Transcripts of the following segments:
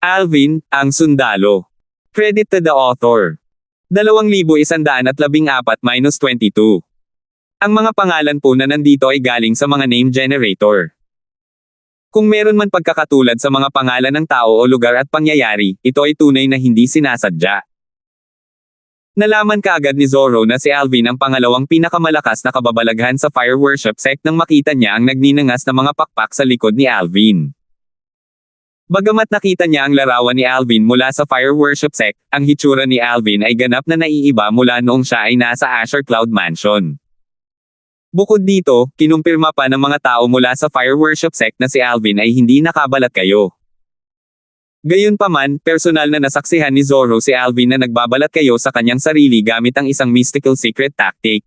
Alvin, ang sundalo. Credit to the author. 2114-22. Ang mga pangalan po na nandito ay galing sa mga name generator. Kung meron man pagkakatulad sa mga pangalan ng tao o lugar at pangyayari, ito ay tunay na hindi sinasadya. Nalaman kaagad ni Zoro na si Alvin ang pangalawang pinakamalakas na kababalaghan sa fire worship sect nang makita niya ang nagninangas na mga pakpak sa likod ni Alvin. Bagamat nakita niya ang larawan ni Alvin mula sa fire worship sect, ang hitsura ni Alvin ay ganap na naiiba mula noong siya ay nasa Azure Cloud Mansion. Bukod dito, kinumpirma pa ng mga tao mula sa fire worship sect na si Alvin ay hindi nakabalat kayo. Gayunpaman, personal na nasaksihan ni Zoro si Alvin na nagbabalat kayo sa kanyang sarili gamit ang isang mystical secret tactic.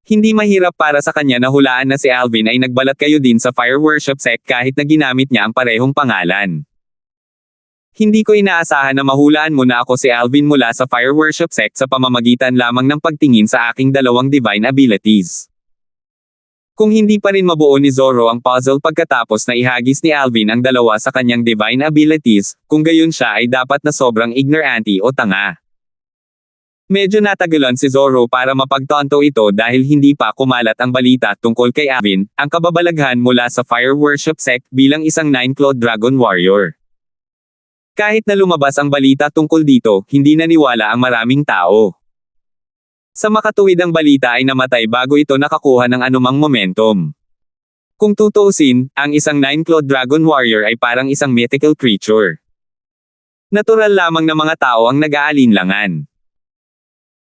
Hindi mahirap para sa kanya na hulaan na si Alvin ay nagbalat kayo din sa fire worship sect kahit na ginamit niya ang parehong pangalan. Hindi ko inaasahan na mahulaan mo na ako si Alvin mula sa fire worship sect sa pamamagitan lamang ng pagtingin sa aking dalawang divine abilities. Kung hindi pa rin mabuo ni Zoro ang puzzle pagkatapos na ihagis ni Alvin ang dalawa sa kanyang divine abilities, kung gayon siya ay dapat na sobrang ignorante o tanga. Medyo natagalan si Zoro para mapagtanto ito dahil hindi pa kumalat ang balita tungkol kay Alvin, ang kababalaghan mula sa fire worship sect bilang isang Nine-Clawed Dragon Warrior. Kahit na lumabas ang balita tungkol dito, hindi naniwala ang maraming tao. Sa makatuwid ang balita ay namatay bago ito nakakuha ng anumang momentum. Kung tutuusin, ang isang Nine-Clawed Dragon Warrior ay parang isang mythical creature. Natural lamang na mga tao ang nag-aalinlangan.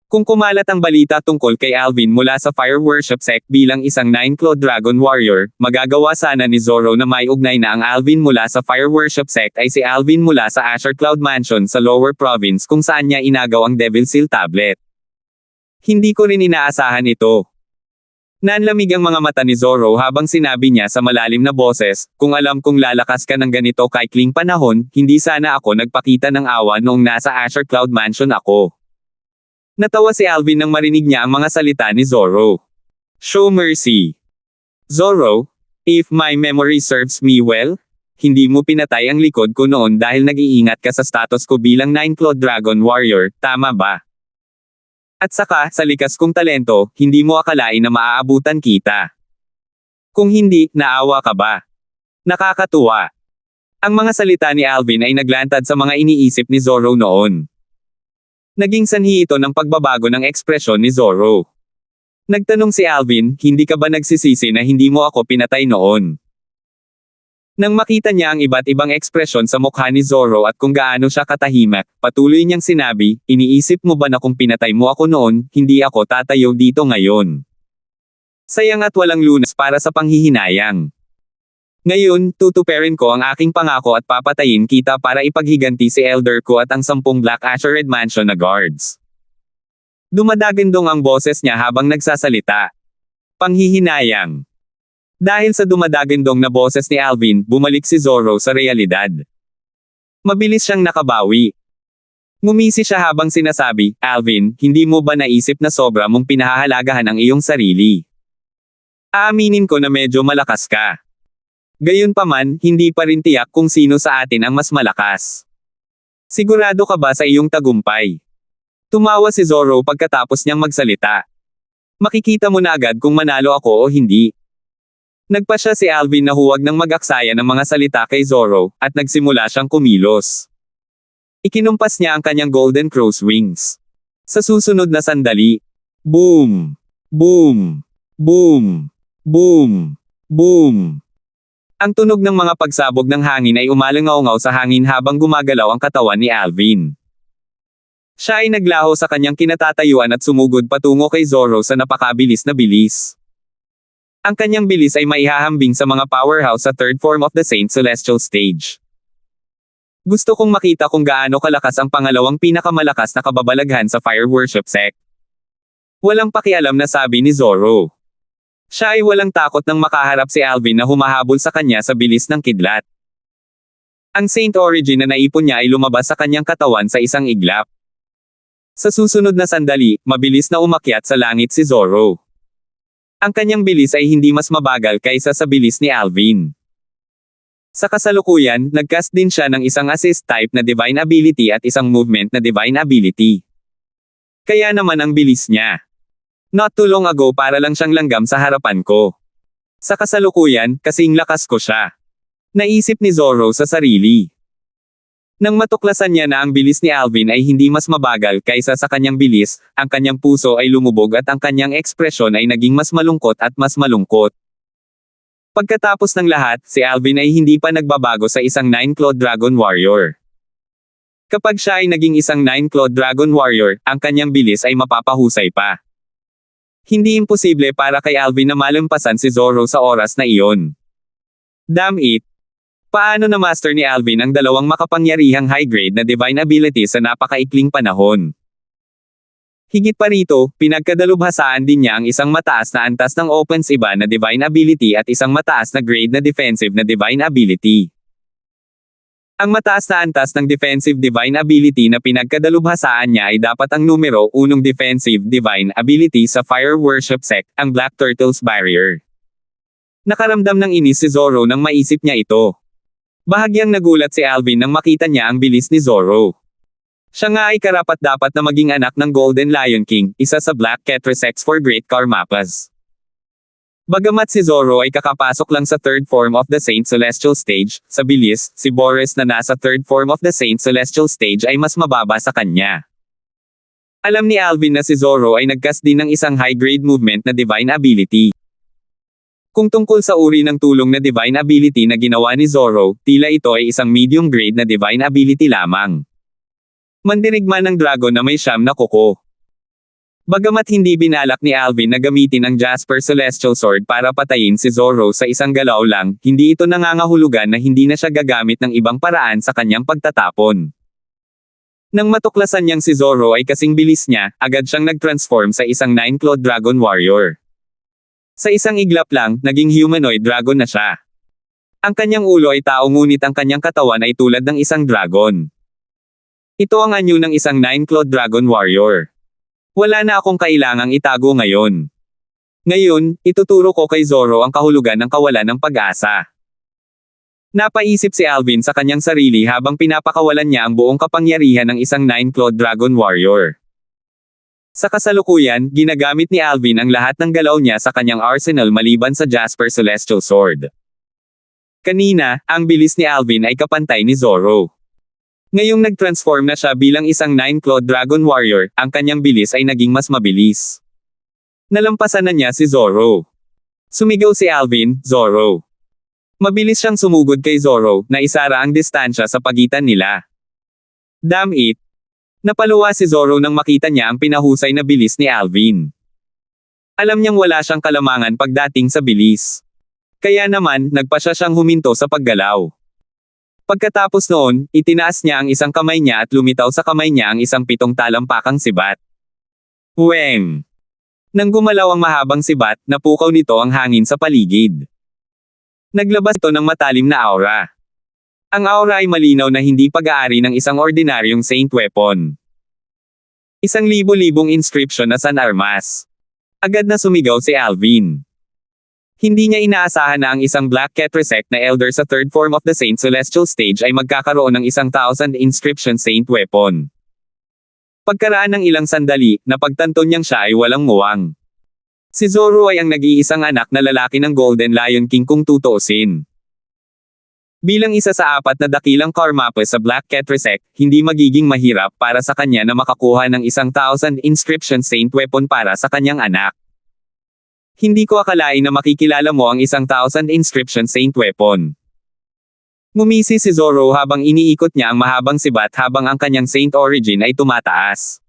Kung kumalat ang balita tungkol kay Alvin mula sa fire worship sect bilang isang Nine-Clawed Dragon Warrior, magagawa sana ni Zoro na may ugnay na ang Alvin mula sa fire worship sect ay si Alvin mula sa Azure Cloud Mansion sa Lower Province kung saan niya inagaw ang Devil Seal Tablet. Hindi ko rin inaasahan ito. Nanlamig ang mga mata ni Zoro habang sinabi niya sa malalim na boses, kung alam kong lalakas ka ng ganito kaikling panahon, hindi sana ako nagpakita ng awa noong nasa Azure Cloud Mansion ako. Natawa si Alvin nang marinig niya ang mga salita ni Zoro. Show mercy. Zoro, if my memory serves me well, hindi mo pinatay ang likod ko noon dahil nag-iingat ka sa status ko bilang Nine-Clawed Dragon Warrior, tama ba? At saka, sa likas kong talento, hindi mo akalain na maaabutan kita. Kung hindi, naawa ka ba? Nakakatuwa. Ang mga salita ni Alvin ay naglantad sa mga iniisip ni Zoro noon. Naging sanhi ito ng pagbabago ng ekspresyon ni Zoro. Nagtanong si Alvin, hindi ka ba nagsisisi na hindi mo ako pinatay noon? Nang makita niya ang iba't ibang ekspresyon sa mukha ni Zoro at kung gaano siya katahimik, patuloy niyang sinabi, iniisip mo ba na kung pinatay mo ako noon, hindi ako tatayo dito ngayon? Sayang at walang lunas para sa panghihinayang. Ngayon, tutuperin ko ang aking pangako at papatayin kita para ipaghiganti si Elder ko at ang 10 Black Ashered Mansion na guards. Dumadagandong ang boses niya habang nagsasalita. Panghihinayang. Dahil sa dumadagandong na boses ni Alvin, bumalik si Zoro sa realidad. Mabilis siyang nakabawi. Ngumisi siya habang sinasabi, Alvin, hindi mo ba naisip na sobra mong pinahahalagahan ang iyong sarili? Aaminin ko na medyo malakas ka. Gayunpaman, hindi pa rin tiyak kung sino sa atin ang mas malakas. Sigurado ka ba sa iyong tagumpay? Tumawa si Zoro pagkatapos niyang magsalita. Makikita mo na agad kung manalo ako o hindi. Nagpasya si Alvin na huwag nang mag-aksaya ng mga salita kay Zoro, at nagsimula siyang kumilos. Ikinumpas niya ang kanyang Golden Crow's wings. Sa susunod na sandali, boom! Boom! Boom! Boom! Boom! Ang tunog ng mga pagsabog ng hangin ay umalangaw-ngaw sa hangin habang gumagalaw ang katawan ni Alvin. Siya ay naglaho sa kanyang kinatatayuan at sumugod patungo kay Zoro sa napakabilis na bilis. Ang kanyang bilis ay maihahambing sa mga powerhouse sa third form of the Saint Celestial Stage. Gusto kong makita kung gaano kalakas ang pangalawang pinakamalakas na kababalaghan sa fire worship sect. Walang pakialam na sabi ni Zoro. Siya ay walang takot nang makaharap si Alvin na humahabol sa kanya sa bilis ng kidlat. Ang Saint Origin na naipon niya ay lumabas sa kanyang katawan sa isang iglap. Sa susunod na sandali, mabilis na umakyat sa langit si Zoro. Ang kanyang bilis ay hindi mas mabagal kaysa sa bilis ni Alvin. Sa kasalukuyan, nagcast din siya ng isang assist type na Divine Ability at isang movement na Divine Ability. Kaya naman ang bilis niya. Not too long ago para lang siyang langgam sa harapan ko. Sa kasalukuyan, kasing lakas ko siya. Naisip ni Zoro sa sarili. Nang matuklasan niya na ang bilis ni Alvin ay hindi mas mabagal kaysa sa kanyang bilis, ang kanyang puso ay lumubog at ang kanyang ekspresyon ay naging mas malungkot at mas malungkot. Pagkatapos ng lahat, si Alvin ay hindi pa nagbabago sa isang 9-clawed Dragon Warrior. Kapag siya ay naging isang 9-clawed Dragon Warrior, ang kanyang bilis ay mapapahusay pa. Hindi imposible para kay Alvin na malampasan si Zoro sa oras na iyon. Damn it! Paano na-master ni Alvin ang dalawang makapangyarihang high-grade na divine abilities sa napakaikling panahon? Higit pa rito, pinagkadalubhasaan din niya ang isang mataas na antas ng offense iba na divine ability at isang mataas na grade na defensive na divine ability. Ang mataas na antas ng defensive divine ability na pinagkadalubhasaan niya ay dapat ang numero 1 defensive divine ability sa Fire Worship Sect, ang Black Turtle's Barrier. Nakaramdam ng inis si Zoro nang maisip niya ito. Bahagyang nagulat si Alvin nang makita niya ang bilis ni Zoro. Siya nga ay karapat-dapat na maging anak ng Golden Lion King, isa sa Black Ketresects for Great Karmapas. Bagamat si Zoro ay kakapasok lang sa third form of the Saint Celestial Stage, sa bilis, si Boris na nasa third form of the Saint Celestial Stage ay mas mababa sa kanya. Alam ni Alvin na si Zoro ay nagcast din ng isang high-grade movement na divine ability. Kung tungkol sa uri ng tulong na divine ability na ginawa ni Zoro, tila ito ay isang medium grade na divine ability lamang. Mandirigma ng dragon na may 9 na kuko. Bagamat hindi binalak ni Alvin na gamitin ang Jasper Celestial Sword para patayin si Zoro sa isang galaw lang, hindi ito nangangahulugan na hindi na siya gagamit ng ibang paraan sa kanyang pagtatapon. Nang matuklasan niyang si Zoro ay kasing bilis niya, agad siyang nag-transform sa isang 9-clawed Dragon Warrior. Sa isang iglap lang, naging humanoid dragon na siya. Ang kanyang ulo ay tao ngunit ang kanyang katawan ay tulad ng isang dragon. Ito ang anyo ng isang 9-clawed Dragon Warrior. Wala na akong kailangang itago ngayon. Ngayon, ituturo ko kay Zoro ang kahulugan ng kawalan ng pag-asa. Napaisip si Alvin sa kanyang sarili habang pinapakawalan niya ang buong kapangyarihan ng isang 9-clawed Dragon Warrior. Sa kasalukuyan, ginagamit ni Alvin ang lahat ng galaw niya sa kanyang arsenal maliban sa Jasper Celestial Sword. Kanina, ang bilis ni Alvin ay kapantay ni Zoro. Ngayong nag-transform na siya bilang isang 9-clawed Dragon Warrior, ang kanyang bilis ay naging mas mabilis. Nalampasan na niya si Zoro. Sumigaw si Alvin, Zoro. Mabilis siyang sumugod kay Zoro, na isara ang distansya sa pagitan nila. Damn it! Napaluwa si Zoro nang makita niya ang pinahusay na bilis ni Alvin. Alam niyang wala siyang kalamangan pagdating sa bilis. Kaya naman, nagpasya siyang huminto sa paggalaw. Pagkatapos noon, itinaas niya ang isang kamay niya at lumitaw sa kamay niya ang isang 7 talampakang sibat. Weng! Nang gumalaw ang mahabang sibat, napukaw nito ang hangin sa paligid. Naglabas ito ng matalim na aura. Ang aura ay malinaw na hindi pag-aari ng isang ordinaryong saint weapon. Isang libo-libong inscription na San Armas. Agad na sumigaw si Alvin. Hindi niya inaasahan na ang isang Black Ketresect na elder sa third form of the Saint Celestial Stage ay magkakaroon ng isang 1,000 inscription saint weapon. Pagkaraan ng ilang sandali, napagtanto niyang siya ay walang muwang. Si Zoro ay ang nag-iisang anak na lalaki ng Golden Lion King kung tutuusin. Bilang isa sa 4 na dakilang Karmapas sa Black Ketresect, hindi magiging mahirap para sa kanya na makakuha ng isang 1,000 inscription saint weapon para sa kanyang anak. Hindi ko akalain na makikilala mo ang isang 1,000 inscription saint weapon. Ngumisi si Zoro habang iniikot niya ang mahabang sibat habang ang kanyang saint origin ay tumataas.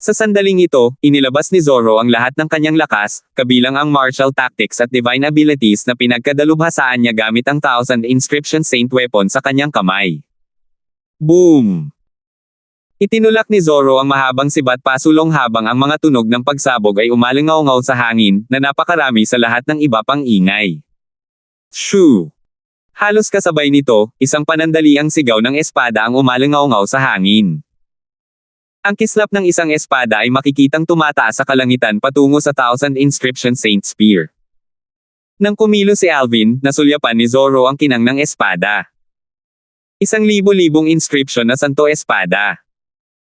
Sa sandaling ito, inilabas ni Zoro ang lahat ng kanyang lakas, kabilang ang martial tactics at divine abilities na pinagkadalubhasaan niya gamit ang 1,000 inscription saint weapon sa kanyang kamay. Boom! Itinulak ni Zoro ang mahabang sibat pasulong habang ang mga tunog ng pagsabog ay umalingaw-ngaw sa hangin, na napakarami sa lahat ng iba pang ingay. Shoo! Halos kasabay nito, isang panandaliang sigaw ng espada ang umalingaw-ngaw sa hangin. Ang kislap ng isang espada ay makikitang tumataas sa kalangitan patungo sa 1,000 inscription saint spear. Nang kumilo si Alvin, nasulyapan ni Zoro ang kinang ng espada. 1,000-libong inscription na Santo Espada.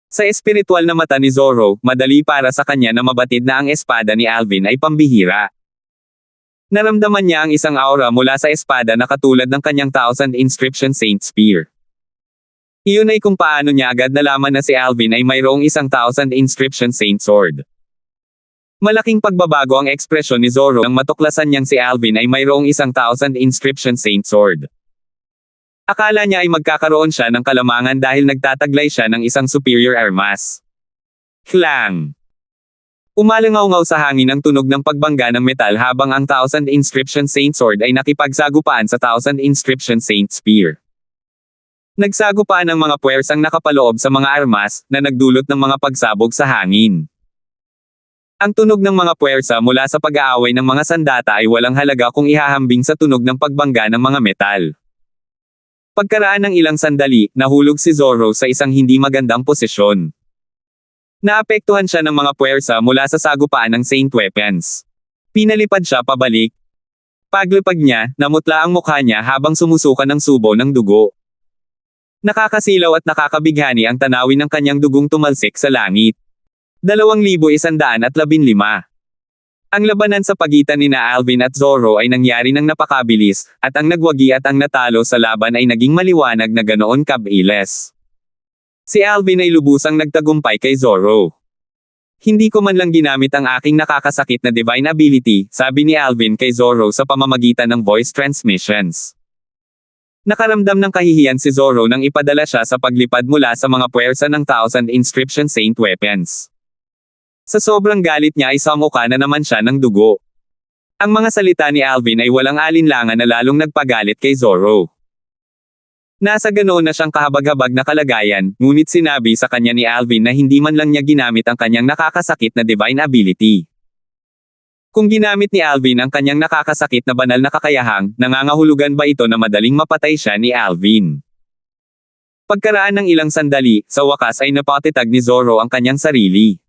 Sa espiritual na mata ni Zoro, madali para sa kanya na mabatid na ang espada ni Alvin ay pambihira. Naramdaman niya ang isang aura mula sa espada na katulad ng kanyang 1,000 inscription Saint Spear. Iyon ay kung paano niya agad nalaman na si Alvin ay mayroong 1,000 inscription Saint Sword. Malaking pagbabago ang ekspresyon ni Zoro nang matuklasan niyang si Alvin ay mayroong 1,000 inscription Saint Sword. Akala niya ay magkakaroon siya ng kalamangan dahil nagtataglay siya ng isang superior armas. Klang! Umalangaw-ngaw sa hangin ang tunog ng pagbangga ng metal habang ang 1,000 inscription Saint Sword ay nakipagsagupaan sa 1,000 inscription Saint Spear. Nagsagupaan ang mga puwersang nakapaloob sa mga armas na nagdulot ng mga pagsabog sa hangin. Ang tunog ng mga puwersa mula sa pag-aaway ng mga sandata ay walang halaga kung ihahambing sa tunog ng pagbangga ng mga metal. Pagkaraan ng ilang sandali, nahulog si Zoro sa isang hindi magandang posisyon. Naapektuhan siya ng mga puwersa mula sa sagupaan ng Saint Weapons. Pinalipad siya pabalik. Paglipad niya, namutla ang mukha niya habang sumusuka ng subo ng dugo. Nakakasilaw at nakakabighani ang tanawin ng kanyang dugong tumalsik sa langit. 2,115. Ang labanan sa pagitan nina Alvin at Zoro ay nangyari ng napakabilis, at ang nagwagi at ang natalo sa laban ay naging maliwanag na ganoon kabilis. Si Alvin ay lubusang nagtagumpay kay Zoro. Hindi ko man lang ginamit ang aking nakakasakit na divine ability, sabi ni Alvin kay Zoro sa pamamagitan ng voice transmissions. Nakaramdam ng kahihiyan si Zoro nang ipadala siya sa paglipad mula sa mga puwersa ng 1,000 inscription Saint Weapons. Sa sobrang galit niya ay samuka na naman siya ng dugo. Ang mga salita ni Alvin ay walang alinlangan na lalong nagpagalit kay Zoro. Nasa ganoon na siyang kahabag-habag na kalagayan, ngunit sinabi sa kanya ni Alvin na hindi man lang niya ginamit ang kanyang nakakasakit na divine ability. Kung ginamit ni Alvin ang kanyang nakakasakit na banal na kakayahang, nangangahulugan ba ito na madaling mapatay siya ni Alvin? Pagkaraan ng ilang sandali, sa wakas ay napatitag ni Zoro ang kanyang sarili.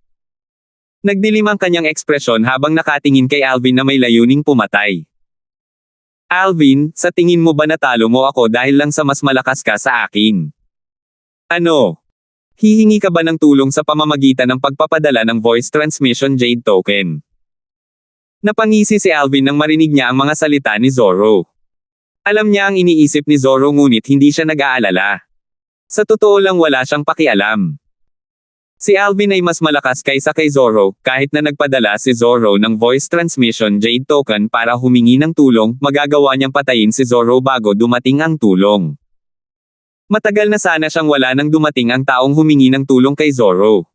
Nagdilim ang kanyang ekspresyon habang nakatingin kay Alvin na may layuning pumatay. Alvin, sa tingin mo ba natalo mo ako dahil lang sa mas malakas ka sa akin? Ano? Hihingi ka ba ng tulong sa pamamagitan ng pagpapadala ng voice transmission Jade Token? Napangisi si Alvin nang marinig niya ang mga salita ni Zoro. Alam niya ang iniisip ni Zoro ngunit hindi siya nag-aalala. Sa totoo lang wala siyang pakialam. Si Alvin ay mas malakas kaysa kay Zoro, kahit na nagpadala si Zoro ng voice transmission Jade Token para humingi ng tulong, magagawa niyang patayin si Zoro bago dumating ang tulong. Matagal na sana siyang wala nang dumating ang taong humingi ng tulong kay Zoro.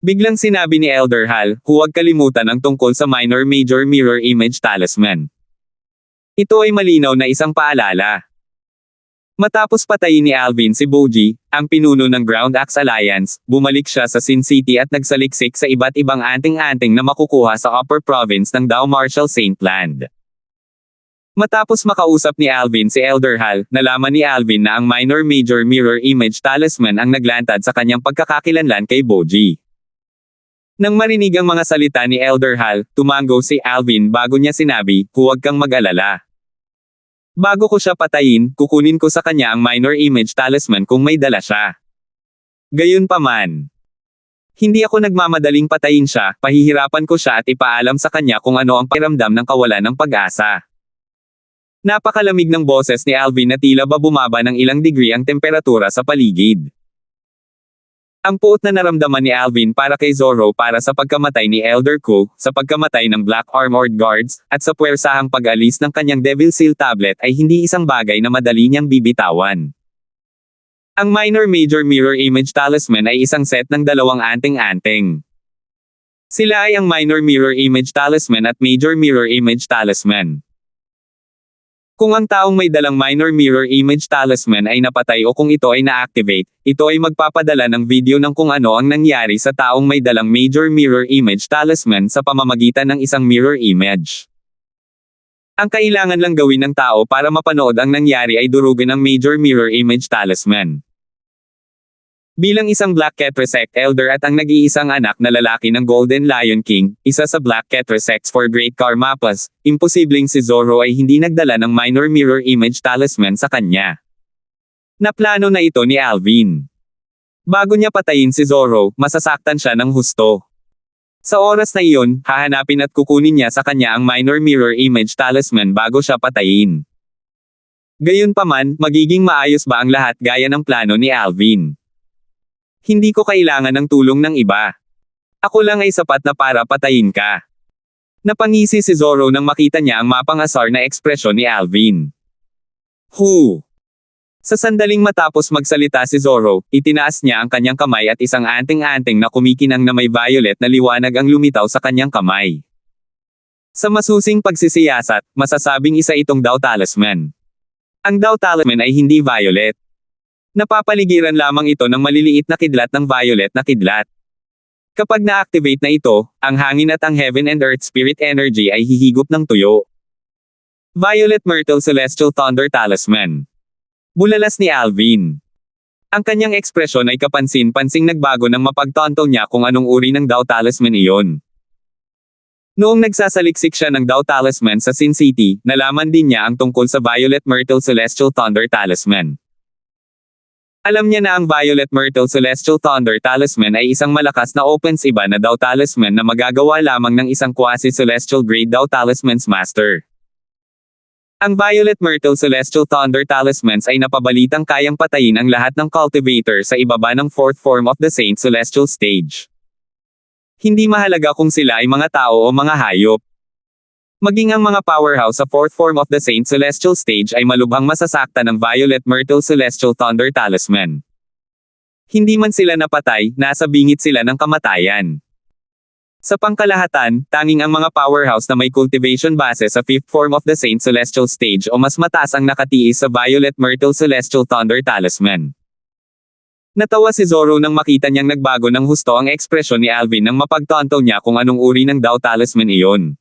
Biglang sinabi ni Elder Hal, huwag kalimutan ang tungkol sa Minor-Major Mirror Image Talisman. Ito ay malinaw na isang paalala. Matapos patayin ni Alvin si Boji, ang pinuno ng Ground Axe Alliance, bumalik siya sa Sin City at nagsaliksik sa iba't ibang anting-anting na makukuha sa Upper Province ng Dao Marshal Saint Land. Matapos makausap ni Alvin si Elder Hal, nalaman ni Alvin na ang Minor-Major Mirror Image Talisman ang naglantad sa kanyang pagkakakilanlan kay Boji. Nang marinig ang mga salita ni Elder Hal, tumango si Alvin bago niya sinabi, huwag kang mag-alala. Bago ko siya patayin, kukunin ko sa kanya ang Minor Image Talisman kung may dala siya. Gayunpaman, hindi ako nagmamadaling patayin siya, pahihirapan ko siya at ipaalam sa kanya kung ano ang pakiramdam ng kawalan ng pag-asa. Napakalamig ng boses ni Alvin na tila ba bumaba ng ilang degree ang temperatura sa paligid. Ang puot na naramdaman ni Alvin para kay Zoro para sa pagkamatay ni Elder Ko, sa pagkamatay ng Black Armored Guards, at sa puwersahang pag-alis ng kanyang Devil Seal Tablet ay hindi isang bagay na madali niyang bibitawan. Ang Minor-Major Mirror Image Talisman ay isang set ng dalawang anting-anting. Sila ay ang Minor Mirror Image Talisman at Major Mirror Image Talisman. Kung ang taong may dalang Minor Mirror Image Talisman ay napatay o kung ito ay na-activate, ito ay magpapadala ng video ng kung ano ang nangyari sa taong may dalang Major Mirror Image Talisman sa pamamagitan ng isang mirror image. Ang kailangan lang gawin ng tao para mapanood ang nangyari ay durugin ang Major Mirror Image Talisman. Bilang isang Black Ketresect Elder at ang nag-iisang anak na lalaki ng Golden Lion King, isa sa Black Ketresects for Great Karmapas, imposibleng si Zoro ay hindi nagdala ng minor mirror image talisman sa kanya. Naplano na ito ni Alvin. Bago niya patayin si Zoro, masasaktan siya ng husto. Sa oras na iyon, hahanapin at kukunin niya sa kanya ang minor mirror image talisman bago siya patayin. Gayunpaman, magiging maayos ba ang lahat gaya ng plano ni Alvin? Hindi ko kailangan ng tulong ng iba. Ako lang ay sapat na para patayin ka. Napangisi si Zoro nang makita niya ang mapangasar na ekspresyon ni Alvin. Hu! Sa sandaling matapos magsalita si Zoro, itinaas niya ang kanyang kamay at isang anting-anting na kumikinang na may violet na liwanag ang lumitaw sa kanyang kamay. Sa masusing pagsisiyasat, masasabing isa itong Dao Talisman. Ang Dao Talisman ay hindi violet. Napapaligiran lamang ito ng maliliit na kidlat ng violet na kidlat. Kapag na-activate na ito, ang hangin at ang Heaven and Earth Spirit Energy ay hihigop ng tuyo. Violet Myrtle Celestial Thunder Talisman. Bulalas ni Alvin. Ang kanyang ekspresyon ay kapansin-pansing nagbago nang mapagtanto niya kung anong uri ng Dao Talisman iyon. Noong nagsasaliksik siya ng Dao Talisman sa Sin City, nalaman din niya ang tungkol sa Violet Myrtle Celestial Thunder Talisman. Alam niya na ang Violet Myrtle Celestial Thunder Talisman ay isang malakas na opens iba na Dao Talisman na magagawa lamang ng isang quasi-celestial grade Dao Talisman's Master. Ang Violet Myrtle Celestial Thunder Talismans ay napabalitang kayang patayin ang lahat ng cultivator sa ibaba ng 4th form of the Saint Celestial Stage. Hindi mahalaga kung sila ay mga tao o mga hayop. Maging ang mga powerhouse sa 4th form of the Saint Celestial Stage ay malubhang masasaktan ng Violet Myrtle Celestial Thunder Talisman. Hindi man sila napatay, nasa bingit sila ng kamatayan. Sa pangkalahatan, tanging ang mga powerhouse na may cultivation base sa 5th form of the Saint Celestial Stage o mas mataas ang nakatiis sa Violet Myrtle Celestial Thunder Talisman. Natawa si Zoro nang makita niyang nagbago ng husto ang ekspresyon ni Alvin nang mapagtanto niya kung anong uri ng Dao Talisman iyon.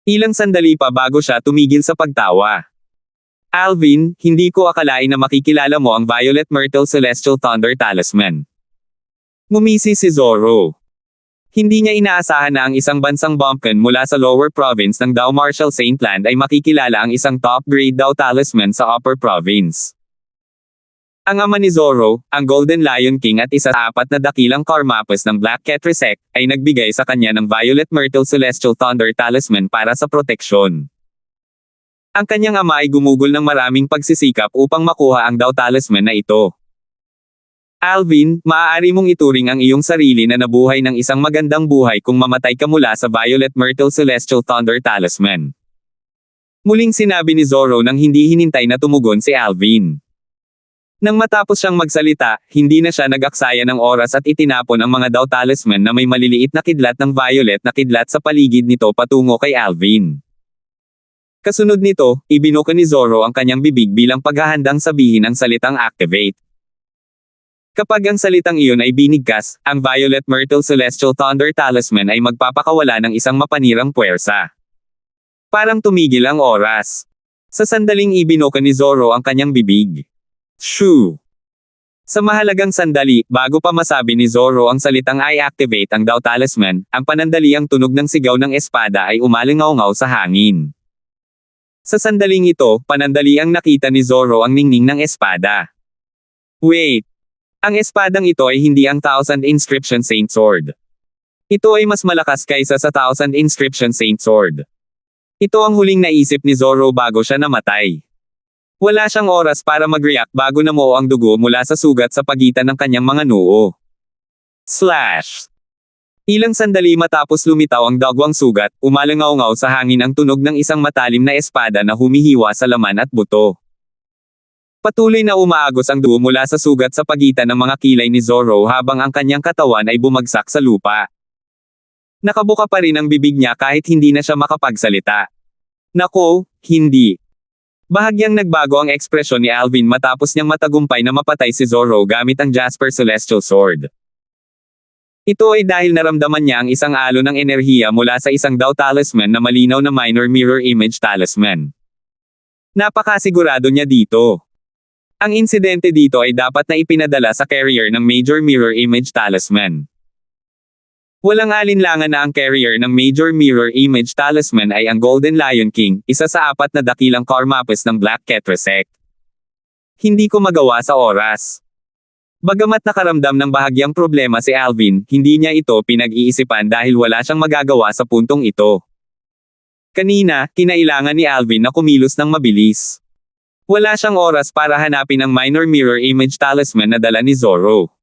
Ilang sandali pa bago siya tumigil sa pagtawa. Alvin, hindi ko akalain na makikilala mo ang Violet Myrtle Celestial Thunder Talisman. Ngumisi si Zoro. Hindi niya inaasahan na ang isang bansang bumpkin mula sa lower province ng Dao Martial Saintland ay makikilala ang isang top-grade Dao Talisman sa upper province. Ang ama ni Zoro, ang Golden Lion King at isa sa 4 na dakilang Karmapas ng Black Ketresect, ay nagbigay sa kanya ng Violet Myrtle Celestial Thunder Talisman para sa proteksyon. Ang kanyang ama ay gumugol ng maraming pagsisikap upang makuha ang Dao Talisman na ito. Alvin, maaari mong ituring ang iyong sarili na nabuhay ng isang magandang buhay kung mamatay ka mula sa Violet Myrtle Celestial Thunder Talisman. Muling sinabi ni Zoro nang hindi hinintay na tumugon si Alvin. Nang matapos siyang magsalita, hindi na siya nag-aksaya ng oras at itinapon ang mga Dao Talisman na may maliliit na kidlat ng violet na kidlat sa paligid nito patungo kay Alvin. Kasunod nito, ibinuka ni Zoro ang kanyang bibig bilang paghahandang sabihin ang salitang activate. Kapag ang salitang iyon ay binigkas, ang Violet Myrtle Celestial Thunder Talisman ay magpapakawala ng isang mapanirang puwersa. Parang tumigil ang oras. Sa sandaling ibinuka ni Zoro ang kanyang bibig. Shoo! Sa mahalagang sandali, bago pa masabi ni Zoro ang salitang I-activate ang Dao Talisman, ang panandaliang tunog ng sigaw ng espada ay umalingaw-ngaw sa hangin. Sa sandaling ito, panandaliang nakita ni Zoro ang ningning ng espada. Wait! Ang espadang ito ay hindi ang 1000 Inscription Saint Sword. Ito ay mas malakas kaysa sa 1000 Inscription Saint Sword. Ito ang huling naisip ni Zoro bago siya namatay. Wala siyang oras para mag-react bago namuo ang dugo mula sa sugat sa pagitan ng kanyang mga noo. Slash! Ilang sandali matapos lumitaw ang dagwang sugat, umalangaw-ngaw sa hangin ang tunog ng isang matalim na espada na humihiwa sa laman at buto. Patuloy na umaagos ang dugo mula sa sugat sa pagitan ng mga kilay ni Zoro habang ang kanyang katawan ay bumagsak sa lupa. Nakabuka pa rin ang bibig niya kahit hindi na siya makapagsalita. Nako, hindi. Bahagyang nagbago ang ekspresyon ni Alvin matapos niyang matagumpay na mapatay si Zoro gamit ang Jasper Celestial Sword. Ito ay dahil naramdaman niya ang isang alon ng enerhiya mula sa isang Dao Talisman na malinaw na minor mirror image talisman. Napakasigurado niya dito. Ang insidente dito ay dapat na ipinadala sa carrier ng Major Mirror Image Talisman. Walang alinlangan na ang carrier ng Major Mirror Image Talisman ay ang Golden Lion King, isa sa 4 na dakilang Karmapas ng Black Cat Resect. Hindi ko magawa sa oras. Bagamat nakaramdam ng bahagyang problema si Alvin, hindi niya ito pinag-iisipan dahil wala siyang magagawa sa puntong ito. Kanina, kinailangan ni Alvin na kumilos ng mabilis. Wala siyang oras para hanapin ang Minor Mirror Image Talisman na dala ni Zoro.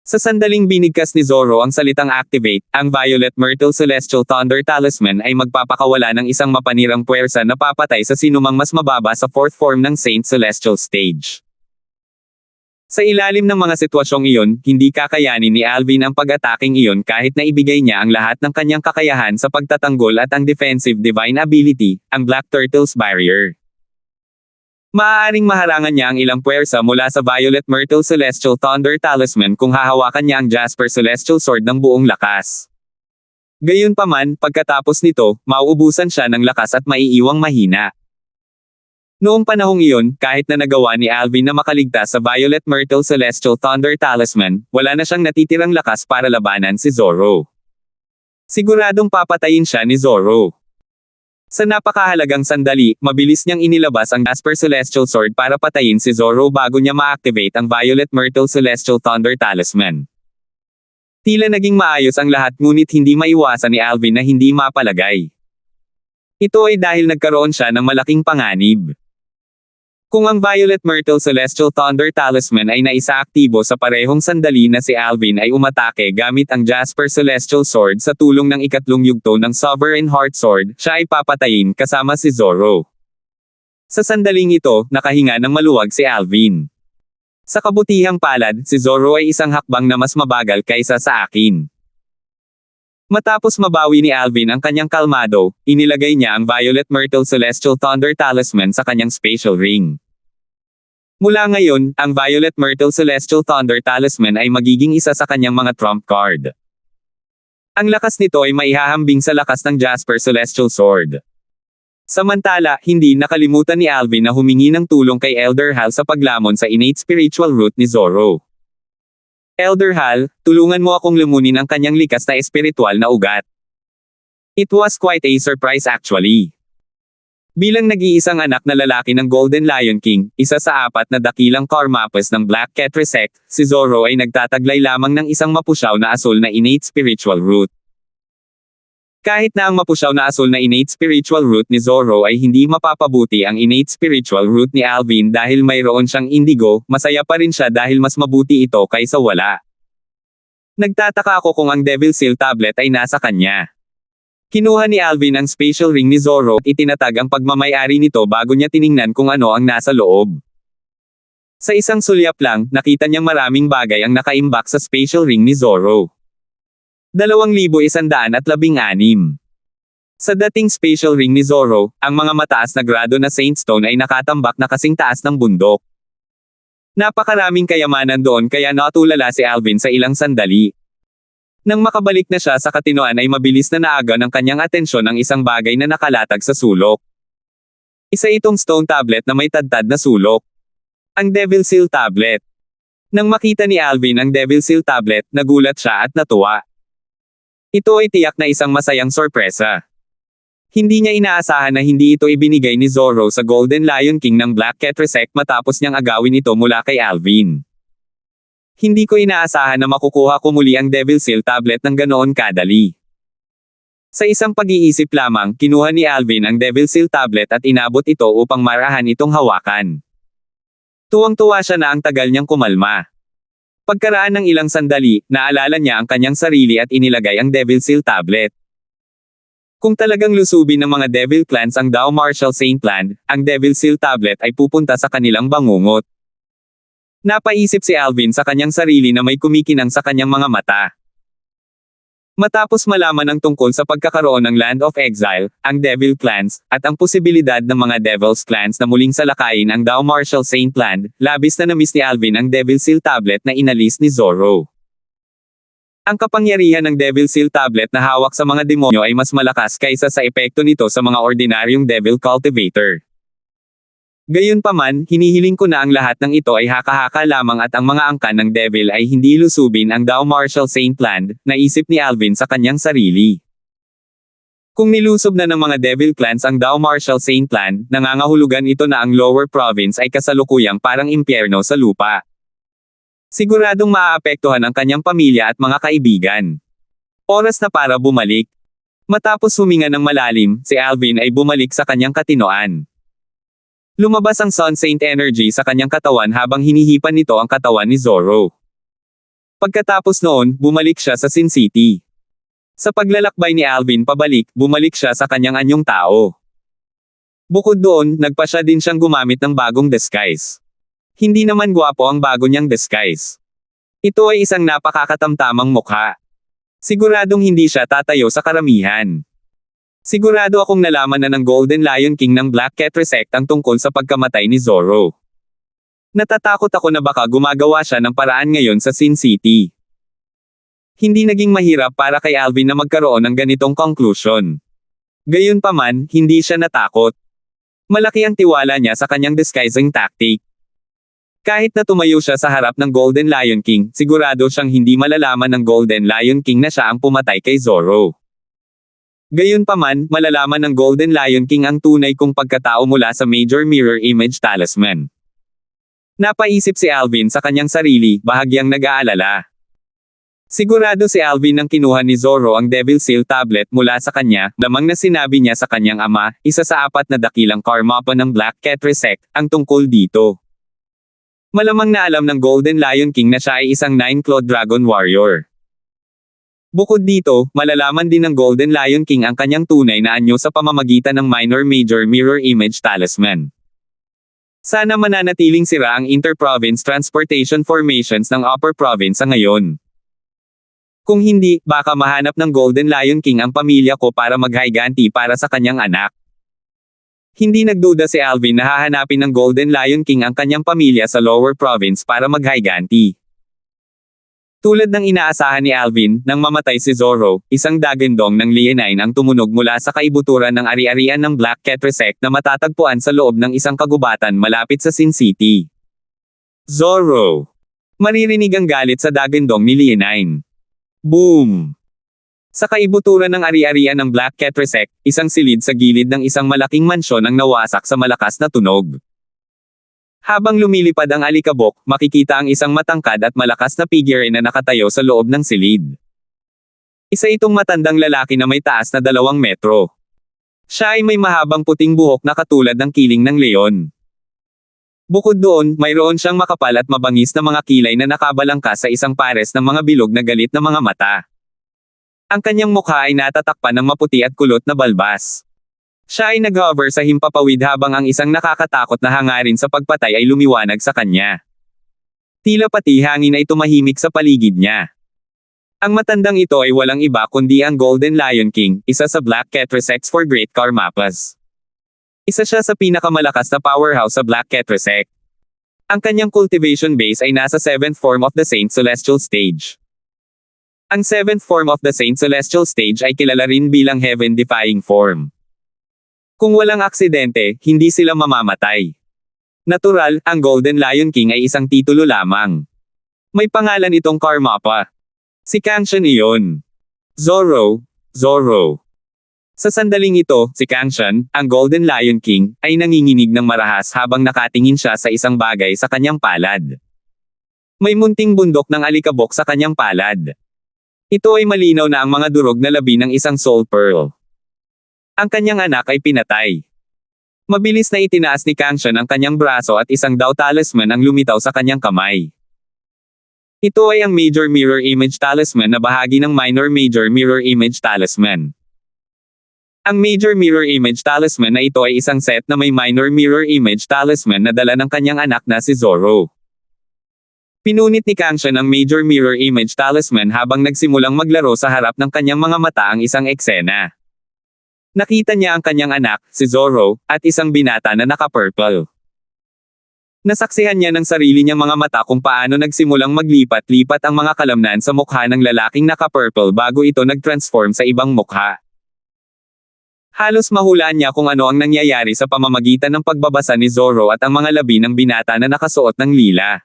Sa sandaling binigkas ni Zoro ang salitang activate, ang Violet Myrtle Celestial Thunder Talisman ay magpapakawala ng isang mapanirang puwersa na papatay sa sinumang mas mababa sa 4th form ng Saint Celestial Stage. Sa ilalim ng mga sitwasyong iyon, hindi kakayanin ni Alvin ang pag-ataking iyon kahit na ibigay niya ang lahat ng kanyang kakayahan sa pagtatanggol at ang defensive divine ability, ang Black Turtle's Barrier. Maaaring maharangan niya ang ilang puwersa mula sa Violet Myrtle Celestial Thunder Talisman kung hahawakan niya ang Jasper Celestial Sword ng buong lakas. Gayunpaman, pagkatapos nito, mauubusan siya ng lakas at maiiwang mahina. Noong panahong iyon, kahit na nagawa ni Alvin na makaligtas sa Violet Myrtle Celestial Thunder Talisman, wala na siyang natitirang lakas para labanan si Zoro. Siguradong papatayin siya ni Zoro. Sa napakahalagang sandali, mabilis niyang inilabas ang Jasper Celestial Sword para patayin si Zoro bago niya ma-activate ang Violet Myrtle Celestial Thunder Talisman. Tila naging maayos ang lahat ngunit hindi maiwasan ni Alvin na hindi mapalagay. Ito ay dahil nagkaroon siya ng malaking panganib. Kung ang Violet Myrtle Celestial Thunder Talisman ay naisaaktibo sa parehong sandali na si Alvin ay umatake gamit ang Jasper Celestial Sword sa tulong ng ikatlong yugto ng Sovereign Heart Sword, siya ay papatayin kasama si Zoro. Sa sandaling ito, nakahinga ng maluwag si Alvin. Sa kabutihang palad, si Zoro ay isang hakbang na mas mabagal kaysa sa akin. Matapos mabawi ni Alvin ang kanyang kalmado, inilagay niya ang Violet Myrtle Celestial Thunder Talisman sa kanyang spatial ring. Mula ngayon, ang Violet Myrtle Celestial Thunder Talisman ay magiging isa sa kanyang mga trump card. Ang lakas nito ay maihahambing sa lakas ng Jasper Celestial Sword. Samantala, hindi nakalimutan ni Alvin na humingi ng tulong kay Elder Hal sa paglamon sa innate spiritual root ni Zoro. Elder Hal, tulungan mo akong lumunin ang kanyang likas na espiritual na ugat. It was quite a surprise actually. Bilang nag-iisang anak na lalaki ng Golden Lion King, isa sa 4 na dakilang Karmapas ng Black Cat Resect, si Zoro ay nagtataglay lamang ng isang mapusyaw na asul na innate spiritual root. Kahit na ang mapusyaw na asul na innate spiritual root ni Zoro ay hindi mapapabuti ang innate spiritual root ni Alvin dahil mayroon siyang indigo, masaya pa rin siya dahil mas mabuti ito kaysa wala. Nagtataka ako kung ang Devil Seal tablet ay nasa kanya. Kinuha ni Alvin ang spatial ring ni Zoro at itinatag ang pagmamayari nito bago niya tiningnan kung ano ang nasa loob. Sa isang sulyap lang, nakita niyang maraming bagay ang nakaimbak sa spatial ring ni Zoro. 2,116. Sa dating spatial ring ni Zoro, ang mga mataas na grado na Saint Stone ay nakatambak na kasing taas ng bundok. Napakaraming kayamanan doon kaya natulala si Alvin sa ilang sandali. Nang makabalik na siya sa katinoan ay mabilis na naaga ng kanyang atensyon ang isang bagay na nakalatag sa sulok. Isa itong stone tablet na may tadtad na sulok. Ang Devil Seal tablet. Nang makita ni Alvin ang Devil Seal tablet, nagulat siya at natuwa. Ito ay tiyak na isang masayang sorpresa. Hindi niya inaasahan na hindi ito ibinigay ni Zoro sa Golden Lion King ng Black Cat Resect matapos niyang agawin ito mula kay Alvin. Hindi ko inaasahan na makukuha ko muli ang Devil Seal tablet ng ganoon kadali. Sa isang pag-iisip lamang, kinuha ni Alvin ang Devil Seal tablet at inabot ito upang marahan itong hawakan. Tuwang-tuwa siya na ang tagal niyang kumalma. Pagkaraan ng ilang sandali, naalala niya ang kanyang sarili at inilagay ang Devil Seal tablet. Kung talagang lusubin ng mga Devil Clans ang Dao Martial Saint Land, ang Devil Seal tablet ay pupunta sa kanilang bangungot. Napaisip si Alvin sa kanyang sarili na may kumikinang sa kanyang mga mata. Matapos malaman ang tungkol sa pagkakaroon ng Land of Exile, ang Devil Clans, at ang posibilidad ng mga Devil's Clans na muling salakayin ang Dao Martial Saint Land, labis na namiss ni Alvin ang Devil Seal tablet na inalis ni Zoro. Ang kapangyarihan ng Devil Seal tablet na hawak sa mga demonyo ay mas malakas kaysa sa epekto nito sa mga ordinaryong Devil Cultivator. Gayunpaman, hinihiling ko na ang lahat ng ito ay haka-haka lamang at ang mga angkan ng devil ay hindi lusubin ang Dao Marshall Saint Land, naisip ni Alvin sa kanyang sarili. Kung nilusob na ng mga devil clans ang Dao Marshall Saint Land, nangangahulugan ito na ang lower province ay kasalukuyang parang impyerno sa lupa. Siguradong maaapektuhan ang kanyang pamilya at mga kaibigan. Oras na para bumalik. Matapos huminga ng malalim, si Alvin ay bumalik sa kanyang katinoan. Lumabas ang Sun Saint Energy sa kanyang katawan habang hinihipan nito ang katawan ni Zoro. Pagkatapos noon, bumalik siya sa Sin City. Sa paglalakbay ni Alvin pabalik, bumalik siya sa kanyang anyong tao. Bukod doon, nagpa siya din siyang gumamit ng bagong disguise. Hindi naman gwapo ang bago niyang disguise. Ito ay isang napakakatamtamang mukha. Siguradong hindi siya tatayo sa karamihan. Sigurado akong nalaman na ng Golden Lion King ng Black Cat Resect ang tungkol sa pagkamatay ni Zoro. Natatakot ako na baka gumagawa siya ng paraan ngayon sa Sin City. Hindi naging mahirap para kay Alvin na magkaroon ng ganitong conclusion. Gayunpaman, hindi siya natakot. Malaki ang tiwala niya sa kanyang disguising tactic. Kahit na tumayo siya sa harap ng Golden Lion King, sigurado siyang hindi malalaman ng Golden Lion King na siya ang pumatay kay Zoro. Gayunpaman, malalaman ng Golden Lion King ang tunay kong pagkatao mula sa Major Mirror Image Talisman. Napaisip si Alvin sa kanyang sarili, bahagyang nag-aalala. Sigurado si Alvin nang kinuha ni Zoro ang Devil Seal Tablet mula sa kanya, lamang na sinabi niya sa kanyang ama, isa sa 4 na dakilang karmapa ng Black Cat Resect, ang tungkol dito. Malamang na alam ng Golden Lion King na siya ay isang 9-clawed Dragon Warrior. Bukod dito, malalaman din ng Golden Lion King ang kanyang tunay na anyo sa pamamagitan ng Minor Major Mirror Image Talisman. Sana mananatiling sira ang Inter-Province Transportation Formations ng Upper Province sa ngayon. Kung hindi, baka mahanap ng Golden Lion King ang pamilya ko para maghiganti para sa kanyang anak. Hindi nagduda si Alvin na hahanapin ng Golden Lion King ang kanyang pamilya sa Lower Province para maghiganti. Tulad ng inaasahan ni Alvin, nang mamatay si Zoro, isang dagandong ng Leonine ang tumunog mula sa kaibuturan ng ari-arian ng Black Cat Resect na matatagpuan sa loob ng isang kagubatan malapit sa Sin City. Zoro! Maririnig ang galit sa dagandong ni Leonine. Boom! Sa kaibuturan ng ari-arian ng Black Cat Resect, isang silid sa gilid ng isang malaking mansyon ang nawasak sa malakas na tunog. Habang lumilipad ang alikabok, makikita ang isang matangkad at malakas na figure na nakatayo sa loob ng silid. Isa itong matandang lalaki na may taas na 2 metro. Siya ay may mahabang puting buhok na katulad ng kiling ng leon. Bukod doon, mayroon siyang makapal at mabangis na mga kilay na nakabalangkas sa isang pares ng mga bilog na galit na mga mata. Ang kanyang mukha ay natatakpan ng maputi at kulot na balbas. Siya ay nag-hover sa himpapawid habang ang isang nakakatakot na hangarin sa pagpatay ay lumiwanag sa kanya. Tila pati hangin ay tumahimik sa paligid niya. Ang matandang ito ay walang iba kundi ang Golden Lion King, isa sa Black Cat Resects for Great Karmapas. Isa siya sa pinakamalakas na powerhouse sa Black Cat Resect. Ang kanyang cultivation base ay nasa 7th form of the Saint Celestial Stage. Ang 7th form of the Saint Celestial Stage ay kilala rin bilang Heaven-defying form. Kung walang aksidente, hindi sila mamamatay. Natural, ang Golden Lion King ay isang titulo lamang. May pangalan itong Karmapa. Si Kangshan iyon. Zoro. Sa sandaling ito, si Kangshan, ang Golden Lion King, ay nanginginig ng marahas habang nakatingin siya sa isang bagay sa kanyang palad. May munting bundok ng alikabok sa kanyang palad. Ito ay malinaw na ang mga durog na labi ng isang soul pearl. Ang kanyang anak ay pinatay. Mabilis na itinaas ni Kangshan ang kanyang braso at isang Dao Talisman ang lumitaw sa kanyang kamay. Ito ay ang Major Mirror Image Talisman na bahagi ng Minor Major Mirror Image Talisman. Ang Major Mirror Image Talisman na ito ay isang set na may Minor Mirror Image Talisman na dala ng kanyang anak na si Zoro. Pinunit ni Kangshan ang Major Mirror Image Talisman habang nagsimulang maglaro sa harap ng kanyang mga mata ang isang eksena. Nakita niya ang kanyang anak, si Zoro, at isang binata na naka-purple. Nasaksihan niya ng sarili niyang mga mata kung paano nagsimulang maglipat-lipat ang mga kalamnan sa mukha ng lalaking naka-purple bago ito nag-transform sa ibang mukha. Halos mahulaan niya kung ano ang nangyayari sa pamamagitan ng pagbabasa ni Zoro at ang mga labi ng binata na nakasuot ng lila.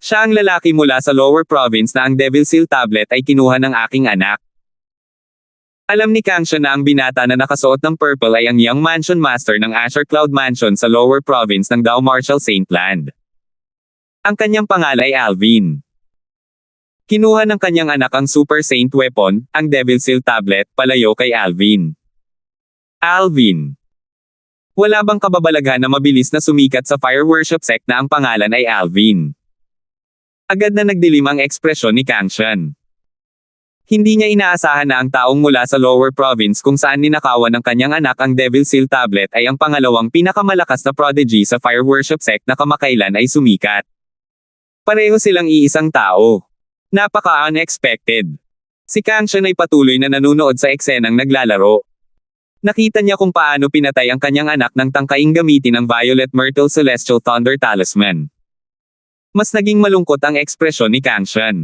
Siya ang lalaki mula sa lower province na ang Devil Seal tablet ay kinuha ng aking anak. Alam ni Kangxia na ang binata na nakasuot ng purple ay ang young mansion master ng Azure Cloud Mansion sa lower province ng Dao Martial Saintland. Ang kanyang pangalan ay Alvin. Kinuha ng kanyang anak ang Super Saint Weapon, ang Devil Seal tablet, palayo kay Alvin. Alvin. Wala bang kababalaghan na mabilis na sumikat sa fire worship sect na ang pangalan ay Alvin? Agad na nagdilim ang ekspresyon ni Kangxia. Hindi niya inaasahan na ang taong mula sa lower province kung saan ninakawan ng kanyang anak ang Devil Seal tablet ay ang pangalawang pinakamalakas na prodigy sa fire worship sect na kamakailan ay sumikat. Pareho silang iisang tao. Napaka-unexpected. Si Kangxia ay patuloy na nanunood sa eksenang naglalaro. Nakita niya kung paano pinatay ang kanyang anak ng tangkaing gamitin ang Violet Myrtle Celestial Thunder Talisman. Mas naging malungkot ang ekspresyon ni Kangxia.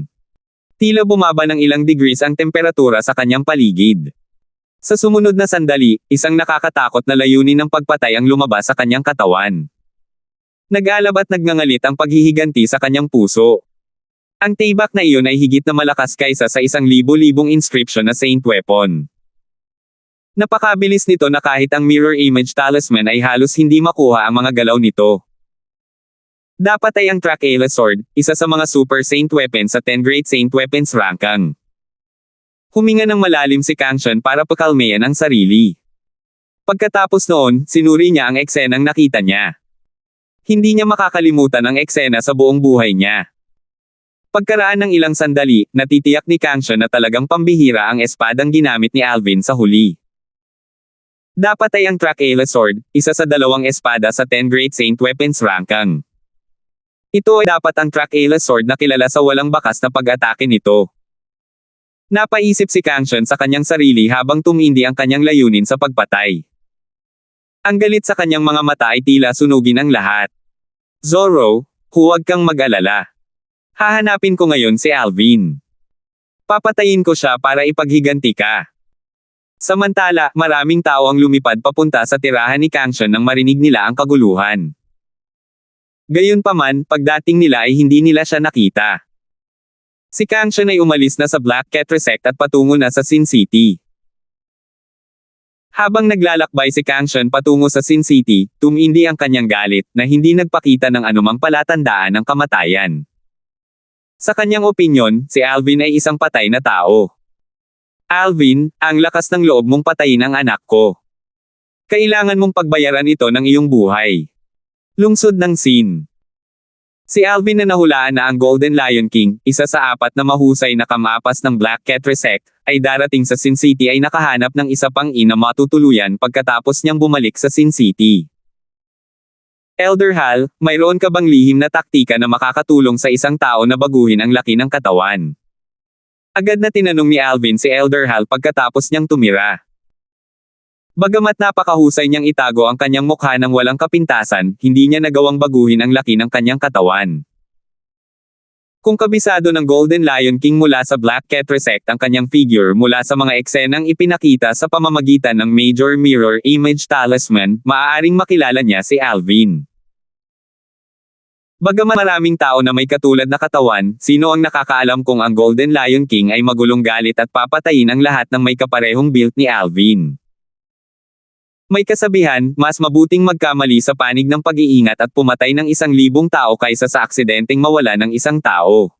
Tila bumaba ng ilang degrees ang temperatura sa kanyang paligid. Sa sumunod na sandali, isang nakakatakot na layunin ng pagpatay ang lumabas sa kanyang katawan. Nag-alab at nagngangalit ang paghihiganti sa kanyang puso. Ang tibak na iyon ay higit na malakas kaysa sa 1,000-libong inscription na Saint Weapon. Napakabilis nito na kahit ang Mirror Image Talisman ay halos hindi makuha ang mga galaw nito. Dapat ay ang Trakeala Sword, isa sa mga Super Saint Weapons sa 10 Great Saint Weapons ranking. Huminga ng malalim si Kangxia para pakalmayan ang sarili. Pagkatapos noon, sinuri niya ang eksenang nakita niya. Hindi niya makakalimutan ang eksena sa buong buhay niya. Pagkaraan ng ilang sandali, natitiyak ni Kangxia na talagang pambihira ang espadang ginamit ni Alvin sa huli. Dapat ay ang Trakeala Sword, isa sa dalawang espada sa 10 Great Saint Weapons ranking. Ito ay dapat ang Trakeala Sword na kilala sa walang bakas na pag-atake nito. Napaisip si Kangxia sa kanyang sarili habang tumindi ang kanyang layunin sa pagpatay. Ang galit sa kanyang mga mata ay tila sunugin ang lahat. Zoro, huwag kang mag-alala. Hahanapin ko ngayon si Alvin. Papatayin ko siya para ipaghiganti ka. Samantala, maraming tao ang lumipad papunta sa tirahan ni Kangxia nang marinig nila ang kaguluhan. Gayunpaman, pagdating nila ay hindi nila siya nakita. Si Kangxia ay umalis na sa Black Cat Resect at patungo na sa Sin City. Habang naglalakbay si Kangxia patungo sa Sin City, tumindi ang kanyang galit na hindi nagpakita ng anumang palatandaan ng kamatayan. Sa kanyang opinyon, si Alvin ay isang patay na tao. Alvin, ang lakas ng loob mong patayin ang anak ko. Kailangan mong pagbayaran ito ng iyong buhay. Lungsod ng Sin. Si Alvin na nahulaan na ang Golden Lion King, isa sa 4 na mahusay na kamapas ng Black Cat Resect, ay darating sa Sin City ay nakahanap ng isa pang ina matutuluyan pagkatapos niyang bumalik sa Sin City. Elder Hal, mayroon ka bang lihim na taktika na makakatulong sa isang tao na baguhin ang laki ng katawan? Agad na tinanong ni Alvin si Elder Hal pagkatapos niyang tumira. Bagamat napakahusay niyang itago ang kanyang mukha ng walang kapintasan, hindi niya nagawang baguhin ang laki ng kanyang katawan. Kung kabisado ng Golden Lion King mula sa Black Cat Resect ang kanyang figure mula sa mga eksenang ipinakita sa pamamagitan ng Major Mirror Image Talisman, maaaring makilala niya si Alvin. Bagamat maraming tao na may katulad na katawan, sino ang nakakaalam kung ang Golden Lion King ay magulong galit at papatayin ang lahat ng may kaparehong build ni Alvin? May kasabihan, mas mabuting magkamali sa panig ng pag-iingat at pumatay ng 1,000 tao kaysa sa aksidenteng mawala ng isang tao.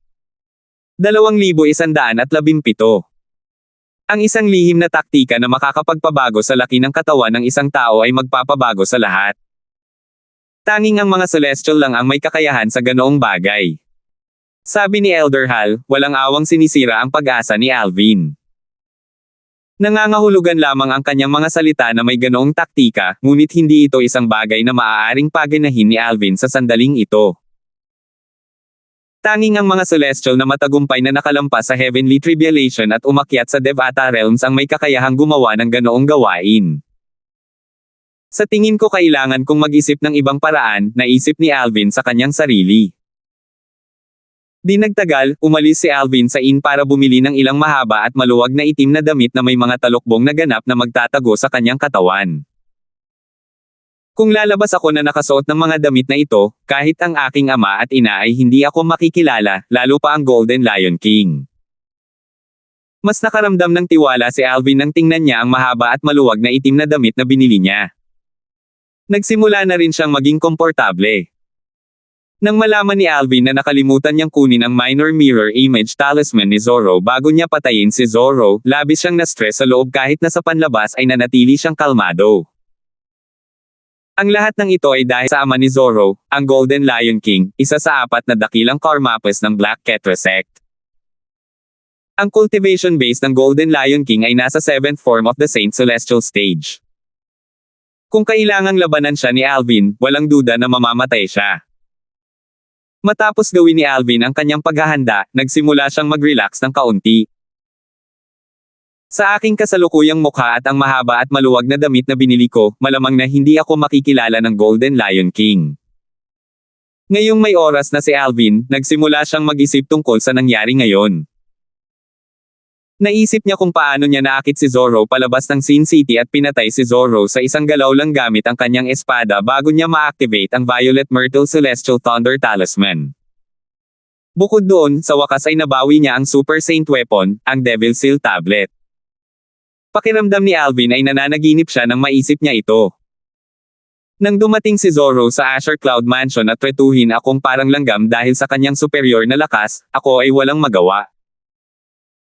2,117. Ang isang lihim na taktika na makakapagpabago sa laki ng katawan ng isang tao ay magpapabago sa lahat. Tanging ang mga celestial lang ang may kakayahan sa ganoong bagay. Sabi ni Elder Hal, walang awang sinisira ang pag-asa ni Alvin. Nangangahulugan lamang ang kanyang mga salita na may ganoong taktika, ngunit hindi ito isang bagay na maaaring paganahin ni Alvin sa sandaling ito. Tanging ang mga celestial na matagumpay na nakalampas sa heavenly tribulation at umakyat sa Devata realms ang may kakayahang gumawa ng ganoong gawain. Sa tingin ko kailangan kong mag-isip ng ibang paraan, naisip ni Alvin sa kanyang sarili. Di nagtagal, umalis si Alvin sa inn para bumili ng ilang mahaba at maluwag na itim na damit na may mga talukbong na ganap na magtatago sa kanyang katawan. Kung lalabas ako na nakasuot ng mga damit na ito, kahit ang aking ama at ina ay hindi ako makikilala, lalo pa ang Golden Lion King. Mas nakaramdam ng tiwala si Alvin nang tingnan niya ang mahaba at maluwag na itim na damit na binili niya. Nagsimula na rin siyang maging komportable. Nang malaman ni Alvin na nakalimutan niyang kunin ang minor mirror image talisman ni Zoro bago niya patayin si Zoro, labis siyang na-stress sa loob kahit na sa panlabas ay nanatili siyang kalmado. Ang lahat ng ito ay dahil sa ama ni Zoro, ang Golden Lion King, isa sa 4 na dakilang Karmapas ng Black Ketra sect. Ang cultivation base ng Golden Lion King ay nasa 7th form of the Saint Celestial stage. Kung kailangang labanan siya ni Alvin, walang duda na mamamatay siya. Matapos gawin ni Alvin ang kanyang paghahanda, nagsimula siyang mag-relax ng kaunti. Sa aking kasalukuyang mukha at ang mahaba at maluwag na damit na binili ko, malamang na hindi ako makikilala ng Golden Lion King. Ngayong may oras na si Alvin, nagsimula siyang mag-isip tungkol sa nangyari ngayon. Naisip niya kung paano niya naakit si Zoro palabas ng Sin City at pinatay si Zoro sa isang galaw lang gamit ang kanyang espada bago niya ma-activate ang Violet Myrtle Celestial Thunder Talisman. Bukod doon, sa wakas ay nabawi niya ang Super Saint Weapon, ang Devil Seal Tablet. Pakiramdam ni Alvin ay nananaginip siya nang maisip niya ito. Nang dumating si Zoro sa Azure Cloud Mansion at tretuhin akong parang langgam dahil sa kanyang superior na lakas, ako ay walang magawa.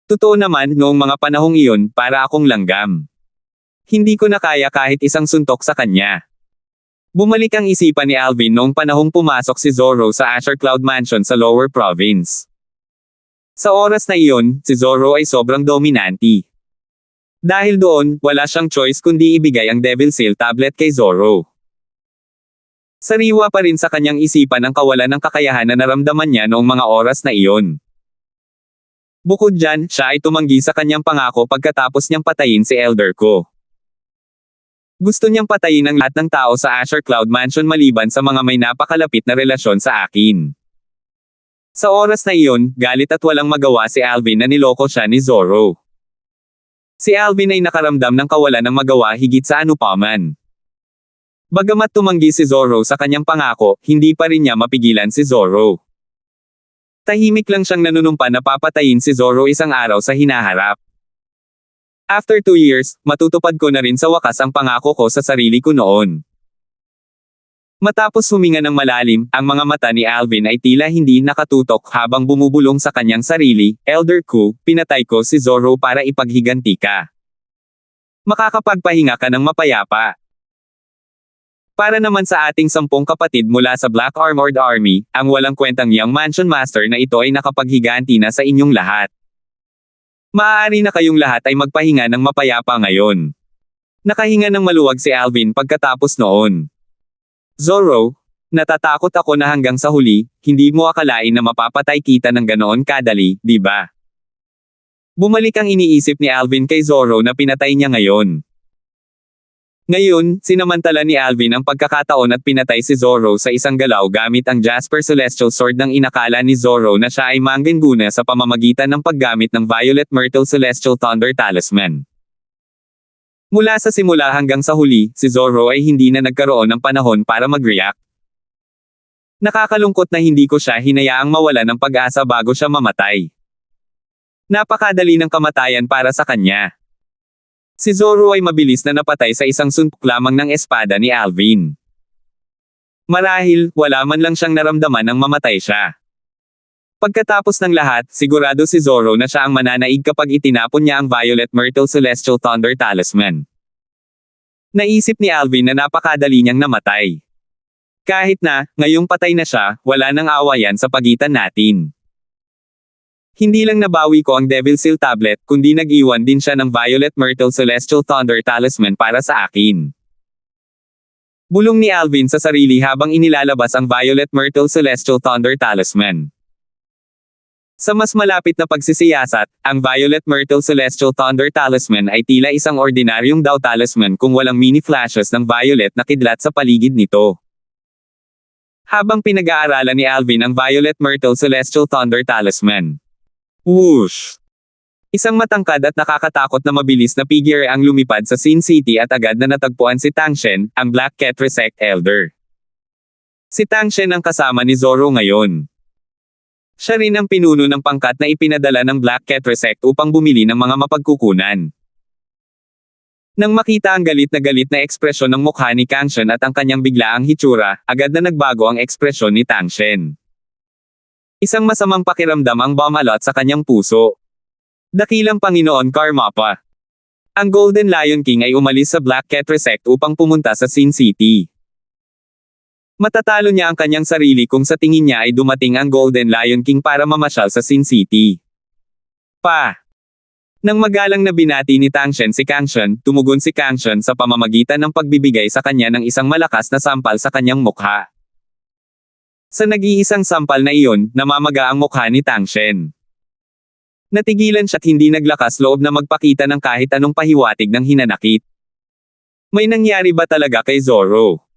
Totoo naman, noong mga panahong iyon, para akong langgam. Hindi ko na kaya kahit isang suntok sa kanya. Bumalik ang isipan ni Alvin noong panahong pumasok si Zoro sa Azure Cloud Mansion sa Lower Province. Sa oras na iyon, si Zoro ay sobrang dominante. Dahil doon, wala siyang choice kundi ibigay ang Devil Seal Tablet kay Zoro. Sariwa pa rin sa kanyang isipan ang kawalan ng kakayahan na naramdaman niya noong mga oras na iyon. Bukod dyan, siya ay tumanggi sa kanyang pangako pagkatapos niyang patayin si Elder ko. Gusto niyang patayin ang lahat ng tao sa Azure Cloud Mansion maliban sa mga may napakalapit na relasyon sa akin. Sa oras na iyon, galit at walang magawa si Alvin na niloko siya ni Zoro. Si Alvin ay nakaramdam ng kawalan ng magawa higit sa anupaman. Bagamat tumanggi si Zoro sa kanyang pangako, hindi pa rin niya mapigilan si Zoro. Tahimik lang siyang nanunumpa na papatayin si Zoro isang araw sa hinaharap. After 2 years, matutupad ko na rin sa wakas ang pangako ko sa sarili ko noon. Matapos huminga ng malalim, ang mga mata ni Alvin ay tila hindi nakatutok habang bumubulong sa kanyang sarili, Elder Ku, pinatay ko si Zoro para ipaghiganti ka. Makakapagpahinga ka ng mapayapa. Para naman sa ating 10 kapatid mula sa Black Armored Army, ang walang kwentang Young Mansion Master na ito ay nakapaghiganti na sa inyong lahat. Maaari na kayong lahat ay magpahinga ng mapayapa ngayon. Nakahinga ng maluwag si Alvin pagkatapos noon. Zoro, natatakot ako na hanggang sa huli, hindi mo akalain na mapapatay kita ng ganoon kadali, di ba? Bumalik ang iniisip ni Alvin kay Zoro na pinatay niya ngayon. Ngayon, sinamantala ni Alvin ang pagkakataon at pinatay si Zoro sa isang galaw gamit ang Jasper Celestial Sword nang inakala ni Zoro na siya ay mangguna sa pamamagitan ng paggamit ng Violet Myrtle Celestial Thunder Talisman. Mula sa simula hanggang sa huli, si Zoro ay hindi na nagkaroon ng panahon para mag-react. Nakakalungkot na hindi ko siya hinayaang mawala ng pag-asa bago siya mamatay. Napakadali ng kamatayan para sa kanya. Si Zoro ay mabilis na napatay sa isang suntok lamang ng espada ni Alvin. Marahil, wala man lang siyang naramdaman nang mamatay siya. Pagkatapos ng lahat, sigurado si Zoro na siya ang mananaig kapag itinapon niya ang Violet Myrtle Celestial Thunder Talisman. Naisip ni Alvin na napakadali niyang namatay. Kahit na, ngayong patay na siya, wala nang awayan sa pagitan natin. Hindi lang nabawi ko ang Devil Seal Tablet, kundi nag-iwan din siya ng Violet Myrtle Celestial Thunder Talisman para sa akin. Bulong ni Alvin sa sarili habang inilalabas ang Violet Myrtle Celestial Thunder Talisman. Sa mas malapit na pagsisiyasat, ang Violet Myrtle Celestial Thunder Talisman ay tila isang ordinaryong Dao Talisman kung walang mini flashes ng violet na kidlat sa paligid nito. Habang pinag-aaralan ni Alvin ang Violet Myrtle Celestial Thunder Talisman. Whoosh! Isang matangkad at nakakatakot na mabilis na figure ang lumipad sa Sin City at agad na natagpuan si Tang Shen, ang Black Ketresect Elder. Si Tang Shen ang kasama ni Zoro ngayon. Siya rin ang pinuno ng pangkat na ipinadala ng Black Ketresect upang bumili ng mga mapagkukunan. Nang makita ang galit na ekspresyon ng mukha ni Kang Shen at ang kanyang biglaang hitsura, agad na nagbago ang ekspresyon ni Tang Shen. Isang masamang pakiramdam ang bumalot sa kanyang puso. Dakilang Panginoon Karmapa. Ang Golden Lion King ay umalis sa Black Ketresect upang pumunta sa Sin City. Matatalo niya ang kanyang sarili kung sa tingin niya ay dumating ang Golden Lion King para mamasyal sa Sin City. Nang magalang na binati ni Tang Shen si Kang Shen, tumugon si Kang Shen sa pamamagitan ng pagbibigay sa kanya ng isang malakas na sampal sa kanyang mukha. Sa nag-iisang sampal na iyon, namamaga ang mukha ni Tang Shen. Natigilan siya at hindi naglakas loob na magpakita ng kahit anong pahiwatig ng hinanakit. May nangyari ba talaga kay Zoro?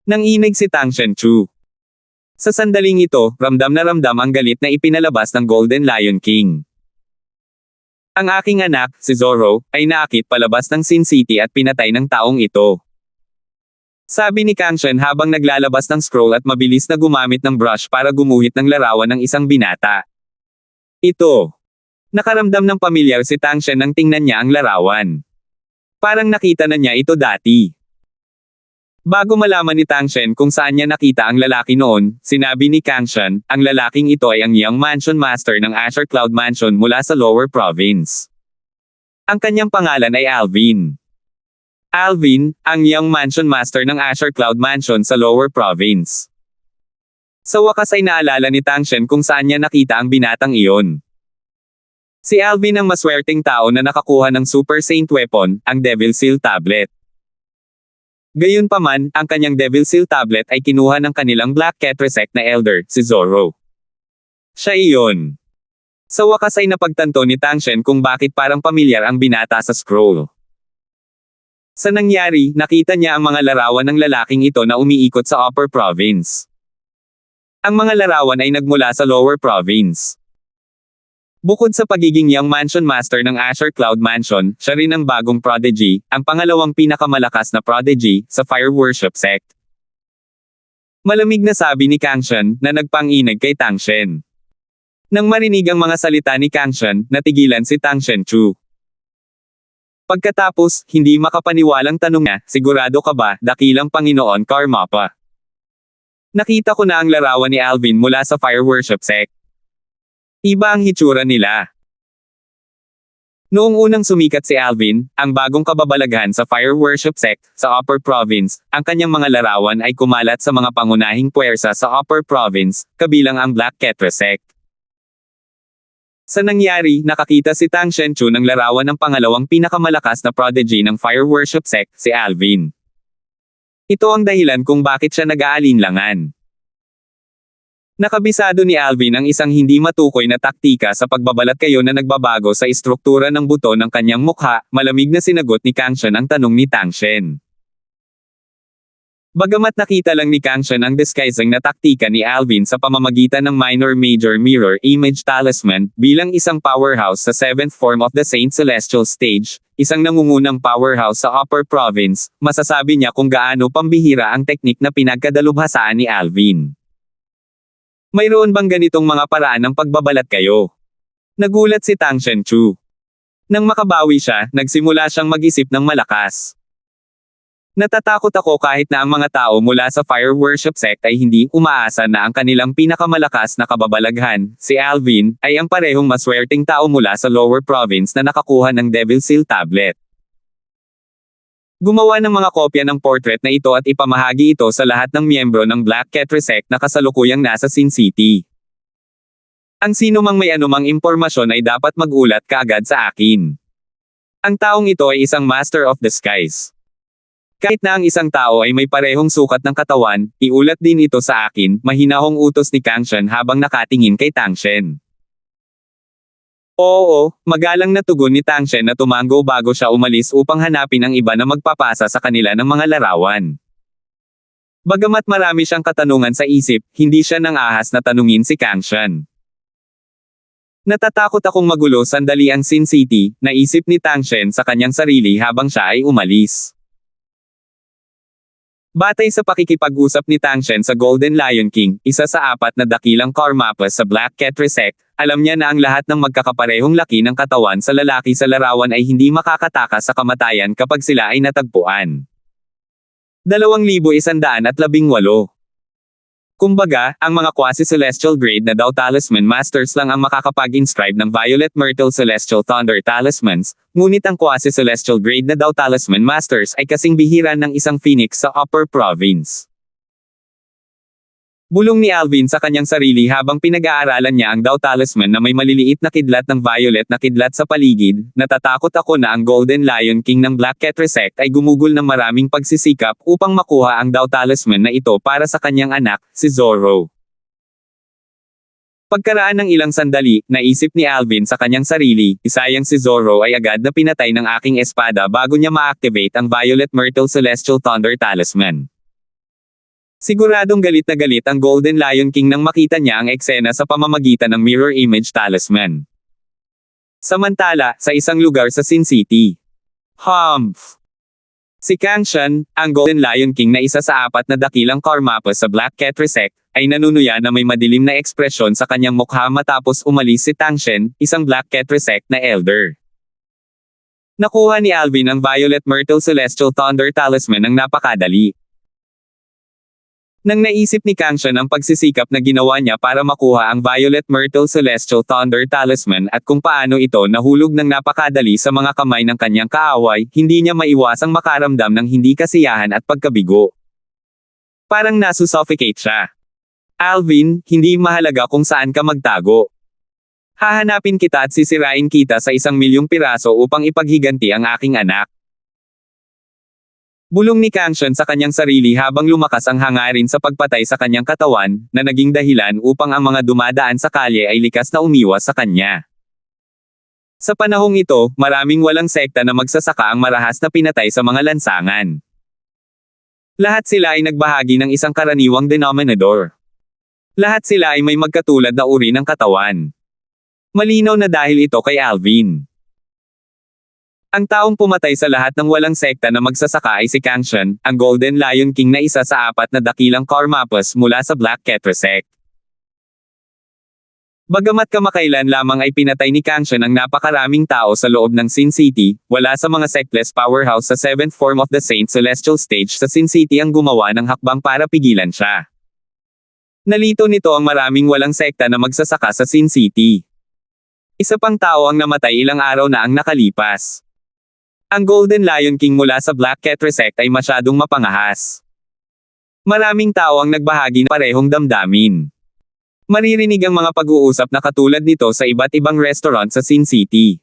Nanginig si Tang Shenchu. Sa sandaling ito, ramdam na ramdam ang galit na ipinalabas ng Golden Lion King. Ang aking anak, si Zoro, ay naakit palabas ng Sin City at pinatay ng taong ito. Sabi ni Kang Shen habang naglalabas ng scroll at mabilis na gumamit ng brush para gumuhit ng larawan ng isang binata. Ito. Nakaramdam ng pamilyar si Tang Shen nang tingnan niya ang larawan. Parang nakita na niya ito dati. Bago malaman ni Tang Shen kung saan niya nakita ang lalaki noon, sinabi ni Kang Shen, ang lalaking ito ay ang Young Mansion Master ng Azure Cloud Mansion mula sa Lower Province. Ang kanyang pangalan ay Alvin. Alvin, ang Young Mansion Master ng Azure Cloud Mansion sa Lower Province. Sa wakas ay naalala ni Tang Shen kung saan niya nakita ang binatang iyon. Si Alvin ang maswerteng tao na nakakuha ng Super Saint Weapon, ang Devil Seal Tablet. Gayunpaman, ang kanyang Devil Seal Tablet ay kinuha ng kanilang Black Ketresect na Elder, si Zoro. Siya iyon. Sa wakas ay napagtanto ni Tang Shen kung bakit parang pamilyar ang binata sa scroll. Sa nangyari, nakita niya ang mga larawan ng lalaking ito na umiikot sa Upper Province. Ang mga larawan ay nagmula sa Lower Province. Bukod sa pagiging Young Mansion Master ng Azure Cloud Mansion, siya rin ang bagong Prodigy, ang pangalawang pinakamalakas na Prodigy, sa Fire Worship Sect. Malamig na sabi ni Kang Shen, na nagpanginig kay Tang Shen. Nang marinig ang mga salita ni Kang Shen, natigilan si Tang Shenchu. Pagkatapos, hindi makapaniwalang tanong niya, sigurado ka ba, dakilang Panginoon Karmapa? Nakita ko na ang larawan ni Alvin mula sa Fire Worship Sect. Iba ang hitsura nila. Noong unang sumikat si Alvin, ang bagong kababalaghan sa Fire Worship Sect, sa Upper Province, ang kanyang mga larawan ay kumalat sa mga pangunahing puwersa sa Upper Province, kabilang ang Black Ketresect. Sa nangyari, nakakita si Tang Shenchu ng larawan ng pangalawang pinakamalakas na prodigy ng Fire Worship Sect, si Alvin. Ito ang dahilan kung bakit siya nag-aalinlangan. Nakabisado ni Alvin ang isang hindi matukoy na taktika sa pagbabalat kayo na nagbabago sa istruktura ng buto ng kanyang mukha, malamig na sinagot ni Kang Shen ang tanong ni Tang Shen. Bagamat nakita lang ni Kang Shen ang disguising na taktika ni Alvin sa pamamagitan ng Minor-Major Mirror Image Talisman, bilang isang powerhouse sa 7th form of the Saint Celestial Stage, isang nangungunang powerhouse sa Upper Province, masasabi niya kung gaano pambihira ang teknik na pinagkadalubhasaan ni Alvin. Mayroon bang ganitong mga paraan ng pagbabalat kayo? Nagulat si Tang Shenchu. Nang makabawi siya, nagsimula siyang mag-isip ng malakas. Natatakot ako kahit na ang mga tao mula sa Fire Worship Sect ay hindi umaasa na ang kanilang pinakamalakas na kababalaghan, si Alvin, ay ang parehong maswerteng tao mula sa Lower Province na nakakuha ng Devil Seal Tablet. Gumawa ng mga kopya ng portrait na ito at ipamahagi ito sa lahat ng miyembro ng Black Ketresect na kasalukuyang nasa Sin City. Ang sino mang may anumang impormasyon ay dapat mag-ulat kaagad sa akin. Ang taong ito ay isang Master of the Skies. Kahit na ang isang tao ay may parehong sukat ng katawan, iulat din ito sa akin, mahinahong utos ni Kang Shen habang nakatingin kay Tang Shen. Oo, magalang na tugon ni Tang Shen na tumango bago siya umalis upang hanapin ang iba na magpapasa sa kanila ng mga larawan. Bagamat marami siyang katanungan sa isip, hindi siya nang ahas na tanungin si Kang Shan. Natatakot akong magulo sandali ang Sin City, naisip ni Tang Shen sa kanyang sarili habang siya ay umalis. Batay sa pakikipag-usap ni Tang Shen sa Golden Lion King, isa sa 4 na dakilang Karmapas sa Black Cat Resect, alam niya na ang lahat ng magkakaparehong laki ng katawan sa lalaki sa larawan ay hindi makakatakas sa kamatayan kapag sila ay natagpuan. 2118. Kumbaga, ang mga quasi-celestial grade na daw talisman masters lang ang makakapag-inscribe ng Violet Myrtle Celestial Thunder Talismans, ngunit ang quasi-celestial grade na daw talisman masters ay kasing bihira ng isang phoenix sa Upper Province. Bulong ni Alvin sa kanyang sarili habang pinag-aaralan niya ang daw talisman na may maliliit na kidlat ng violet na kidlat sa paligid. Natatakot ako na ang Golden Lion King ng Black Cat Resect ay gumugol ng maraming pagsisikap upang makuha ang daw talisman na ito para sa kanyang anak, si Zoro. Pagkaraan ng ilang sandali, naisip ni Alvin sa kanyang sarili, isayang si Zoro ay agad na pinatay ng aking espada bago niya ma-activate ang Violet Myrtle Celestial Thunder Talisman. Siguradong galit na galit ang Golden Lion King nang makita niya ang eksena sa pamamagitan ng Mirror Image Talisman. Samantala, sa isang lugar sa Sin City. Humph! Si Kang Shan, ang Golden Lion King na isa sa 4 na dakilang Karmapas sa Black Cat Resect, ay nanunuya na may madilim na ekspresyon sa kanyang mukha matapos umalis si Tang Shen, isang Black Cat Resect na elder. Nakuha ni Alvin ang Violet Myrtle Celestial Thunder Talisman ng napakadali. Nang naisip ni Kang Shan ang pagsisikap na ginawa niya para makuha ang Violet Myrtle Celestial Thunder Talisman at kung paano ito nahulog ng napakadali sa mga kamay ng kanyang kaaway, hindi niya maiwasang makaramdam ng hindi kasiyahan at pagkabigo. Parang nasusuffocate siya. Alvin, hindi mahalaga kung saan ka magtago. Hahanapin kita at sisirain kita sa 1,000,000 piraso upang ipaghiganti ang aking anak. Bulong ni Kang Shan sa kanyang sarili habang lumakas ang hangarin sa pagpatay sa kanyang katawan, na naging dahilan upang ang mga dumadaan sa kalye ay likas na umiwas sa kanya. Sa panahong ito, maraming walang sekta na magsasaka ang marahas na pinatay sa mga lansangan. Lahat sila ay nagbahagi ng isang karaniwang denominador. Lahat sila ay may magkatulad na uri ng katawan. Malinaw na dahil ito kay Alvin. Ang taong pumatay sa lahat ng walang sekta na magsasaka ay si Kang Shan, ang Golden Lion King na isa sa 4 na dakilang Karmapas mula sa Black Cat Resect. Bagamat kamakailan lamang ay pinatay ni Kang Shan ang napakaraming tao sa loob ng Sin City, wala sa mga sectless powerhouse sa 7th form of the Saint Celestial Stage sa Sin City ang gumawa ng hakbang para pigilan siya. Nalito nito ang maraming walang sekta na magsasaka sa Sin City. Isa pang tao ang namatay ilang araw na ang nakalipas. Ang Golden Lion King mula sa Black Cat Resect ay masyadong mapangahas. Maraming tao ang nagbahagi ng parehong damdamin. Maririnig ang mga pag-uusap na katulad nito sa iba't ibang restaurant sa Sin City.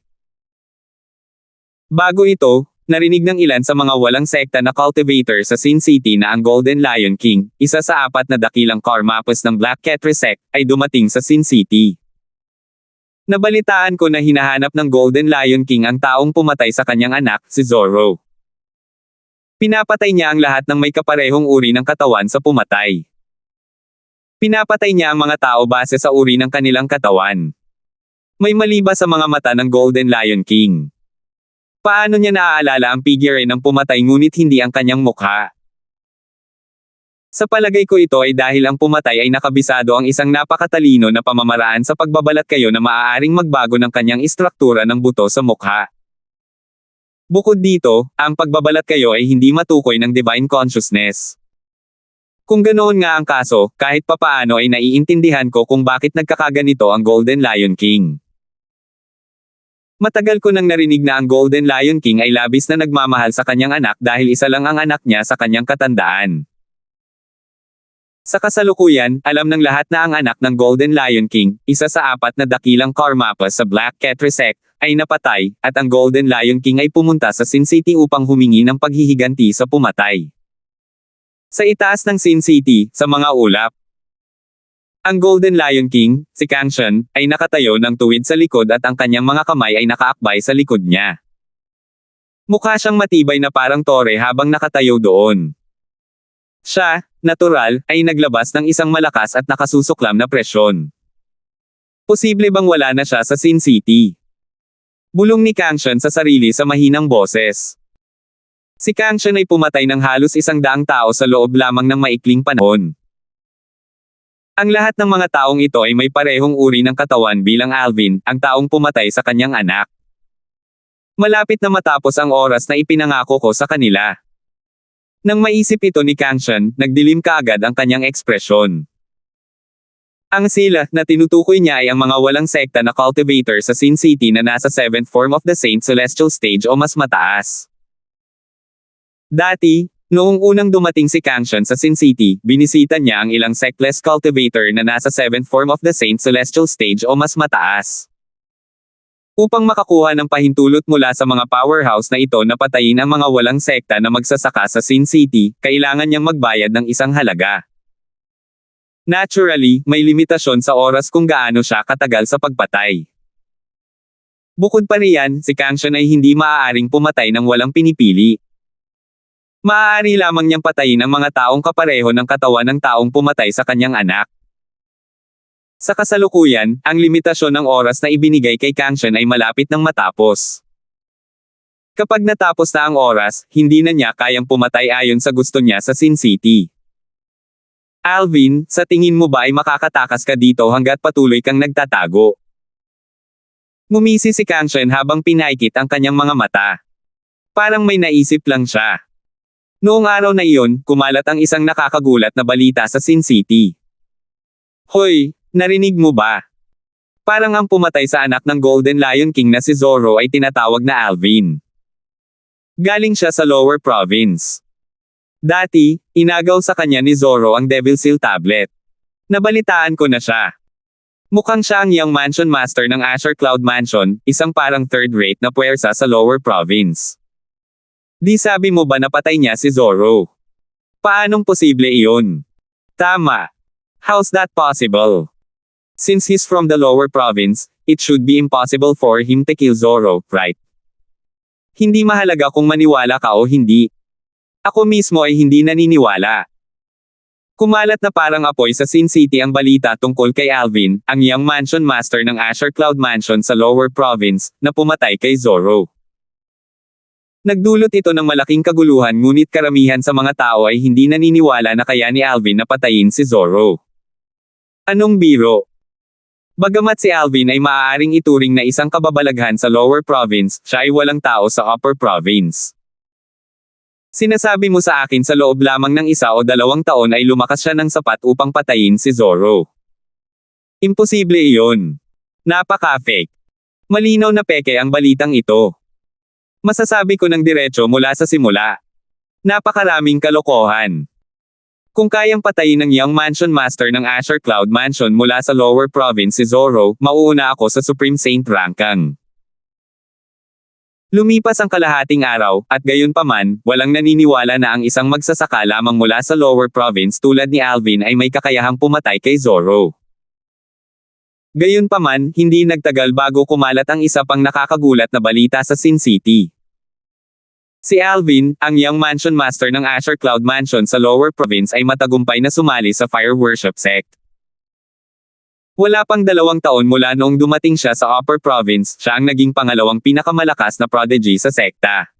Bago ito, narinig ng ilan sa mga walang sekta na cultivator sa Sin City na ang Golden Lion King, isa sa 4 na dakilang Karmapas ng Black Cat Resect, ay dumating sa Sin City. Nabalitaan ko na hinahanap ng Golden Lion King ang taong pumatay sa kanyang anak, si Zoro. Pinapatay niya ang lahat ng may kaparehong uri ng katawan sa pumatay. Pinapatay niya ang mga tao base sa uri ng kanilang katawan. May mali ba sa mga mata ng Golden Lion King? Paano niya naaalala ang figure ng pumatay ngunit hindi ang kanyang mukha? Sa palagay ko ito ay dahil ang pumatay ay nakabisado ang isang napakatalino na pamamaraan sa pagbabalat kayo na maaaring magbago ng kanyang istruktura ng buto sa mukha. Bukod dito, ang pagbabalat kayo ay hindi matukoy ng divine consciousness. Kung ganoon nga ang kaso, kahit papaano ay naiintindihan ko kung bakit nagkakaganito ang Golden Lion King. Matagal ko nang narinig na ang Golden Lion King ay labis na nagmamahal sa kanyang anak dahil isa lang ang anak niya sa kanyang katandaan. Sa kasalukuyan, alam ng lahat na ang anak ng Golden Lion King, isa sa 4 na dakilang Karmapas sa Black Cat Resect, ay napatay, at ang Golden Lion King ay pumunta sa Sin City upang humingi ng paghihiganti sa pumatay. Sa itaas ng Sin City, sa mga ulap, ang Golden Lion King, si Kang Shan, ay nakatayo ng tuwid sa likod at ang kanyang mga kamay ay nakaakbay sa likod niya. Mukha siyang matibay na parang tore habang nakatayo doon. Siya, natural, ay naglabas ng isang malakas at nakasusuklam na presyon. Posible bang wala na siya sa Sin City? Bulong ni Kangxian sa sarili sa mahinang boses. Si Kangxian ay pumatay ng halos 100 tao sa loob lamang ng maikling panahon. Ang lahat ng mga taong ito ay may parehong uri ng katawan bilang Alvin, ang taong pumatay sa kanyang anak. Malapit na matapos ang oras na ipinangako ko sa kanila. Nang maisip ito ni Kangxian, nagdilim kaagad ang kanyang ekspresyon. Ang sila na tinutukoy niya ay ang mga walang sekta na cultivator sa Sin City na nasa 7th form of the Saint Celestial Stage o mas mataas. Dati, noong unang dumating si Kangxian sa Sin City, binisita niya ang ilang sectless cultivator na nasa 7th form of the Saint Celestial Stage o mas mataas. Upang makakuha ng pahintulot mula sa mga powerhouse na ito na patayin ang mga walang sekta na magsasaka sa Sin City, kailangan niyang magbayad ng isang halaga. Naturally, may limitasyon sa oras kung gaano siya katagal sa pagpatay. Bukod pa riyan, si Kangxian ay hindi maaaring pumatay ng walang pinipili. Maaari lamang niyang patayin ang mga taong kapareho ng katawan ng taong pumatay sa kanyang anak. Sa kasalukuyan, ang limitasyon ng oras na ibinigay kay Kangxian ay malapit nang matapos. Kapag natapos na ang oras, hindi na niya kayang pumatay ayon sa gusto niya sa Sin City. Alvin, sa tingin mo ba ay makakatakas ka dito hanggat patuloy kang nagtatago? Ngumisi si Kangxian habang pinaikit ang kanyang mga mata. Parang may naisip lang siya. Noong araw na iyon, kumalat ang isang nakakagulat na balita sa Sin City. Hoy, narinig mo ba? Parang ang pumatay sa anak ng Golden Lion King na si Zoro ay tinatawag na Alvin. Galing siya sa Lower Province. Dati, inagaw sa kanya ni Zoro ang Devil Seal Tablet. Nabalitaan ko na siya. Mukhang siya ang Young Mansion Master ng Azure Cloud Mansion, isang parang third-rate na puwersa sa Lower Province. Di sabi mo ba napatay niya si Zoro? Paanong posible iyon? Tama. How's that possible? Since he's from the Lower Province, it should be impossible for him to kill Zoro, right? Hindi mahalaga kung maniwala ka o hindi. Ako mismo ay hindi naniniwala. Kumalat na parang apoy sa Sin City ang balita tungkol kay Alvin, ang Young Mansion Master ng Azure Cloud Mansion sa Lower Province, na pumatay kay Zoro. Nagdulot ito ng malaking kaguluhan ngunit karamihan sa mga tao ay hindi naniniwala na kaya ni Alvin na patayin si Zoro. Anong biro? Bagamat si Alvin ay maaaring ituring na isang kababalaghan sa Lower Province, siya ay walang tao sa Upper Province. Sinasabi mo sa akin sa loob lamang ng 1 o 2 taon ay lumakas siya ng sapat upang patayin si Zoro. Imposible iyon. Napaka-fake. Malinaw na peke ang balitang ito. Masasabi ko ng diretso mula sa simula. Napakaraming kalokohan. Kung kayang patayin ng Young Mansion Master ng Azure Cloud Mansion mula sa Lower Province si Zoro, mauuna ako sa Supreme Saint Rangkang. Lumipas ang kalahating araw, at gayunpaman, walang naniniwala na ang isang magsasaka lamang mula sa Lower Province tulad ni Alvin ay may kakayahang pumatay kay Zoro. Gayunpaman, hindi nagtagal bago kumalat ang isa pang nakakagulat na balita sa Sin City. Si Alvin, ang Young Mansion Master ng Azure Cloud Mansion sa Lower Province ay matagumpay na sumali sa Fire Worship Sect. Wala pang 2 taon mula noong dumating siya sa Upper Province, siya ang naging pangalawang pinakamalakas na prodigy sa sekta.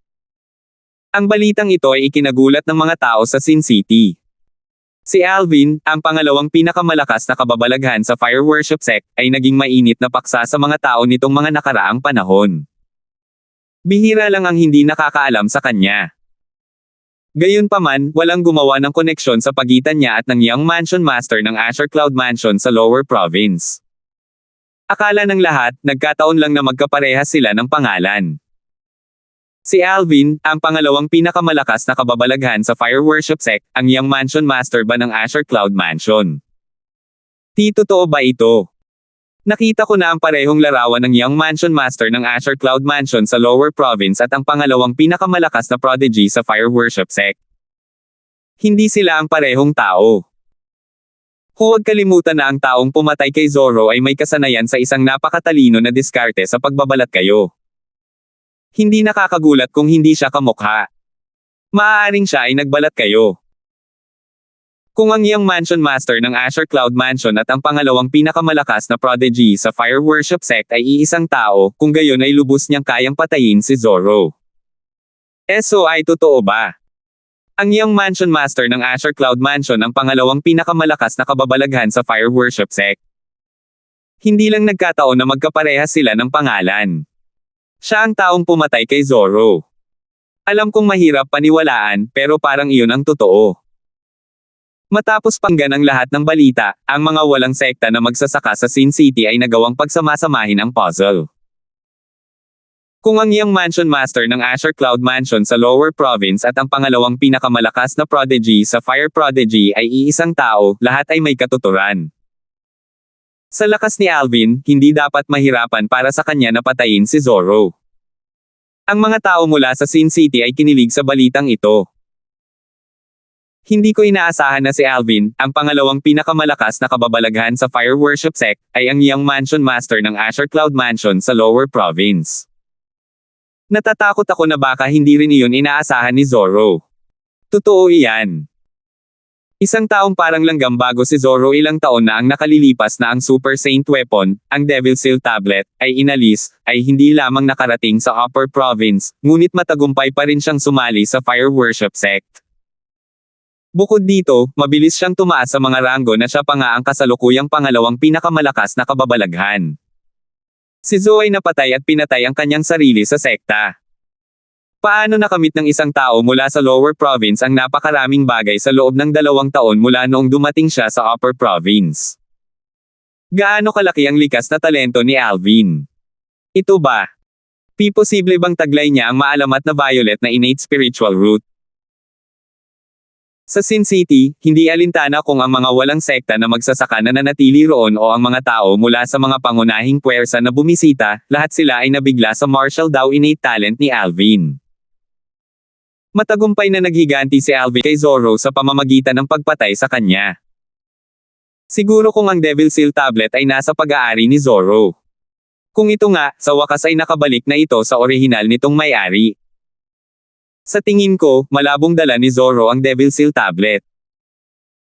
Ang balitang ito ay ikinagulat ng mga tao sa Sin City. Si Alvin, ang pangalawang pinakamalakas na kababalaghan sa Fire Worship Sect, ay naging mainit na paksa sa mga tao nitong mga nakaraang panahon. Bihira lang ang hindi nakakaalam sa kanya. Gayunpaman, walang gumawa ng koneksyon sa pagitan niya at ng Young Mansion Master ng Azure Cloud Mansion sa Lower Province. Akala ng lahat, nagkataon lang na magkaparehas sila ng pangalan. Si Alvin, ang pangalawang pinakamalakas na kababalaghan sa Fire Worship Sect, ang Young Mansion Master ba ng Azure Cloud Mansion? Totoo ba ito? Nakita ko na ang parehong larawan ng Young Mansion Master ng Azure Cloud Mansion sa Lower Province at ang pangalawang pinakamalakas na prodigy sa Fire Worship Sect. Hindi sila ang parehong tao. Huwag kalimutan na ang taong pumatay kay Zoro ay may kasanayan sa isang napakatalino na diskarte sa pagbabalat kayo. Hindi nakakagulat kung hindi siya kamukha. Maaaring siya ay nagbalat kayo. Kung ang iyang Mansion Master ng Azure Cloud Mansion at ang pangalawang pinakamalakas na prodigy sa Fire Worship Sect ay iisang tao, kung gayon ay lubos niyang kayang patayin si Zoro. So ay totoo ba? Ang iyang Mansion Master ng Azure Cloud Mansion ang pangalawang pinakamalakas na kababalaghan sa Fire Worship Sect. Hindi lang nagkataon na magkaparehas sila ng pangalan. Siya ang taong pumatay kay Zoro. Alam kong mahirap paniwalaan, pero parang iyon ang totoo. Matapos panggan ang lahat ng balita, ang mga walang sekta na magsasaka sa Sin City ay nagawang pagsamasamahin ang puzzle. Kung ang iyang Mansion Master ng Azure Cloud Mansion sa Lower Province at ang pangalawang pinakamalakas na prodigy sa Fire Prodigy ay iisang tao, lahat ay may katuturan. Sa lakas ni Alvin, hindi dapat mahirapan para sa kanya na patayin si Zoro. Ang mga tao mula sa Sin City ay kinilig sa balitang ito. Hindi ko inaasahan na si Alvin, ang pangalawang pinakamalakas na kababalaghan sa Fire Worship Sect, ay ang iyang Mansion Master ng Azure Cloud Mansion sa Lower Province. Natatakot ako na baka hindi rin iyon inaasahan ni Zoro. Totoo iyan. Isang taong parang langgam bago si Zoro ilang taon na ang nakalilipas na ang Super Saint Weapon, ang Devil Seal Tablet, ay inalis, ay hindi lamang nakarating sa Upper Province, ngunit matagumpay pa rin siyang sumali sa Fire Worship Sect. Bukod dito, mabilis siyang tumaas sa mga ranggo na siya pa nga ang kasalukuyang pangalawang pinakamalakas na kababalaghan. Si Zo ay napatay at pinatay ang kanyang sarili sa sekta. Paano nakamit ng isang tao mula sa Lower Province ang napakaraming bagay sa loob ng 2 taon mula noong dumating siya sa Upper Province? Gaano kalaki ang likas na talento ni Alvin? Ito ba? Posible bang taglay niya ang maalamat na violet na innate spiritual root? Sa Sin City, hindi alintana kung ang mga walang sekta na magsasaka na nanatili roon o ang mga tao mula sa mga pangunahing puwersa na bumisita, lahat sila ay nabigla sa martial daw innate talent ni Alvin. Matagumpay na naghiganti si Alvin kay Zoro sa pamamagitan ng pagpatay sa kanya. Siguro kung ang Devil Seal Tablet ay nasa pag-aari ni Zoro. Kung ito nga, sa wakas ay nakabalik na ito sa orihinal nitong may-ari. Sa tingin ko, malabong dala ni Zoro ang Devil Seal Tablet.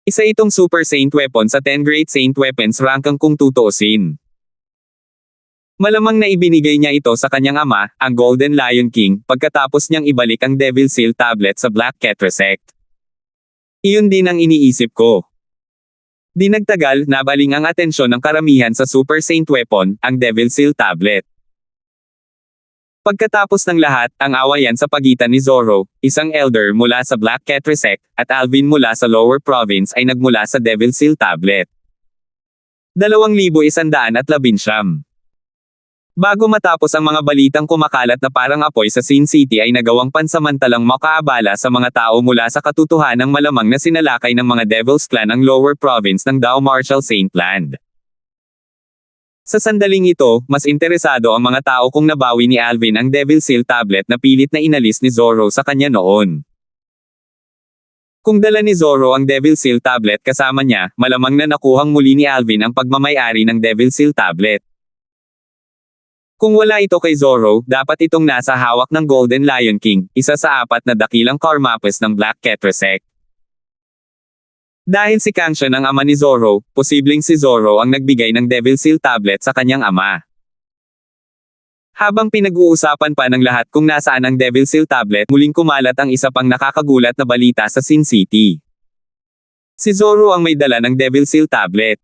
Isa itong Super Saint Weapon sa 10 Great Saint Weapons rankang kung tutuusin. Malamang na ibinigay niya ito sa kanyang ama, ang Golden Lion King, pagkatapos niyang ibalik ang Devil Seal Tablet sa Black Ketra Sect. Iyon din ang iniisip ko. Di nagtagal, nabaling ang atensyon ng karamihan sa Super Saint Weapon, ang Devil Seal Tablet. Pagkatapos ng lahat, ang awayan sa pagitan ni Zoro, isang elder mula sa Black Ketra Sect, at Alvin mula sa Lower Province ay nagmula sa Devil Seal Tablet. 2119. Bago matapos ang mga balitang kumakalat na parang apoy sa Sin City ay nagawang pansamantalang makaabala sa mga tao mula sa katotohanang malamang na sinalakay ng mga Devil's Clan ang Lower Province ng Dao Martial Saint Land. Sa sandaling ito, mas interesado ang mga tao kung nabawi ni Alvin ang Devil Seal Tablet na pilit na inalis ni Zoro sa kanya noon. Kung dala ni Zoro ang Devil Seal Tablet kasama niya, malamang na nakuhang muli ni Alvin ang pagmamay-ari ng Devil Seal Tablet. Kung wala ito kay Zoro, dapat itong nasa hawak ng Golden Lion King, isa sa 4 na dakilang Karmapas ng Black Ketra Sect. Dahil si Kangsha ng ama ni Zoro, posibleng si Zoro ang nagbigay ng Devil Seal Tablet sa kanyang ama. Habang pinag-uusapan pa ng lahat kung nasaan ang Devil Seal Tablet, muling kumalat ang isa pang nakakagulat na balita sa Sin City. Si Zoro ang may dala ng Devil Seal Tablet.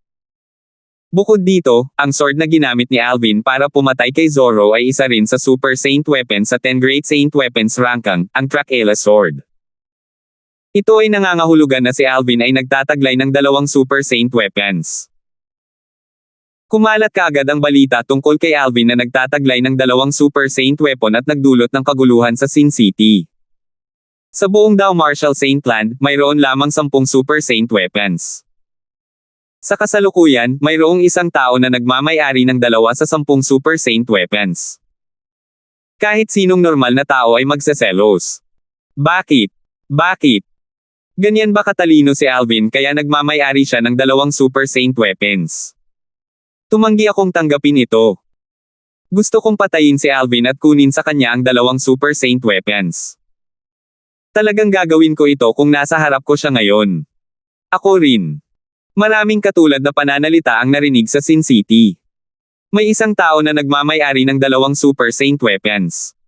Bukod dito, ang sword na ginamit ni Alvin para pumatay kay Zoro ay isa rin sa Super Saint Weapon sa 10 Great Saint Weapons rankang, ang Trakeela Sword. Ito ay nangangahulugan na si Alvin ay nagtataglay ng 2 Super Saint Weapons. Kumalat kaagad ang balita tungkol kay Alvin na nagtataglay ng 2 Super Saint Weapon at nagdulot ng kaguluhan sa Sin City. Sa buong Dao Martial Saint Land, mayroon lamang 10 Super Saint Weapons. Sa kasalukuyan, mayroong isang tao na nagmamay-ari ng 2 sa 10 Super Saint Weapons. Kahit sinong normal na tao ay magseselos. Bakit? Bakit? Ganyan ba katalino si Alvin kaya nagmamay-ari siya ng 2 Super Saint Weapons? Tumanggi akong tanggapin ito. Gusto kong patayin si Alvin at kunin sa kanya ang 2 Super Saint Weapons. Talagang gagawin ko ito kung nasa harap ko siya ngayon. Ako rin. Maraming katulad na pananalita ang narinig sa Sin City. May isang tao na nagmamay-ari ng 2 Super Saint weapons.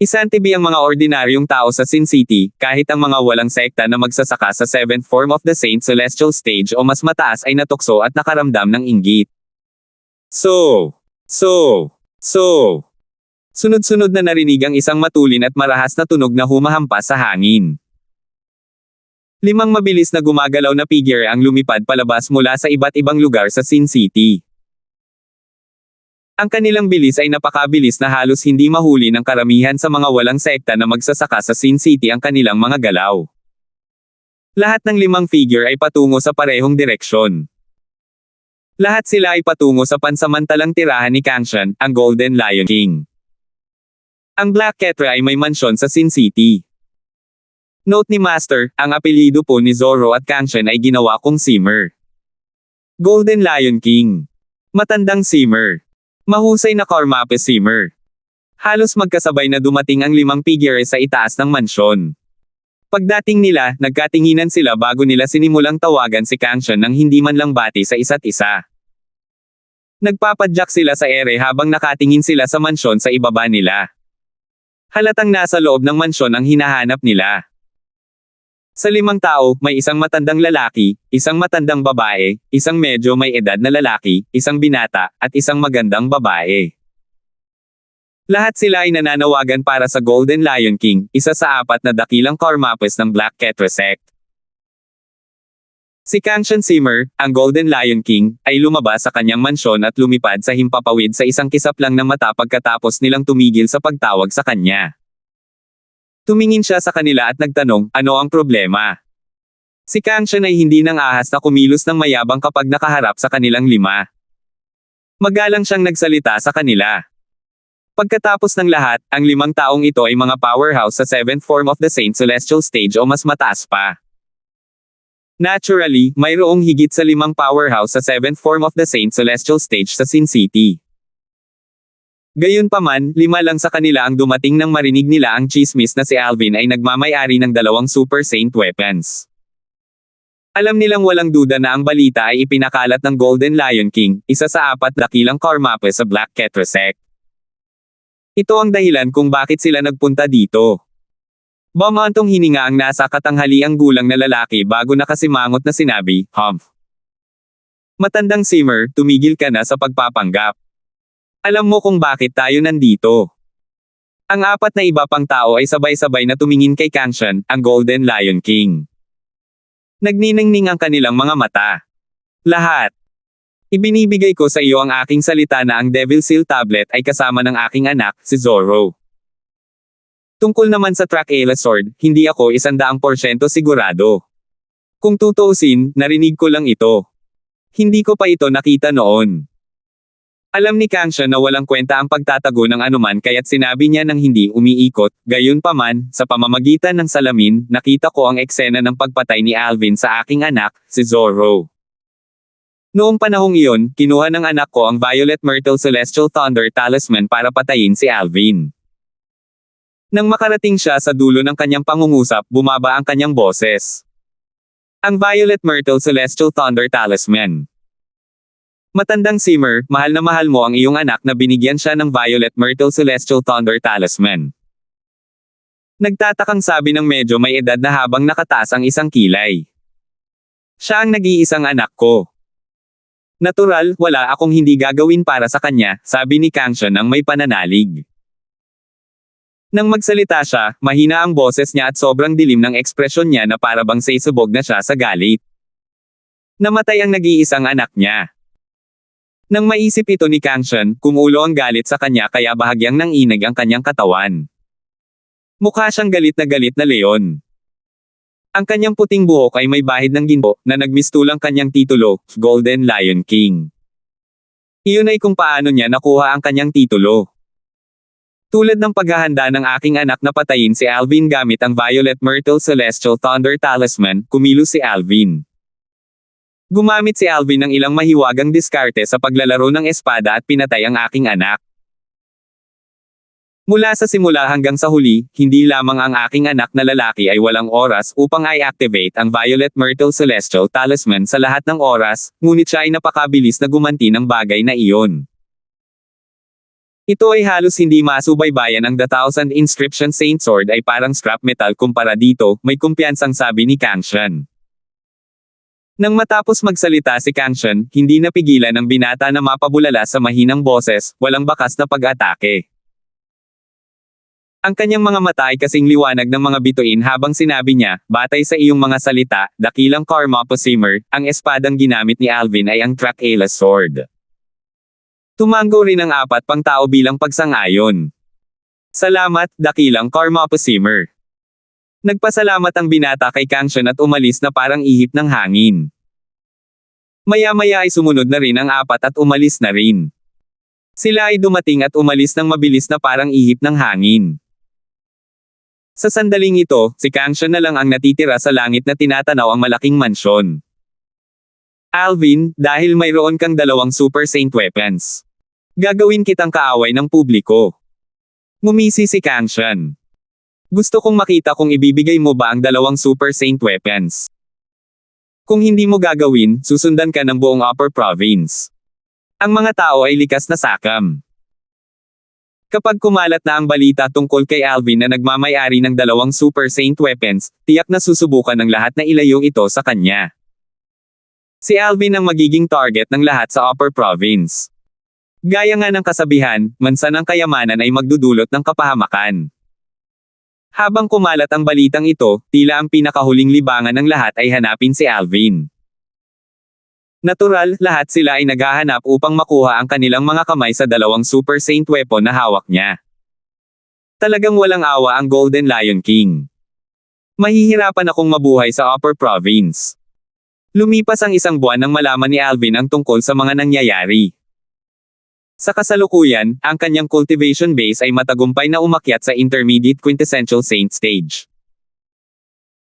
Isantibi ang mga ordinaryong tao sa Sin City, kahit ang mga walang sekta na magsasaka sa 7th form of the Saint Celestial Stage o mas mataas ay natukso at nakaramdam ng inggit. Sunod-sunod na narinig ang isang matulin at marahas na tunog na humahampas sa hangin. 5 mabilis na gumagalaw na figure ang lumipad palabas mula sa iba't ibang lugar sa Sin City. Ang kanilang bilis ay napakabilis na halos hindi mahuli ng karamihan sa mga walang sekta na magsasaka sa Sin City ang kanilang mga galaw. Lahat ng 5 figure ay patungo sa parehong direksyon. Lahat sila ay patungo sa pansamantalang tirahan ni Kangshan, ang Golden Lion King. Ang Black Ketra ay may mansyon sa Sin City. Note ni Master, ang apelyido po ni Zoro at Kangshan ay ginawa kong Simmer. Golden Lion King. Matandang Simmer. Mahusay na Karmapa Simmer. Halos magkasabay na dumating ang 5 figure sa itaas ng mansyon. Pagdating nila, nagkatinginan sila bago nila sinimulang tawagan si Kangshan nang hindi man lang bati sa isa't isa. Nagpapadyak sila sa ere habang nakatingin sila sa mansyon sa ibaba nila. Halatang nasa loob ng mansyon ang hinahanap nila. Sa 5 tao, may isang matandang lalaki, isang matandang babae, isang medyo may edad na lalaki, isang binata, at isang magandang babae. Lahat sila ay nananawagan para sa Golden Lion King, isa sa 4 na dakilang Karmapas ng Black Ketra sect. Si Kangshan Simmer, ang Golden Lion King, ay lumabas sa kanyang mansyon at lumipad sa himpapawid sa isang kisap lang ng mata pagkatapos nilang tumigil sa pagtawag sa kanya. Tumingin siya sa kanila at nagtanong, ano ang problema? Si Kangshan ay hindi nang ahas na kumilos ng mayabang kapag nakaharap sa kanilang 5. Magalang siyang nagsalita sa kanila. Pagkatapos ng lahat, ang 5 taong ito ay mga powerhouse sa 7th form of the Saint Celestial Stage o mas mataas pa. Naturally, mayroong higit sa 5 powerhouse sa 7th form of the Saint Celestial Stage sa Sin City. Gayunpaman, 5 lang sa kanila ang dumating nang marinig nila ang chismis na si Alvin ay nagmamay-ari ng 2 Super Saint weapons. Alam nilang walang duda na ang balita ay ipinakalat ng Golden Lion King, isa sa 4 dakilang Karmapa sa Black Ketra sect. Ito ang dahilan kung bakit sila nagpunta dito. Bumantong hininga ang nasa katanghaliang gulang na lalaki bago nakasimangot na sinabi, "Humph. Matandang Simmer, tumigil ka na sa pagpapanggap. Alam mo kung bakit tayo nandito." Ang 4 na iba pang tao ay sabay-sabay na tumingin kay Kangshan, ang Golden Lion King. Nagniningning ang kanilang mga mata. Lahat. Ibinibigay ko sa iyo ang aking salita na ang Devil Seal Tablet ay kasama ng aking anak, si Zoro. Tungkol naman sa Track Ala Sword, hindi ako 100% sigurado. Kung tutuusin, narinig ko lang ito. Hindi ko pa ito nakita noon. Alam ni Kangshan na walang kwenta ang pagtatago ng anuman kaya't sinabi niya nang hindi umiikot, gayunpaman, sa pamamagitan ng salamin, nakita ko ang eksena ng pagpatay ni Alvin sa aking anak, si Zoro. Noong panahong iyon, kinuha ng anak ko ang Violet Myrtle Celestial Thunder Talisman para patayin si Alvin. Nang makarating siya sa dulo ng kanyang pangungusap, bumaba ang kanyang boses. Ang Violet Myrtle Celestial Thunder Talisman. Matandang Simmer, mahal na mahal mo ang iyong anak na binigyan siya ng Violet Myrtle Celestial Thunder Talisman. Nagtatakang sabi ng medyo may edad na habang nakataas ang isang kilay. Siya ang nag-iisang anak ko. Natural, wala akong hindi gagawin para sa kanya, sabi ni Kangshan ng may pananalig. Nang magsalita siya, mahina ang boses niya at sobrang dilim ng ekspresyon niya na para bang sisubog na siya sa galit. Namatay ang nag-iisang anak niya. Nang maisip ito ni Kangshan, kumulo ang galit sa kanya kaya bahagyang nanginig ang kanyang katawan. Mukha siyang galit na leon. Ang kanyang puting buhok ay may bahid ng ginto, na nagmistulang kanyang titulo, Golden Lion King. Iyon ay kung paano niya nakuha ang kanyang titulo. Tulad ng paghahanda ng aking anak na patayin si Alvin gamit ang Violet Myrtle Celestial Thunder Talisman, kumilos si Alvin. Gumamit si Alvin ng ilang mahiwagang diskarte sa paglalaro ng espada at pinatay ang aking anak. Mula sa simula hanggang sa huli, hindi lamang ang aking anak na lalaki ay walang oras upang i-activate ang Violet Myrtle Celestial Talisman sa lahat ng oras, ngunit siya ay napakabilis na gumanti ng bagay na iyon. Ito ay halos hindi masubaybayan. Ang The Thousand Inscription Saint Sword ay parang scrap metal kumpara dito, may kumpiyansang sabi ni Kang Shan. Nang matapos magsalita si Kang Shan, hindi napigilan ng binata na mapabulala sa mahinang boses, walang bakas na pag-atake. Ang kanyang mga mata ay kasing liwanag ng mga bituin habang sinabi niya, batay sa iyong mga salita, dakilang Karma Posimer, ang espadang ginamit ni Alvin ay ang Dracula Sword. Tumango rin ang 4 pang tao bilang pagsang-ayon. Salamat, dakilang Karma Posimer. Nagpasalamat ang binata kay Kang Shan at umalis na parang ihip ng hangin. Maya-maya ay sumunod na rin ang 4 at umalis na rin. Sila ay dumating at umalis ng mabilis na parang ihip ng hangin. Sa sandaling ito, si Kang Shan na lang ang natitira sa langit na tinatanaw ang malaking mansyon. Alvin, dahil mayroon kang 2 Super Saint Weapons. Gagawin kitang kaaway ng publiko. Ngumisi si Kang Shan. Gusto kong makita kung ibibigay mo ba ang 2 Super Saint Weapons. Kung hindi mo gagawin, susundan ka ng buong Upper Province. Ang mga tao ay likas na sakam. Kapag kumalat na ang balita tungkol kay Alvin na nagmamay-ari ng 2 Super Saint Weapons, tiyak na susubukan ng lahat na ilayo ito sa kanya. Si Alvin ang magiging target ng lahat sa Upper Province. Gaya nga ng kasabihan, mansa ng kayamanan ay magdudulot ng kapahamakan. Habang kumalat ang balitang ito, tila ang pinakahuling libangan ng lahat ay hanapin si Alvin. Natural, lahat sila ay naghahanap upang makuha ang kanilang mga kamay sa 2 Super Saint Weapon na hawak niya. Talagang walang awa ang Golden Lion King. Mahihirapan akong mabuhay sa Upper Province. Lumipas ang 1 buwan nang malaman ni Alvin ang tungkol sa mga nangyayari. Sa kasalukuyan, ang kanyang cultivation base ay matagumpay na umakyat sa Intermediate Quintessential Saint Stage.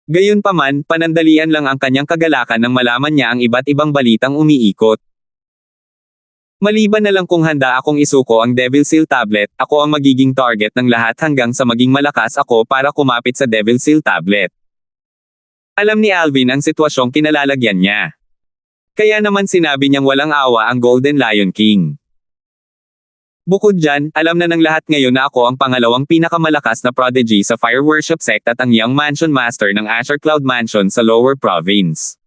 Gayunpaman, panandalian lang ang kanyang kagalakan nang malaman niya ang iba't ibang balitang umiikot. Maliban na lang kung handa akong isuko ang Devil Seal Tablet, ako ang magiging target ng lahat hanggang sa maging malakas ako para kumapit sa Devil Seal Tablet. Alam ni Alvin ang sitwasyong kinalalagyan niya. Kaya naman sinabi niyang walang awa ang Golden Lion King. Bukod dyan, alam na ng lahat ngayon na ako ang pangalawang pinakamalakas na prodigy sa Fire Worship Sect at ang Young Mansion Master ng Azure Cloud Mansion sa Lower Province.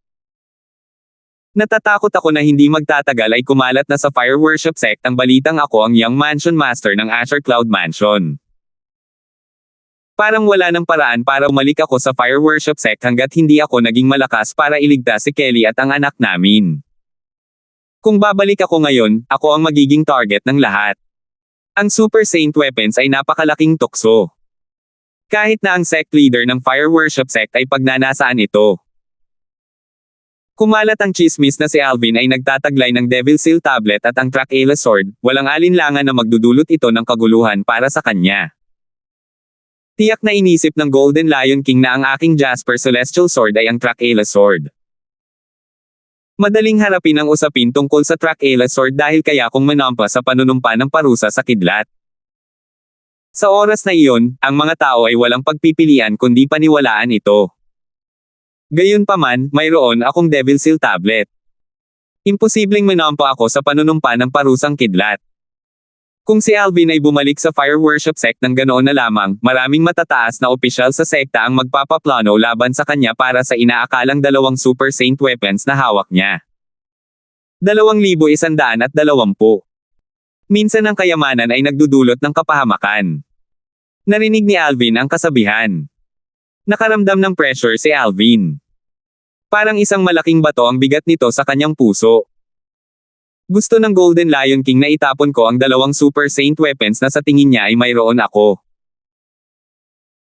Natatakot ako na hindi magtatagal ay kumalat na sa Fire Worship Sect ang balitang ako ang Young Mansion Master ng Azure Cloud Mansion. Parang wala ng paraan para umalik ako sa Fire Worship Sect hanggat hindi ako naging malakas para iligtas si Kelly at ang anak namin. Kung babalik ako ngayon, ako ang magiging target ng lahat. Ang Super Saint Weapons ay napakalaking tukso. Kahit na ang sect leader ng Fire Worship Sect ay pagnanasaan ito. Kumalat ang chismis na si Alvin ay nagtataglay ng Devil Seal Tablet at ang Dracula Sword, walang alinlangan na magdudulot ito ng kaguluhan para sa kanya. Tiyak na inisip ng Golden Lion King na ang aking Jasper Celestial Sword ay ang Dracula Sword. Madaling harapin ang usapin tungkol sa Dracula Sword dahil kaya kong manampa sa panunumpa ng parusa sa kidlat. Sa oras na iyon, ang mga tao ay walang pagpipilian kundi paniwalaan ito. Gayunpaman, mayroon akong Devil Seal Tablet. Imposibleng manampa ako sa panunumpa ng parusang kidlat. Kung si Alvin ay bumalik sa Fire Worship Sect ng ganoon na lamang, maraming matataas na opisyal sa sekta ang magpapaplano laban sa kanya para sa inaakalang 2 Super Saint Weapons na hawak niya. 2,120. Minsan ang kayamanan ay nagdudulot ng kapahamakan. Narinig ni Alvin ang kasabihan. Nakaramdam ng pressure si Alvin. Parang isang malaking bato ang bigat nito sa kanyang puso. Gusto ng Golden Lion King na itapon ko ang 2 Super Saint Weapons na sa tingin niya ay mayroon ako.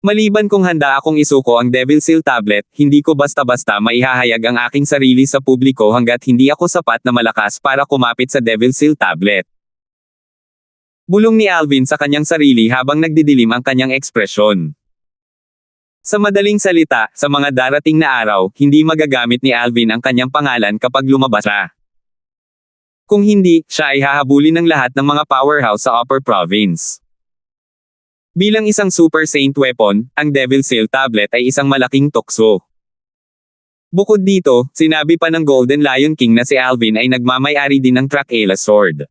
Maliban kung handa akong isuko ang Devil Seal Tablet, hindi ko basta-basta maihahayag ang aking sarili sa publiko hanggat hindi ako sapat na malakas para kumapit sa Devil Seal Tablet. Bulong ni Alvin sa kanyang sarili habang nagdidilim ang kanyang ekspresyon. Sa madaling salita, sa mga darating na araw, hindi magagamit ni Alvin ang kanyang pangalan kapag lumabas siya. Kung hindi, siya ay hahabulin ng lahat ng mga powerhouse sa Upper Province. Bilang isang Super Saint weapon, ang Devil Seal Tablet ay isang malaking tukso. Bukod dito, sinabi pa ng Golden Lion King na si Alvin ay nagmamay-ari din ng Trakeela Sword.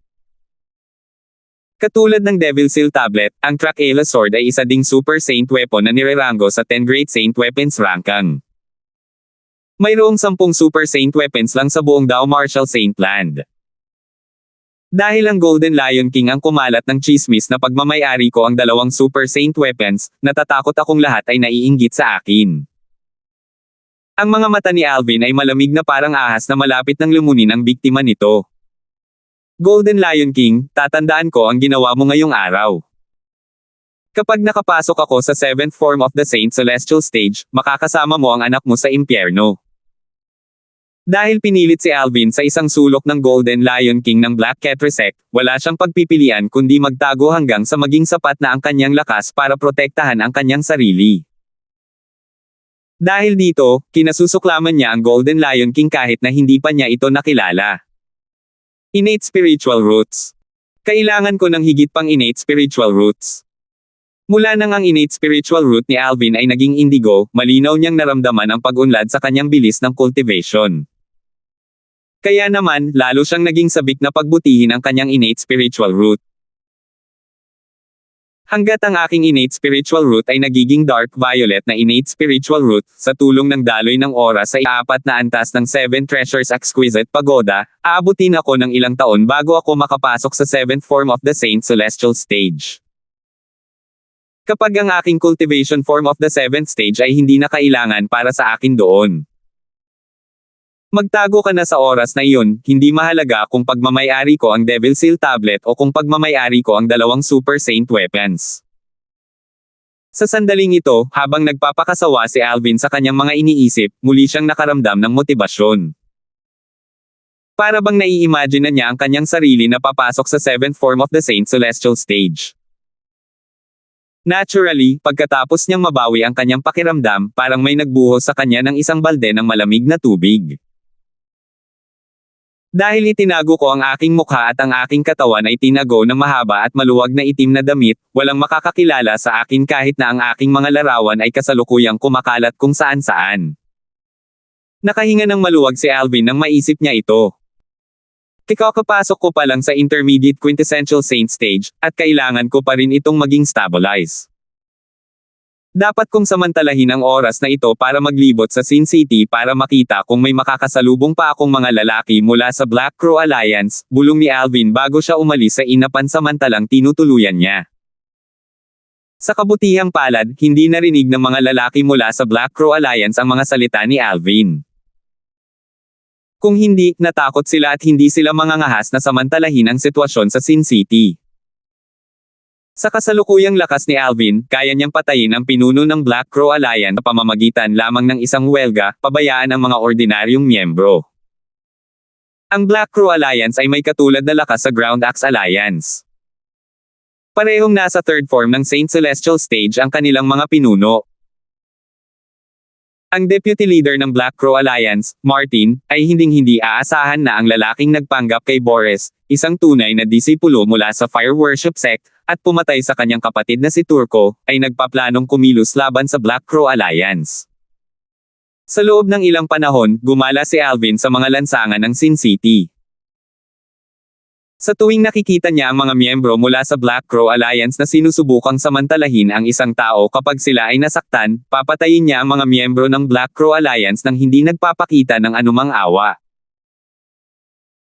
Katulad ng Devil Seal Tablet, ang Trakeela Sword ay isa ding Super Saint weapon na nirerango sa 10 Great Saint Weapons ranking. Mayroong 10 Super Saint weapons lang sa buong Dao Martial Saint Land. Dahil ang Golden Lion King ang kumalat ng chismis na pagmamay-ari ko ang dalawang Super Saint weapons, natatakot akong lahat ay naiinggit sa akin. Ang mga mata ni Alvin ay malamig na parang ahas na malapit ng lumunin ang biktima nito. Golden Lion King, tatandaan ko ang ginawa mo ngayong araw. Kapag nakapasok ako sa 7th form of the Saint Celestial Stage, makakasama mo ang anak mo sa impyerno. Dahil pinilit si Alvin sa isang sulok ng Golden Lion King ng Black Ketre Sect, wala siyang pagpipilian kundi magtago hanggang sa maging sapat na ang kanyang lakas para protektahan ang kanyang sarili. Dahil dito, kinasusuklaman niya ang Golden Lion King kahit na hindi pa niya ito nakilala. Innate Spiritual Roots. Kailangan ko ng higit pang innate spiritual roots. Mula nang ang innate spiritual root ni Alvin ay naging indigo, malinaw niyang naramdaman ang pag-unlad sa kanyang bilis ng cultivation. Kaya naman, lalo siyang naging sabik na pagbutihin ang kanyang innate spiritual root. Hanggat ang aking innate spiritual root ay nagiging dark violet na innate spiritual root, sa tulong ng daloy ng oras sa 4 na antas ng 7 Treasures Exquisite Pagoda, aabutin ako ng ilang taon bago ako makapasok sa 7th form of the Saint Celestial Stage. Kapag ang aking cultivation form of the 7th stage ay hindi na kailangan para sa akin doon. Magtago ka na sa oras na iyon, hindi mahalaga kung pagmamay-ari ko ang Devil Seal Tablet o kung pagmamay-ari ko ang dalawang Super Saint weapons. Sa sandaling ito, habang nagpapakasawa si Alvin sa kanyang mga iniisip, muli siyang nakaramdam ng motibasyon. Para bang nai-imagine na niya ang kanyang sarili na papasok sa 7th form of the Saint Celestial Stage. Naturally, pagkatapos niyang mabawi ang kanyang pakiramdam, parang may nagbuhos sa kanya ng isang balde ng malamig na tubig. Dahil itinago ko ang aking mukha at ang aking katawan ay tinago ng mahaba at maluwag na itim na damit, walang makakakilala sa akin kahit na ang aking mga larawan ay kasalukuyang kumakalat kung saan-saan. Nakahinga ng maluwag si Alvin nang maisip niya ito. Kakapasok ko pa lang sa Intermediate Quintessential Saint Stage, at kailangan ko pa rin itong maging stabilize. Dapat kong samantalahin ang oras na ito para maglibot sa Sin City para makita kung may makakasalubong pa akong mga lalaki mula sa Black Crow Alliance, bulong ni Alvin bago siya umalis sa inapansamantalang tinutuluyan niya. Sa kabutihang palad, hindi narinig ng mga lalaki mula sa Black Crow Alliance ang mga salita ni Alvin. Kung hindi, natakot sila at hindi sila mangangahas na samantalahin ang sitwasyon sa Sin City. Sa kasalukuyang lakas ni Alvin, kaya niyang patayin ang pinuno ng Black Crow Alliance sa pamamagitan lamang ng isang welga, pabayaan ang mga ordinaryong miyembro. Ang Black Crow Alliance ay may katulad na lakas sa Ground Axe Alliance. Parehong nasa 3rd form ng Saint Celestial Stage ang kanilang mga pinuno. Ang deputy leader ng Black Crow Alliance, Martin, ay hinding-hindi aasahan na ang lalaking nagpanggap kay Boris, isang tunay na disipulo mula sa Fire Worship Sect, at pumatay sa kanyang kapatid na si Turco, ay nagpaplanong kumilos laban sa Black Crow Alliance. Sa loob ng ilang panahon, gumala si Alvin sa mga lansangan ng Sin City. Sa tuwing nakikita niya ang mga miyembro mula sa Black Crow Alliance na sinusubukang samantalahin ang isang tao kapag sila ay nasaktan, papatayin niya ang mga miyembro ng Black Crow Alliance nang hindi nagpapakita ng anumang awa.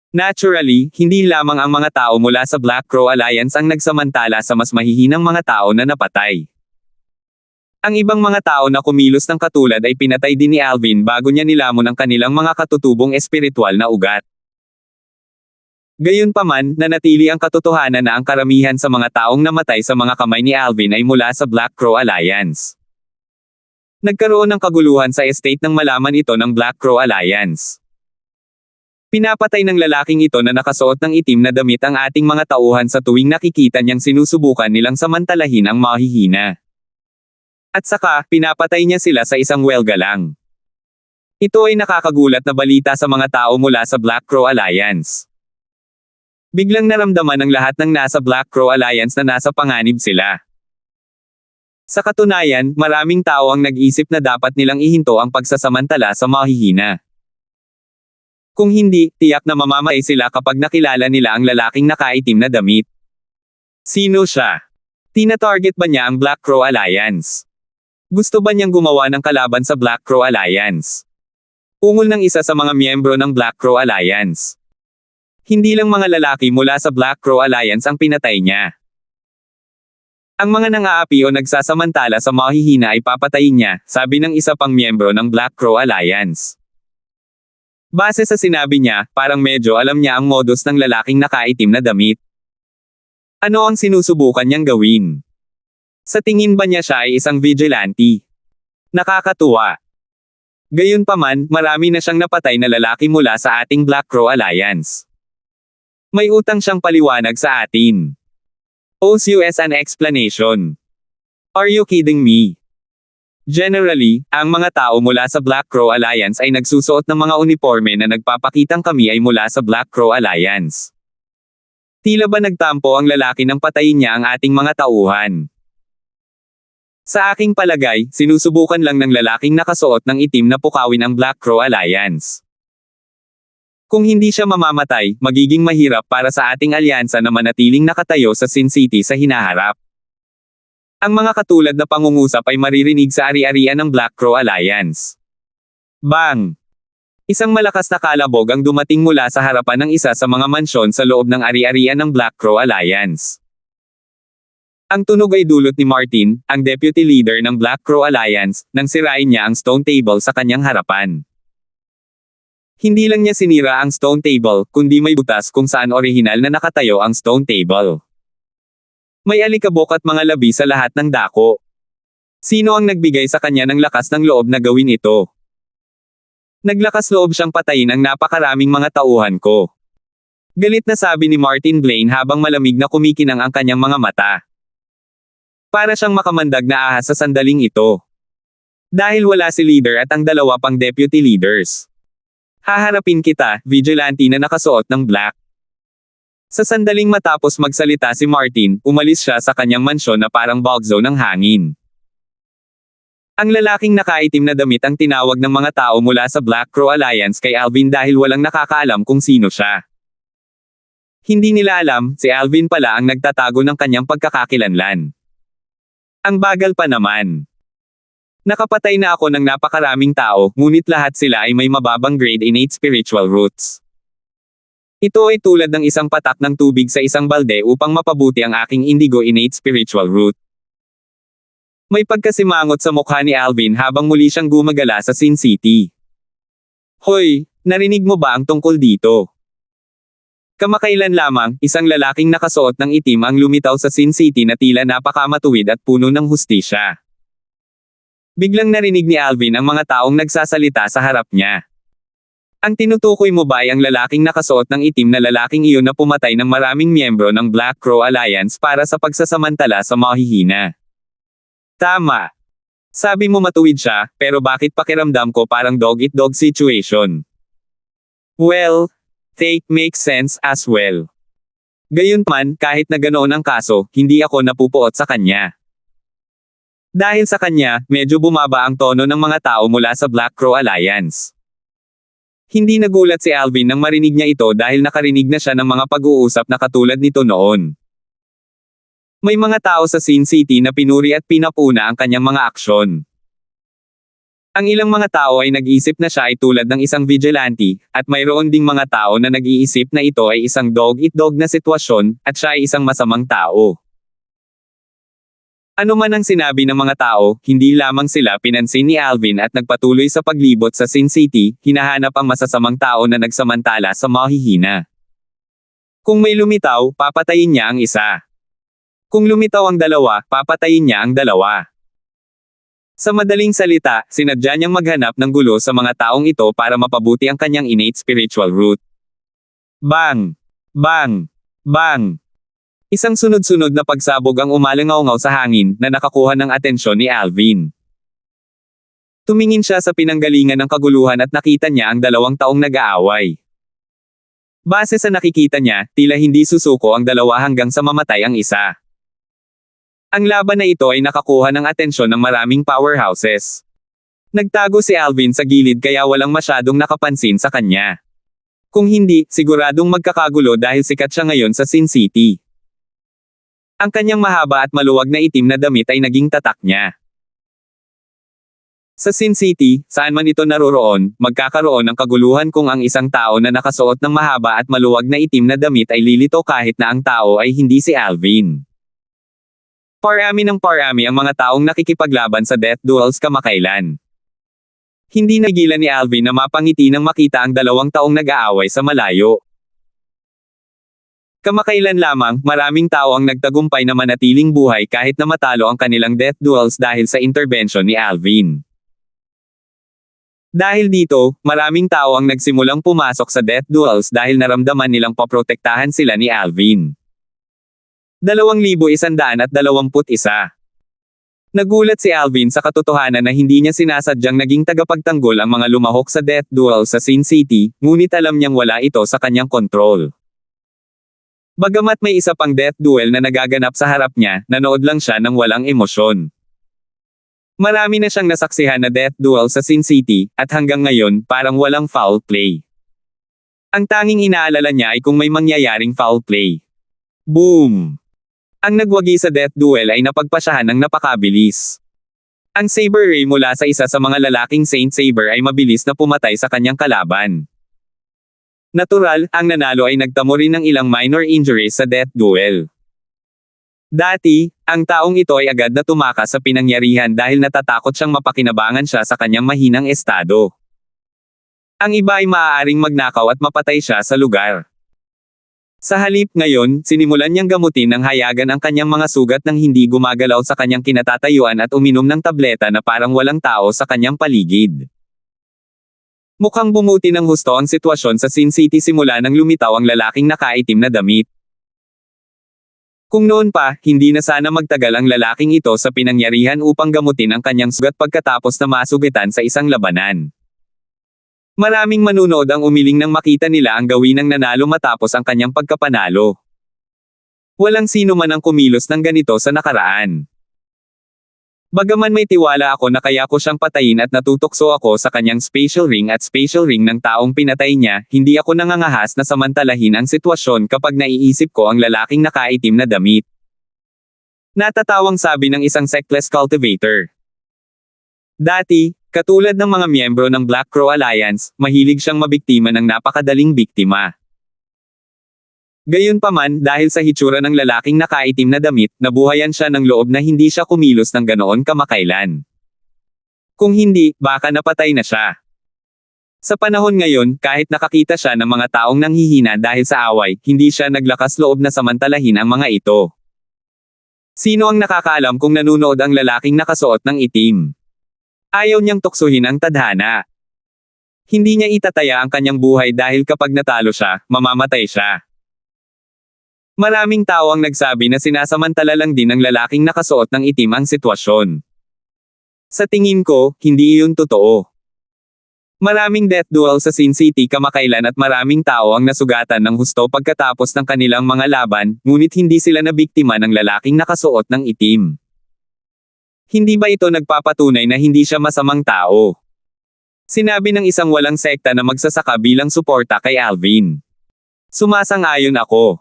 Naturally, hindi lamang ang mga tao mula sa Black Crow Alliance ang nagsamantala sa mas mahihinang mga tao na napatay. Ang ibang mga tao na kumilos ng katulad ay pinatay din ni Alvin bago niya nilamon ang kanilang mga katutubong espiritual na ugat. Gayunpaman, nanatili ang katotohanan na ang karamihan sa mga taong namatay sa mga kamay ni Alvin ay mula sa Black Crow Alliance. Nagkaroon ng kaguluhan sa estate nang malaman ito ng Black Crow Alliance. Pinapatay ng lalaking ito na nakasuot ng itim na damit ang ating mga tauhan sa tuwing nakikita niyang sinusubukan nilang samantalahin ang mahihina. At saka, pinapatay niya sila sa isang welga lang. Ito ay nakakagulat na balita sa mga tao mula sa Black Crow Alliance. Biglang naramdaman ng lahat ng nasa Black Crow Alliance na nasa panganib sila. Sa katunayan, maraming tao ang nag-isip na dapat nilang ihinto ang pagsasamantala sa mahihina. Kung hindi, tiyak na mamamatay sila kapag nakilala nila ang lalaking nakaitim na damit. Sino siya? Tina-target ba niya ang Black Crow Alliance? Gusto ba niyang gumawa ng kalaban sa Black Crow Alliance? Ungol ng isa sa mga miyembro ng Black Crow Alliance. Hindi lang mga lalaki mula sa Black Crow Alliance ang pinatay niya. Ang mga nang-aapi o nagsasamantala sa mahihina ay papatayin niya, sabi ng isa pang miyembro ng Black Crow Alliance. Base sa sinabi niya, parang medyo alam niya ang modus ng lalaking nakaitim na damit. Ano ang sinusubukan niyang gawin? Sa tingin ba niya siya ay isang vigilante? Nakakatuwa. Gayunpaman, marami na siyang napatay na lalaki mula sa ating Black Crow Alliance. May utang siyang paliwanag sa atin. Owes you as an explanation. Are you kidding me? Generally, ang mga tao mula sa Black Crow Alliance ay nagsusuot ng mga uniforme na nagpapakitang kami ay mula sa Black Crow Alliance. Tila ba nagtampo ang lalaki nang patayin niya ang ating mga tauhan? Sa aking palagay, sinusubukan lang ng lalaking nakasuot ng itim na pukawin ang Black Crow Alliance. Kung hindi siya mamamatay, magiging mahirap para sa ating alyansa na manatiling nakatayo sa Sin City sa hinaharap. Ang mga katulad na pangungusap ay maririnig sa ari-arian ng Black Crow Alliance. Bang! Isang malakas na kalabog ang dumating mula sa harapan ng isa sa mga mansyon sa loob ng ari-arian ng Black Crow Alliance. Ang tunog ay dulot ni Martin, ang deputy leader ng Black Crow Alliance, nang sirain niya ang stone table sa kanyang harapan. Hindi lang niya sinira ang stone table, kundi may butas kung saan orihinal na nakatayo ang stone table. May alikabok at mga labi sa lahat ng dako. Sino ang nagbigay sa kanya ng lakas ng loob na gawin ito? Naglakas loob siyang patayin ang napakaraming mga tauhan ko. Galit na sabi ni Martin Blaine habang malamig na kumikinang ang kanyang mga mata. Para siyang makamandag na ahas sa sandaling ito. Dahil wala si leader at ang dalawa pang deputy leaders. Haharapin kita, vigilante na nakasuot ng black. Sa sandaling matapos magsalita si Martin, umalis siya sa kanyang mansyon na parang bulk zone ng hangin. Ang lalaking nakaitim na damit ang tinawag ng mga tao mula sa Black Crow Alliance kay Alvin dahil walang nakakaalam kung sino siya. Hindi nila alam, si Alvin pala ang nagtatago ng kanyang pagkakakilanlan. Ang bagal pa naman. Nakapatay na ako ng napakaraming tao, ngunit lahat sila ay may mababang grade innate spiritual roots. Ito ay tulad ng isang patak ng tubig sa isang balde upang mapabuti ang aking indigo innate spiritual root. May pagkasimangot sa mukha ni Alvin habang muli siyang gumagala sa Sin City. Hoy, narinig mo ba ang tungkol dito? Kamakailan lamang, isang lalaking nakasuot ng itim ang lumitaw sa Sin City na tila napakamatuwid at puno ng hustisya. Biglang narinig ni Alvin ang mga taong nagsasalita sa harap niya. Ang tinutukoy mo ba ay ang lalaking nakasuot ng itim na lalaking iyon na pumatay ng maraming miyembro ng Black Crow Alliance para sa pagsasamantala sa mahihina? Tama. Sabi mo matuwid siya, pero bakit pakiramdam ko parang dog-eat-dog situation? Well, they make sense as well. Gayunman, kahit na ganoon ang kaso, hindi ako napupuot sa kanya. Dahil sa kanya, medyo bumaba ang tono ng mga tao mula sa Black Crow Alliance. Hindi nagulat si Alvin nang marinig niya ito dahil nakarinig na siya ng mga pag-uusap na katulad nito noon. May mga tao sa Sin City na pinuri at pinapuna ang kanyang mga aksyon. Ang ilang mga tao ay nag-isip na siya ay tulad ng isang vigilante, at mayroon ding mga tao na nag-iisip na ito ay isang dog-eat-dog na sitwasyon, at siya ay isang masamang tao. Ano man ang sinabi ng mga tao, hindi lamang sila pinansin ni Alvin at nagpatuloy sa paglibot sa Sin City, hinahanap ang masasamang tao na nagsamantala sa mahihina. Kung may lumitaw, papatayin niya ang isa. Kung lumitaw ang dalawa, papatayin niya ang dalawa. Sa madaling salita, sinadya niyang maghanap ng gulo sa mga taong ito para mapabuti ang kanyang innate spiritual root. Bang! Bang! Bang! Isang sunod-sunod na pagsabog ang umalangaw-ngaw sa hangin na nakakuha ng atensyon ni Alvin. Tumingin siya sa pinanggalingan ng kaguluhan at nakita niya ang dalawang taong nag-aaway. Base sa nakikita niya, tila hindi susuko ang dalawa hanggang sa mamatay ang isa. Ang laban na ito ay nakakuha ng atensyon ng maraming powerhouses. Nagtago si Alvin sa gilid kaya walang masyadong nakapansin sa kanya. Kung hindi, siguradong magkakagulo dahil sikat siya ngayon sa Sin City. Ang kanyang mahaba at maluwag na itim na damit ay naging tatak niya. Sa Sin City, saan man ito naroroon, magkakaroon ng kaguluhan kung ang isang tao na nakasuot ng mahaba at maluwag na itim na damit ay lilito kahit na ang tao ay hindi si Alvin. Parami ng parami ang mga taong nakikipaglaban sa death duels kamakailan. Hindi nagilan ni Alvin na mapangiti nang makita ang 2 taong nag-aaway sa malayo. Kamakailan lamang, maraming tao ang nagtagumpay na manatiling buhay kahit na matalo ang kanilang death duels dahil sa intervention ni Alvin. Dahil dito, maraming tao ang nagsimulang pumasok sa death duels dahil naramdaman nilang paprotektahan sila ni Alvin. 2,121. Nagulat si Alvin sa katotohanan na hindi niya sinasadyang naging tagapagtanggol ang mga lumahok sa death duel sa Sin City, ngunit alam niyang wala ito sa kanyang kontrol. Bagamat may isa pang death duel na nagaganap sa harap niya, nanood lang siya ng walang emosyon. Marami na siyang nasaksihan na death duel sa Sin City, at hanggang ngayon, parang walang foul play. Ang tanging inaalala niya ay kung may mangyayaring foul play. Boom! Ang nagwagi sa death duel ay napagpasyahan ng napakabilis. Ang Saber Ray mula sa isa sa mga lalaking Saint Saber ay mabilis na pumatay sa kanyang kalaban. Natural, ang nanalo ay nagtamo rin ng ilang minor injuries sa death duel. Dati, ang taong ito ay agad na tumakas sa pinangyarihan dahil natatakot siyang mapakinabangan siya sa kanyang mahinang estado. Ang iba ay maaaring magnakaw at mapatay siya sa lugar. Sa halip ngayon, sinimulan niyang gamutin ng hayagan ang kanyang mga sugat nang hindi gumagalaw sa kanyang kinatatayuan at uminom ng tableta na parang walang tao sa kanyang paligid. Mukhang bumuti ng husto ang sitwasyon sa Sin City simula nang lumitaw ang lalaking nakaitim na damit. Kung noon pa, hindi na sana magtagal ang lalaking ito sa pinangyarihan upang gamutin ang kanyang sugat pagkatapos na masugitan sa isang labanan. Maraming manunood ang umiling nang makita nila ang gawin ng nanalo matapos ang kanyang pagkapanalo. Walang sino man ang kumilos ng ganito sa nakaraan. Bagaman may tiwala ako na kaya ko siyang patayin at natutokso ako sa kanyang spatial ring at spatial ring ng taong pinatay niya, hindi ako nangangahas na samantalahin ang sitwasyon kapag naiisip ko ang lalaking nakaitim na damit. Natatawang sabi ng isang Sectless Cultivator. Dati, katulad ng mga miyembro ng Black Crow Alliance, mahilig siyang mabiktima ng napakadaling biktima. Gayunpaman, dahil sa hitsura ng lalaking nakaitim na damit, nabuhayan siya ng loob na hindi siya kumilos ng ganoon kamakailan. Kung hindi, baka napatay na siya. Sa panahon ngayon, kahit nakakita siya ng mga taong nanghihina dahil sa away, hindi siya naglakas loob na samantalahin ang mga ito. Sino ang nakakaalam kung nanunood ang lalaking nakasuot ng itim? Ayaw niyang tuksuhin ang tadhana. Hindi niya itataya ang kanyang buhay dahil kapag natalo siya, mamamatay siya. Maraming tao ang nagsabi na sinasamantala lang din ng lalaking nakasuot ng itim ang sitwasyon. Sa tingin ko, hindi iyon totoo. Maraming death duel sa Sin City kamakailan at maraming tao ang nasugatan ng husto pagkatapos ng kanilang mga laban, ngunit hindi sila nabiktima ng lalaking nakasuot ng itim. Hindi ba ito nagpapatunay na hindi siya masamang tao? Sinabi ng isang walang sekta na magsasaka bilang suporta kay Alvin. Sumasang-ayon ako.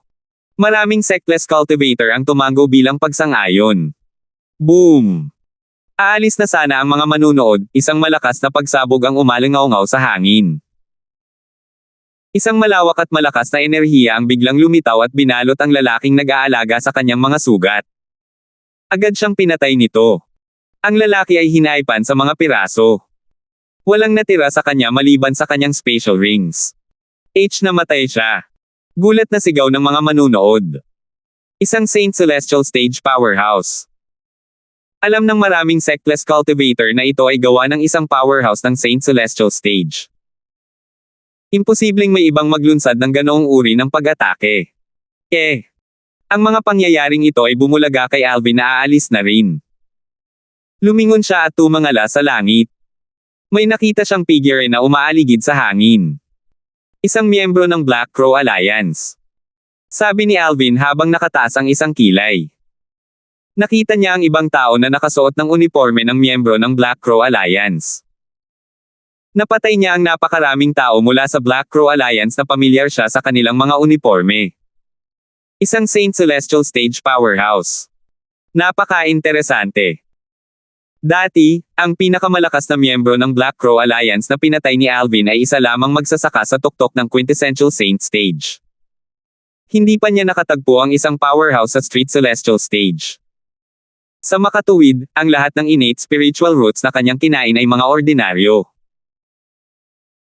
Maraming Sectless Cultivator ang tumango bilang pagsang-ayon. Boom! Aalis na sana ang mga manunood, isang malakas na pagsabog ang umalingaw-ngaw sa hangin. Isang malawak at malakas na enerhiya ang biglang lumitaw at binalot ang lalaking nag-aalaga sa kanyang mga sugat. Agad siyang pinatay nito. Ang lalaki ay hinaipan sa mga piraso. Walang natira sa kanya maliban sa kanyang spatial rings. Namatay siya. Gulat na sigaw ng mga manunood. Isang Saint Celestial Stage powerhouse. Alam ng maraming Sectless Cultivator na ito ay gawa ng isang powerhouse ng Saint Celestial Stage. Imposibleng may ibang maglunsad ng ganoong uri ng pag-atake. Ang mga pangyayaring ito ay bumulaga kay Alvin na aalis na rin. Lumingon siya at tumangala sa langit. May nakita siyang figure na umaaligid sa hangin. Isang miyembro ng Black Crow Alliance. Sabi ni Alvin habang nakataas ang isang kilay. Nakita niya ang ibang tao na nakasuot ng uniforme ng miyembro ng Black Crow Alliance. Napatay niya ang napakaraming tao mula sa Black Crow Alliance na pamilyar siya sa kanilang mga uniforme. Isang Saint Celestial Stage powerhouse. Napaka-interesante. Dati, ang pinakamalakas na miyembro ng Black Crow Alliance na pinatay ni Alvin ay isa lamang magsasaka sa tuktok ng Quintessential Saint Stage. Hindi pa niya nakatagpo ang isang powerhouse sa Street Celestial Stage. Sa makatuwid, ang lahat ng innate spiritual roots na kanyang kinain ay mga ordinaryo.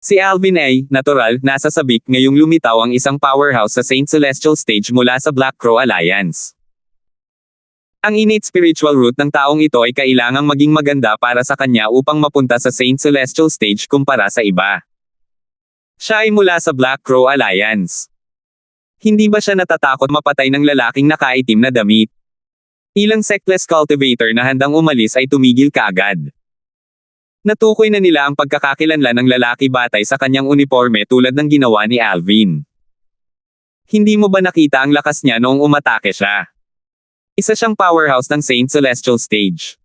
Si Alvin ay, natural, nasa sabik ngayong lumitaw ang isang powerhouse sa Saint Celestial Stage mula sa Black Crow Alliance. Ang innate spiritual root ng taong ito ay kailangang maging maganda para sa kanya upang mapunta sa Saint Celestial Stage kumpara sa iba. Siya ay mula sa Black Crow Alliance. Hindi ba siya natatakot mapatay ng lalaking nakaitim na damit? Ilang sectless cultivator na handang umalis ay tumigil kaagad. Natukoy na nila ang pagkakakilanlan ng lalaki batay sa kanyang uniforme tulad ng ginawa ni Alvin. Hindi mo ba nakita ang lakas niya noong umatake siya? Isa siyang powerhouse ng Saint Celestial Stage.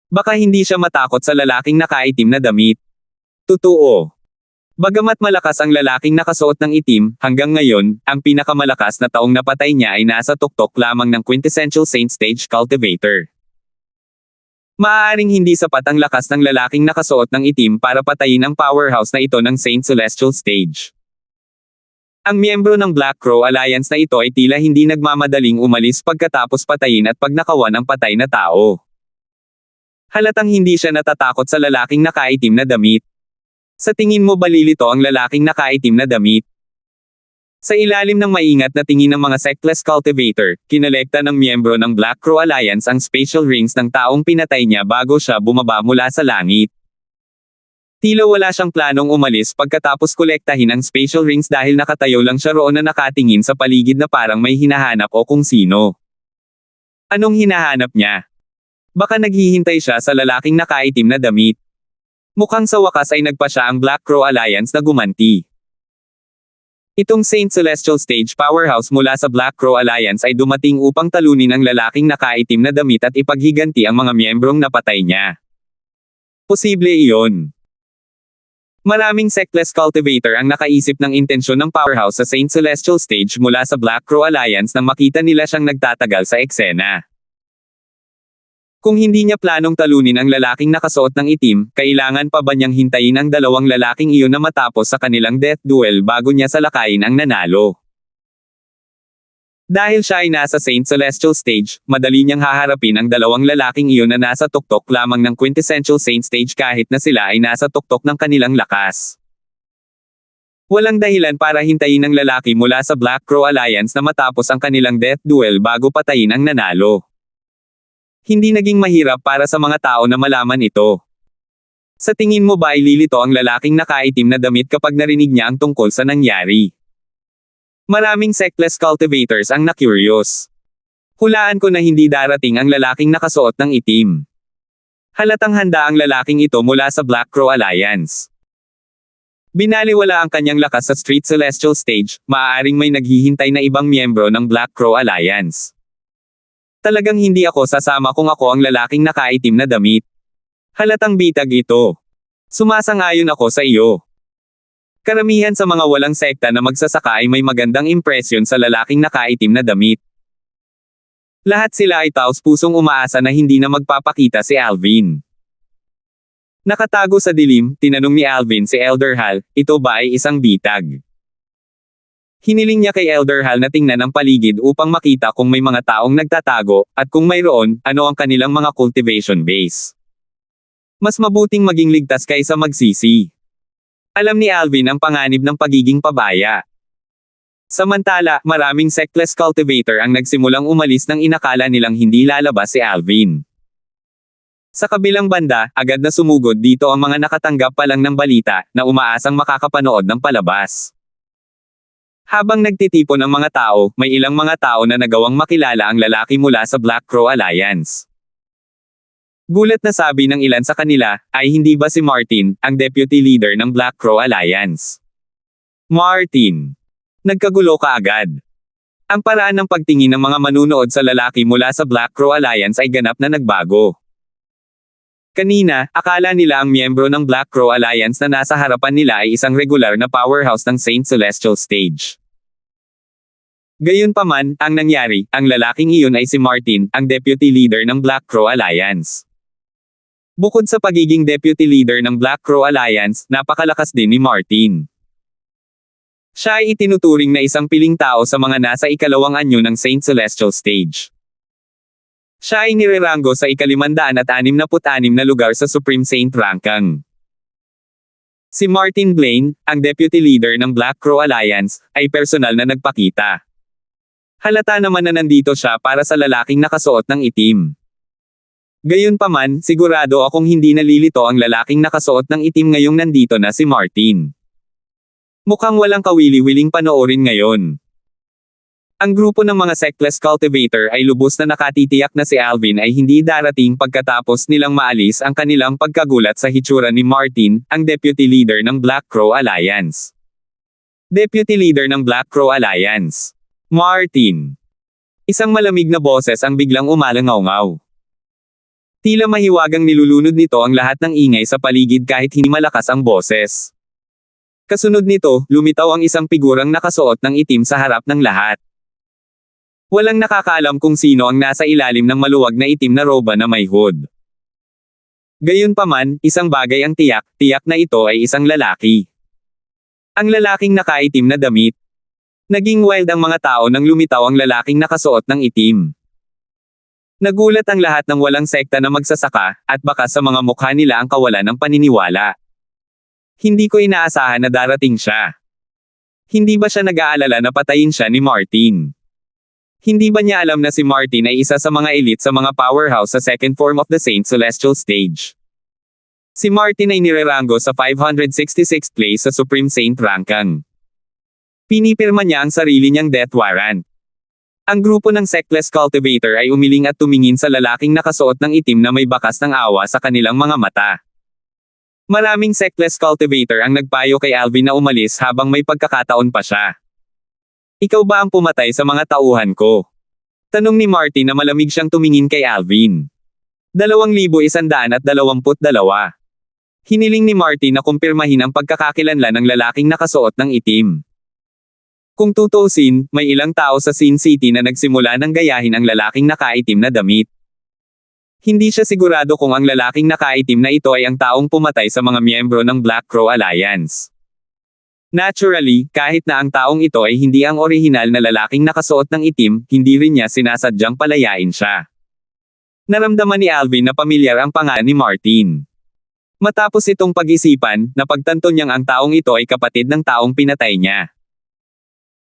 Baka hindi siya matakot sa lalaking nakaitim na damit. Totoo. Bagamat malakas ang lalaking nakasuot ng itim, hanggang ngayon, ang pinakamalakas na taong napatay niya ay nasa tuktok lamang ng Quintessential Saint Stage Cultivator. Maaaring hindi sapat ang lakas ng lalaking nakasuot ng itim para patayin ang powerhouse na ito ng Saint Celestial Stage. Ang miyembro ng Black Crow Alliance na ito ay tila hindi nagmamadaling umalis pagkatapos patayin at pagnakawan ang patay na tao. Halatang hindi siya natatakot sa lalaking nakaitim na damit. Sa tingin mo ba lilito ang lalaking nakaitim na damit? Sa ilalim ng maingat na tingin ng mga sectless cultivator, kinolekta ng miyembro ng Black Crow Alliance ang spatial rings ng taong pinatay niya bago siya bumaba mula sa langit. Tila wala siyang planong umalis pagkatapos kolektahin ang spatial rings dahil nakatayo lang siya roon na nakatingin sa paligid na parang may hinahanap o kung sino. Anong hinahanap niya? Baka naghihintay siya sa lalaking nakaitim na damit. Mukhang sa wakas ay nagpa siya ang Black Crow Alliance na gumanti. Itong Saint Celestial Stage powerhouse mula sa Black Crow Alliance ay dumating upang talunin ang lalaking nakaitim na damit at ipaghiganti ang mga miyembrong napatay niya. Posible iyon. Maraming sectless cultivator ang nakaisip ng intensyon ng powerhouse sa Saint Celestial Stage mula sa Black Crow Alliance nang makita nila siyang nagtatagal sa eksena. Kung hindi niya planong talunin ang lalaking nakasuot ng itim, kailangan pa ba niyang hintayin ang dalawang lalaking iyon na matapos sa kanilang death duel bago niya salakayin ang nanalo? Dahil siya ay nasa Saint Celestial Stage, madali niyang haharapin ang dalawang lalaking iyon na nasa tuktok lamang ng Quintessential Saint Stage kahit na sila ay nasa tuktok ng kanilang lakas. Walang dahilan para hintayin ang lalaki mula sa Black Crow Alliance na matapos ang kanilang death duel bago patayin ang nanalo. Hindi naging mahirap para sa mga tao na malaman ito. Sa tingin mo ba ay lilito ang lalaking nakaitim na damit kapag narinig niya ang tungkol sa nangyari? Maraming sectless cultivators ang na-curious. Hulaan ko na hindi darating ang lalaking nakasuot ng itim. Halatang handa ang lalaking ito mula sa Black Crow Alliance. Binaliwala ang kanyang lakas sa Street Celestial Stage, maaaring may naghihintay na ibang miyembro ng Black Crow Alliance. Talagang hindi ako sasama kung ako ang lalaking nakaitim na damit. Halatang bitag ito. Sumasang-ayon ako sa iyo. Karamihan sa mga walang sekta na magsasaka ay may magandang impresyon sa lalaking nakaitim na damit. Lahat sila ay taos-pusong umaasa na hindi na magpapakita si Alvin. Nakatago sa dilim, tinanong ni Alvin si Elder Hal, ito ba ay isang bitag? Hiniling niya kay Elder Hal na tingnan ang paligid upang makita kung may mga taong nagtatago, at kung mayroon, ano ang kanilang mga cultivation base. Mas mabuting maging ligtas kaysa magsisi. Alam ni Alvin ang panganib ng pagiging pabaya. Samantala, maraming sectless cultivator ang nagsimulang umalis nang inakala nilang hindi lalabas si Alvin. Sa kabilang banda, agad na sumugod dito ang mga nakatanggap pa lang ng balita, na umaasang makakapanood ng palabas. Habang nagtitipon ang mga tao, may ilang mga tao na nagawang makilala ang lalaki mula sa Black Crow Alliance. Gulat na sabi ng ilan sa kanila, ay hindi ba si Martin, ang deputy leader ng Black Crow Alliance? Martin. Nagkagulo kaagad. Ang paraan ng pagtingin ng mga manunood sa lalaki mula sa Black Crow Alliance ay ganap na nagbago. Kanina, akala nila ang miyembro ng Black Crow Alliance na nasa harapan nila ay isang regular na powerhouse ng Saint Celestial Stage. Gayunpaman, ang nangyari, ang lalaking iyon ay si Martin, ang deputy leader ng Black Crow Alliance. Bukod sa pagiging deputy leader ng Black Crow Alliance, napakalakas din ni Martin. Siya ay itinuturing na isang piling tao sa mga nasa ikalawang anyo ng Saint Celestial Stage. Siya ay nireranggo sa ika-566 na lugar sa Supreme Saint Ranking. Si Martin Blaine, ang deputy leader ng Black Crow Alliance, ay personal na nagpakita. Halata naman na nandito siya para sa lalaking nakasuot ng itim. Gayunpaman, sigurado akong hindi nalilito ang lalaking nakasuot ng itim ngayong nandito na si Martin. Mukhang walang kawili-wiling panoorin ngayon. Ang grupo ng mga Sectless Cultivator ay lubos na nakatitiyak na si Alvin ay hindi darating pagkatapos nilang maalis ang kanilang pagkagulat sa hitsura ni Martin, ang deputy leader ng Black Crow Alliance. Deputy leader ng Black Crow Alliance. Martin. Isang malamig na boses ang biglang umalangaw-ngaw. Tila mahiwagang nilulunod nito ang lahat ng ingay sa paligid kahit hindi malakas ang boses. Kasunod nito, lumitaw ang isang figurang nakasuot ng itim sa harap ng lahat. Walang nakakaalam kung sino ang nasa ilalim ng maluwag na itim na roba na may hood. Gayunpaman, isang bagay ang tiyak na ito ay isang lalaki. Ang lalaking nakaitim na damit. Naging wild ang mga tao nang lumitaw ang lalaking nakasuot ng itim. Nagulat ang lahat ng walang sekta na magsasaka, at baka sa mga mukha nila ang kawalan ng paniniwala. Hindi ko inaasahan na darating siya. Hindi ba siya nag-aalala na patayin siya ni Martin? Hindi ba niya alam na si Martin ay isa sa mga elite sa mga powerhouse sa second form of the Saint Celestial Stage? Si Martin ay nireranggo sa 566th place sa Supreme Saint Ranking. Pinipirma niya ang sarili niyang death warrant. Ang grupo ng Sectless Cultivator ay umiling at tumingin sa lalaking nakasuot ng itim na may bakas ng awa sa kanilang mga mata. Maraming Sectless Cultivator ang nagpayo kay Alvin na umalis habang may pagkakataon pa siya. Ikaw ba ang pumatay sa mga tauhan ko? Tanong ni Martin na malamig siyang tumingin kay Alvin. 2,122. Hiniling ni Martin na kumpirmahin ang pagkakakilanlan ng lalaking nakasuot ng itim. Kung tutuusin, may ilang tao sa Sin City na nagsimula ng gayahin ang lalaking nakaitim na damit. Hindi siya sigurado kung ang lalaking nakaitim na ito ay ang taong pumatay sa mga miyembro ng Black Crow Alliance. Naturally, kahit na ang taong ito ay hindi ang orihinal na lalaking nakasuot ng itim, hindi rin niya sinasadyang palayain siya. Naramdaman ni Alvin na pamilyar ang pangalan ni Martin. Matapos itong pag-isipan, napagtanto niyang ang taong ito ay kapatid ng taong pinatay niya.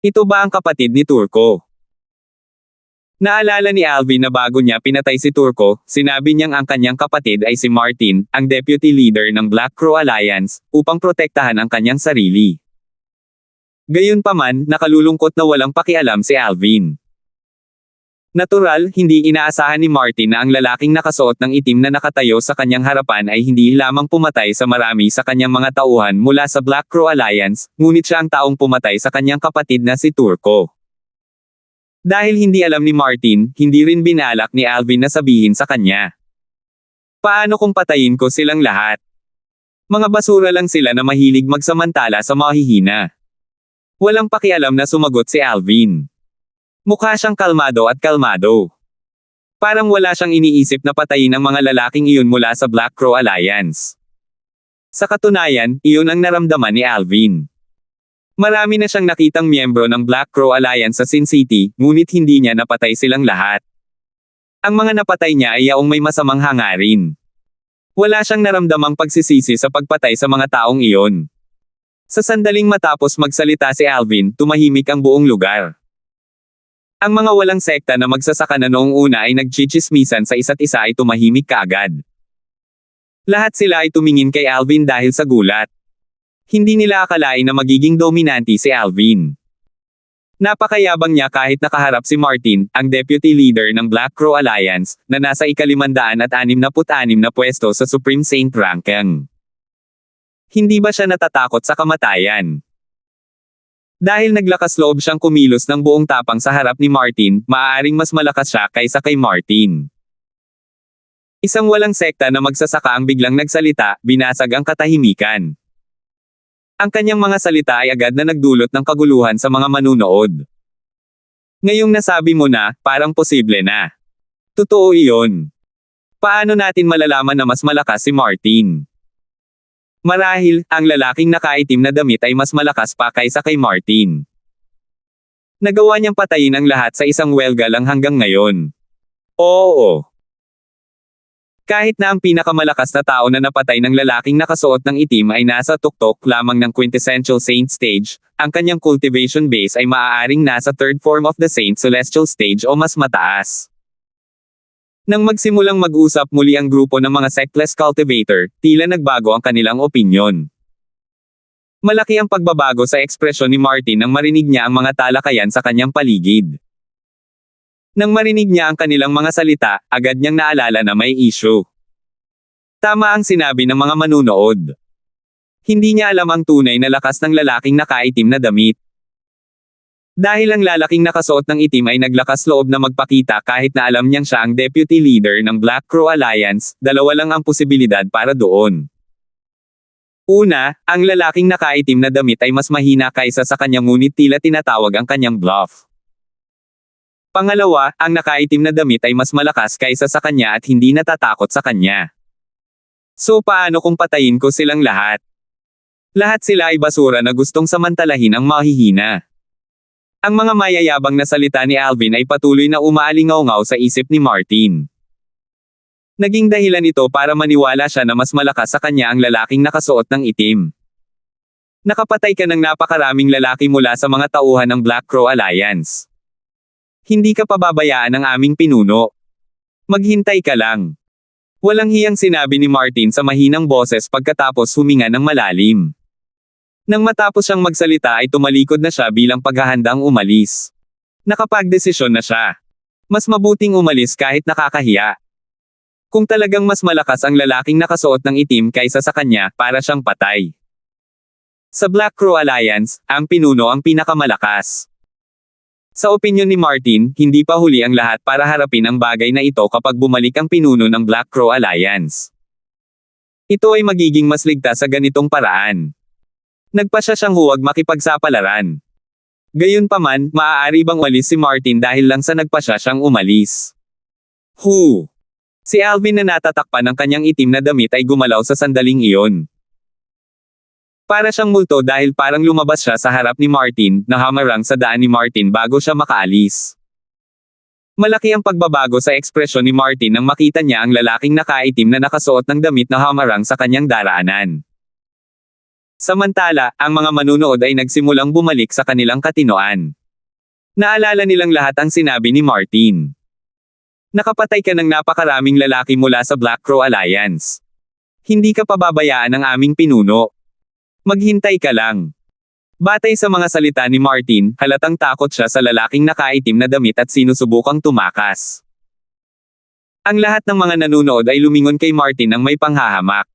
Ito ba ang kapatid ni Turco? Naalala ni Alvin na bago niya pinatay si Turco, sinabi niyang ang kanyang kapatid ay si Martin, ang deputy leader ng Black Crow Alliance, upang protektahan ang kanyang sarili. Gayunpaman, nakalulungkot na walang pakialam si Alvin. Natural, hindi inaasahan ni Martin na ang lalaking nakasuot ng itim na nakatayo sa kanyang harapan ay hindi lamang pumatay sa marami sa kanyang mga tauhan mula sa Black Crow Alliance, ngunit siya ang taong pumatay sa kanyang kapatid na si Turco. Dahil hindi alam ni Martin, hindi rin binalak ni Alvin na sabihin sa kanya. Paano kung patayin ko silang lahat? Mga basura lang sila na mahilig magsamantala sa mahihina. Walang pakialam na sumagot si Alvin. Mukha siyang kalmado at kalmado. Parang wala siyang iniisip na patayin ang mga lalaking iyon mula sa Black Crow Alliance. Sa katunayan, iyon ang naramdaman ni Alvin. Marami na siyang nakitang miyembro ng Black Crow Alliance sa Sin City, ngunit hindi niya napatay silang lahat. Ang mga napatay niya ay yaong may masamang hangarin. Wala siyang naramdamang pagsisisi sa pagpatay sa mga taong iyon. Sa sandaling matapos magsalita si Alvin, tumahimik ang buong lugar. Ang mga walang sekta na magsasaka na noong una ay nagchichismisan sa isa't isa ay tumahimik kaagad. Lahat sila ay tumingin kay Alvin dahil sa gulat. Hindi nila akalain na magiging dominante si Alvin. Napakayabang niya kahit nakaharap si Martin, ang deputy leader ng Black Crow Alliance, na nasa ika-566 na pwesto sa Supreme Saint Ranking. Hindi ba siya natatakot sa kamatayan? Dahil naglakas loob siyang kumilos ng buong tapang sa harap ni Martin, maaaring mas malakas siya kaysa kay Martin. Isang walang sekta na magsasaka ang biglang nagsalita, binasag ang katahimikan. Ang kanyang mga salita ay agad na nagdulot ng kaguluhan sa mga manunood. Ngayong nasabi mo na, parang posible na. Totoo iyon. Paano natin malalaman na mas malakas si Martin? Marahil, ang lalaking nakaitim na damit ay mas malakas pa kaysa kay Martin. Nagawa niyang patayin ang lahat sa isang welga lang hanggang ngayon. Oo. Kahit na ang pinakamalakas na tao na napatay ng lalaking nakasuot ng itim ay nasa tuktok lamang ng quintessential saint stage, ang kanyang cultivation base ay maaaring nasa third form of the saint celestial stage o mas mataas. Nang magsimulang mag-usap muli ang grupo ng mga sectless cultivator, tila nagbago ang kanilang opinyon. Malaki ang pagbabago sa ekspresyon ni Martin nang marinig niya ang mga talakayan sa kanyang paligid. Nang marinig niya ang kanilang mga salita, agad niyang naalala na may issue. Tama ang sinabi ng mga manunood. Hindi niya alam ang tunay na lakas ng lalaking nakaitim na damit. Dahil ang lalaking nakasuot ng itim ay naglakas loob na magpakita kahit na alam niyang siya ang deputy leader ng Black Crow Alliance, dalawa lang ang posibilidad para doon. Una, ang lalaking nakaitim na damit ay mas mahina kaysa sa kanya ngunit tila tinatawag ang kanyang bluff. Pangalawa, ang nakaitim na damit ay mas malakas kaysa sa kanya at hindi natatakot sa kanya. So paano kung patayin ko silang lahat? Lahat sila ay basura na gustong samantalahin ang mahihina. Ang mga mayayabang na salita ni Alvin ay patuloy na umaalingaw-ngaw sa isip ni Martin. Naging dahilan ito para maniwala siya na mas malakas sa kanya ang lalaking nakasuot ng itim. Nakapatay ka ng napakaraming lalaki mula sa mga tauhan ng Black Crow Alliance. Hindi ka pababayaan ng aming pinuno. Maghintay ka lang. Walang hiyang sinabi ni Martin sa mahinang boses pagkatapos huminga ng malalim. Nang matapos siyang magsalita ay tumalikod na siya bilang paghahandang umalis. Nakapagdesisyon na siya. Mas mabuting umalis kahit nakakahiya. Kung talagang mas malakas ang lalaking nakasuot ng itim kaysa sa kanya, para siyang patay. Sa Black Crow Alliance, ang pinuno ang pinakamalakas. Sa opinyon ni Martin, hindi pa huli ang lahat para harapin ang bagay na ito kapag bumalik ang pinuno ng Black Crow Alliance. Ito ay magiging mas ligtas sa ganitong paraan. Nagpasya siyang huwag makipagsapalaran. Gayunpaman, maaari bang umalis si Martin dahil lang sa nagpasya siyang umalis? Si Alvin na natatakpan ng kanyang itim na damit ay gumalaw sa sandaling iyon. Para siyang multo dahil parang lumabas siya sa harap ni Martin, na hamarang sa daan ni Martin bago siya makaalis. Malaki ang pagbabago sa ekspresyon ni Martin nang makita niya ang lalaking nakaitim na nakasuot ng damit na hamarang sa kanyang daraanan. Samantala, ang mga manunood ay nagsimulang bumalik sa kanilang katinoan. Naalala nilang lahat ang sinabi ni Martin. Nakapatay ka ng napakaraming lalaki mula sa Black Crow Alliance. Hindi ka pababayaan ng aming pinuno. Maghintay ka lang. Batay sa mga salita ni Martin, halatang takot siya sa lalaking nakaitim na damit at sinusubukang tumakas. Ang lahat ng mga nanunood ay lumingon kay Martin nang may panghahamak.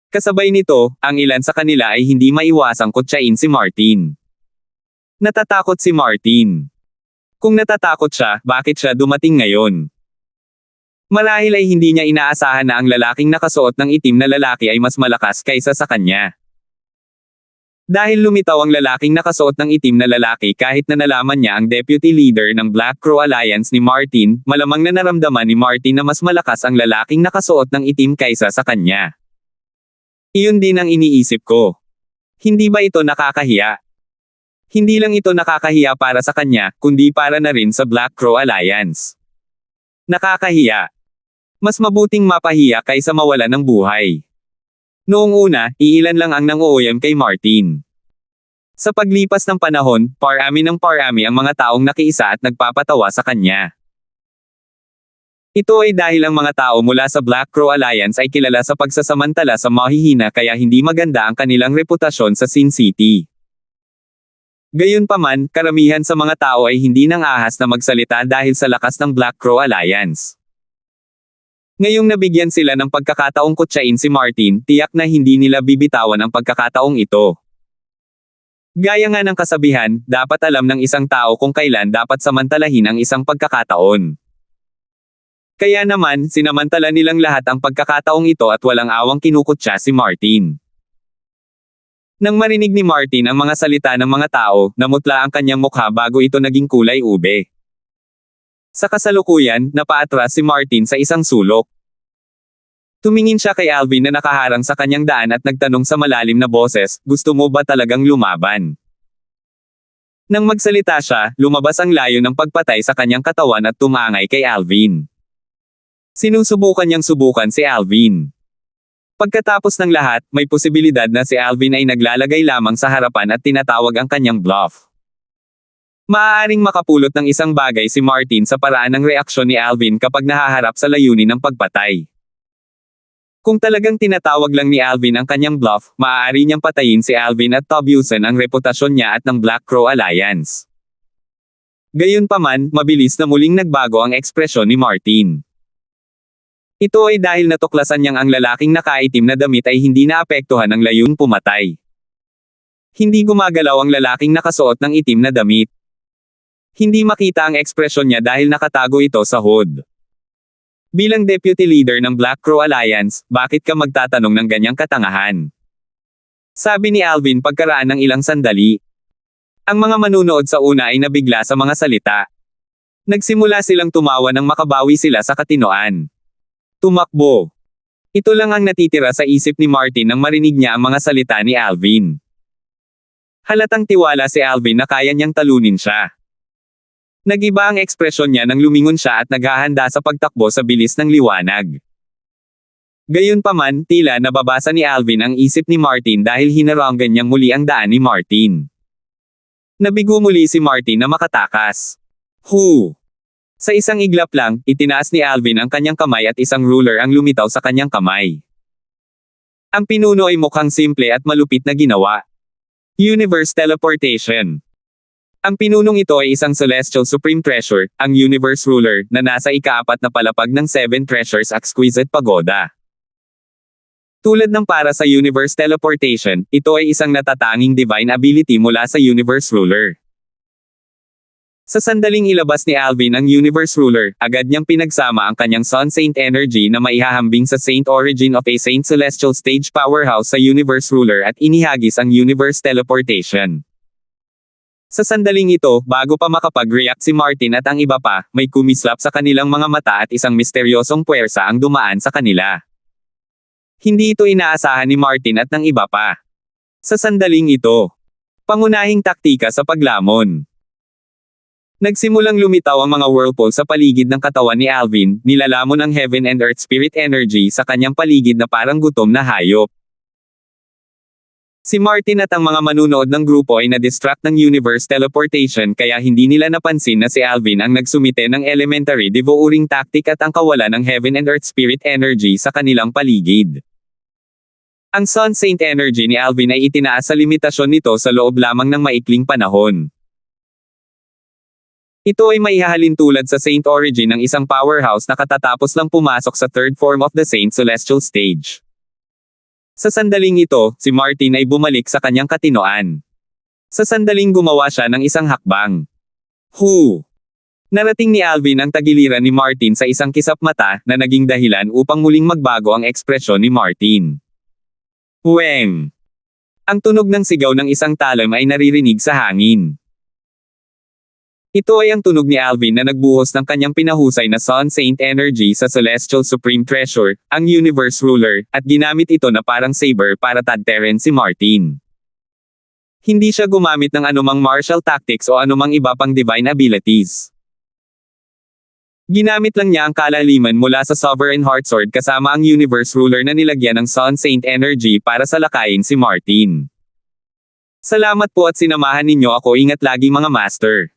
Kasabay nito, ang ilan sa kanila ay hindi maiwasang kutsain si Martin. Natatakot si Martin. Kung natatakot siya, bakit siya dumating ngayon? Marahil ay hindi niya inaasahan na ang lalaking nakasuot ng itim na lalaki ay mas malakas kaysa sa kanya. Dahil lumitaw ang lalaking nakasuot ng itim na lalaki kahit na nalaman niya ang deputy leader ng Black Crow Alliance ni Martin, malamang na naramdaman ni Martin na mas malakas ang lalaking nakasuot ng itim kaysa sa kanya. Iyon din ang iniisip ko. Hindi ba ito nakakahiya? Hindi lang ito nakakahiya para sa kanya, kundi para na rin sa Black Crow Alliance. Nakakahiya. Mas mabuting mapahiya kaysa mawalan ng buhay. Noong una, iilan lang ang nanguuyam kay Martin. Sa paglipas ng panahon, parami ng parami ang mga taong nakiisa at nagpapatawa sa kanya. Ito ay dahil ang mga tao mula sa Black Crow Alliance ay kilala sa pagsasamantala sa mahihina kaya hindi maganda ang kanilang reputasyon sa Sin City. Gayunpaman, karamihan sa mga tao ay hindi nang ahas na magsalita dahil sa lakas ng Black Crow Alliance. Ngayong nabigyan sila ng pagkakataong kutsain si Martin, tiyak na hindi nila bibitawan ang pagkakataong ito. Gaya nga ng kasabihan, dapat alam ng isang tao kung kailan dapat samantalahin ang isang pagkakataon. Kaya naman, sinamantala nilang lahat ang pagkakataong ito at walang awang kinukutya si Martin. Nang marinig ni Martin ang mga salita ng mga tao, namutla ang kanyang mukha bago ito naging kulay ube. Sa kasalukuyan, napaatras si Martin sa isang sulok. Tumingin siya kay Alvin na nakaharang sa kanyang daan at nagtanong sa malalim na boses, "Gusto mo ba talagang lumaban?" Nang magsalita siya, lumabas ang layo ng pagpatay sa kanyang katawan at tumangay kay Alvin. Sinusubukan niyang subukan si Alvin. Pagkatapos ng lahat, may posibilidad na si Alvin ay naglalagay lamang sa harapan at tinatawag ang kanyang bluff. Maaaring makapulot ng isang bagay si Martin sa paraan ng reaksyon ni Alvin kapag nahaharap sa layunin ng pagpatay. Kung talagang tinatawag lang ni Alvin ang kanyang bluff, maaari niyang patayin si Alvin at tabyusan ang reputasyon niya at ng Black Crow Alliance. Gayunpaman, mabilis na muling nagbago ang ekspresyon ni Martin. Ito ay dahil natuklasan niyang ang lalaking nakaitim na damit ay hindi naapektuhan ng layun pumatay. Hindi gumagalaw ang lalaking nakasuot ng itim na damit. Hindi makita ang ekspresyon niya dahil nakatago ito sa hood. Bilang deputy leader ng Black Crow Alliance, bakit ka magtatanong ng ganyang katangahan? Sabi ni Alvin pagkaraan ng ilang sandali. Ang mga manunood sa una ay nabigla sa mga salita. Nagsimula silang tumawa nang makabawi sila sa katinoan. Tumakbo. Ito lang ang natitira sa isip ni Martin nang marinig niya ang mga salita ni Alvin. Halatang tiwala si Alvin na kaya niyang talunin siya. Nag-iba ang ekspresyon niya nang lumingon siya at naghahanda sa pagtakbo sa bilis ng liwanag. Gayunpaman, tila nababasa ni Alvin ang isip ni Martin dahil hinaranggan niyang muli ang daan ni Martin. Nabigo muli si Martin na makatakas. Sa isang iglap lang, itinaas ni Alvin ang kanyang kamay at isang ruler ang lumitaw sa kanyang kamay. Ang pinuno ay mukhang simple at malupit na ginawa. Universe Teleportation. Ang pinunong ito ay isang Celestial Supreme Treasure, ang Universe Ruler, na nasa ika-4 na palapag ng 7 Treasures Exquisite Pagoda. Tulad ng para sa Universe Teleportation, ito ay isang natatanging divine ability mula sa Universe Ruler. Sa sandaling ilabas ni Alvin ang Universe Ruler, agad niyang pinagsama ang kanyang Sun Saint energy na maihahambing sa Saint Origin of a Saint Celestial Stage Powerhouse sa Universe Ruler at inihagis ang Universe Teleportation. Sa sandaling ito, bago pa makapag-react si Martin at ang iba pa, may kumislap sa kanilang mga mata at isang misteryosong puwersa ang dumaan sa kanila. Hindi ito inaasahan ni Martin at ng iba pa. Sa sandaling ito, pangunahing taktika sa paglamon. Nagsimulang lumitaw ang mga whirlpool sa paligid ng katawan ni Alvin, nilalamon ang Heaven and Earth Spirit energy sa kanyang paligid na parang gutom na hayop. Si Martin at ang mga manunood ng grupo ay na-distract ng Universe Teleportation kaya hindi nila napansin na si Alvin ang nagsumite ng Elementary Devouring Tactic at ang kawalan ng Heaven and Earth Spirit energy sa kanilang paligid. Ang Sun Saint energy ni Alvin ay itinaas sa limitasyon nito sa loob lamang ng maikling panahon. Ito ay maihahalin tulad sa Saint Origin ng isang powerhouse na katatapos lang pumasok sa third form of the Saint Celestial Stage. Sa sandaling ito, si Martin ay bumalik sa kanyang katinoan. Sa sandaling gumawa siya ng isang hakbang. Narating ni Alvin ang tagiliran ni Martin sa isang kisap mata na naging dahilan upang muling magbago ang ekspresyon ni Martin. Weng! Ang tunog ng sigaw ng isang talam ay naririnig sa hangin. Ito ay ang tunog ni Alvin na nagbuhos ng kanyang pinahusay na Sun Saint energy sa Celestial Supreme Treasure, ang Universe Ruler, at ginamit ito na parang saber para tadteren si Martin. Hindi siya gumamit ng anumang martial tactics o anumang iba pang divine abilities. Ginamit lang niya ang kalaliman mula sa Sovereign Heartsword kasama ang Universe Ruler na nilagyan ng Sun Saint energy para salakayin si Martin. Salamat po at sinamahan ninyo ako. Ingat lagi mga master.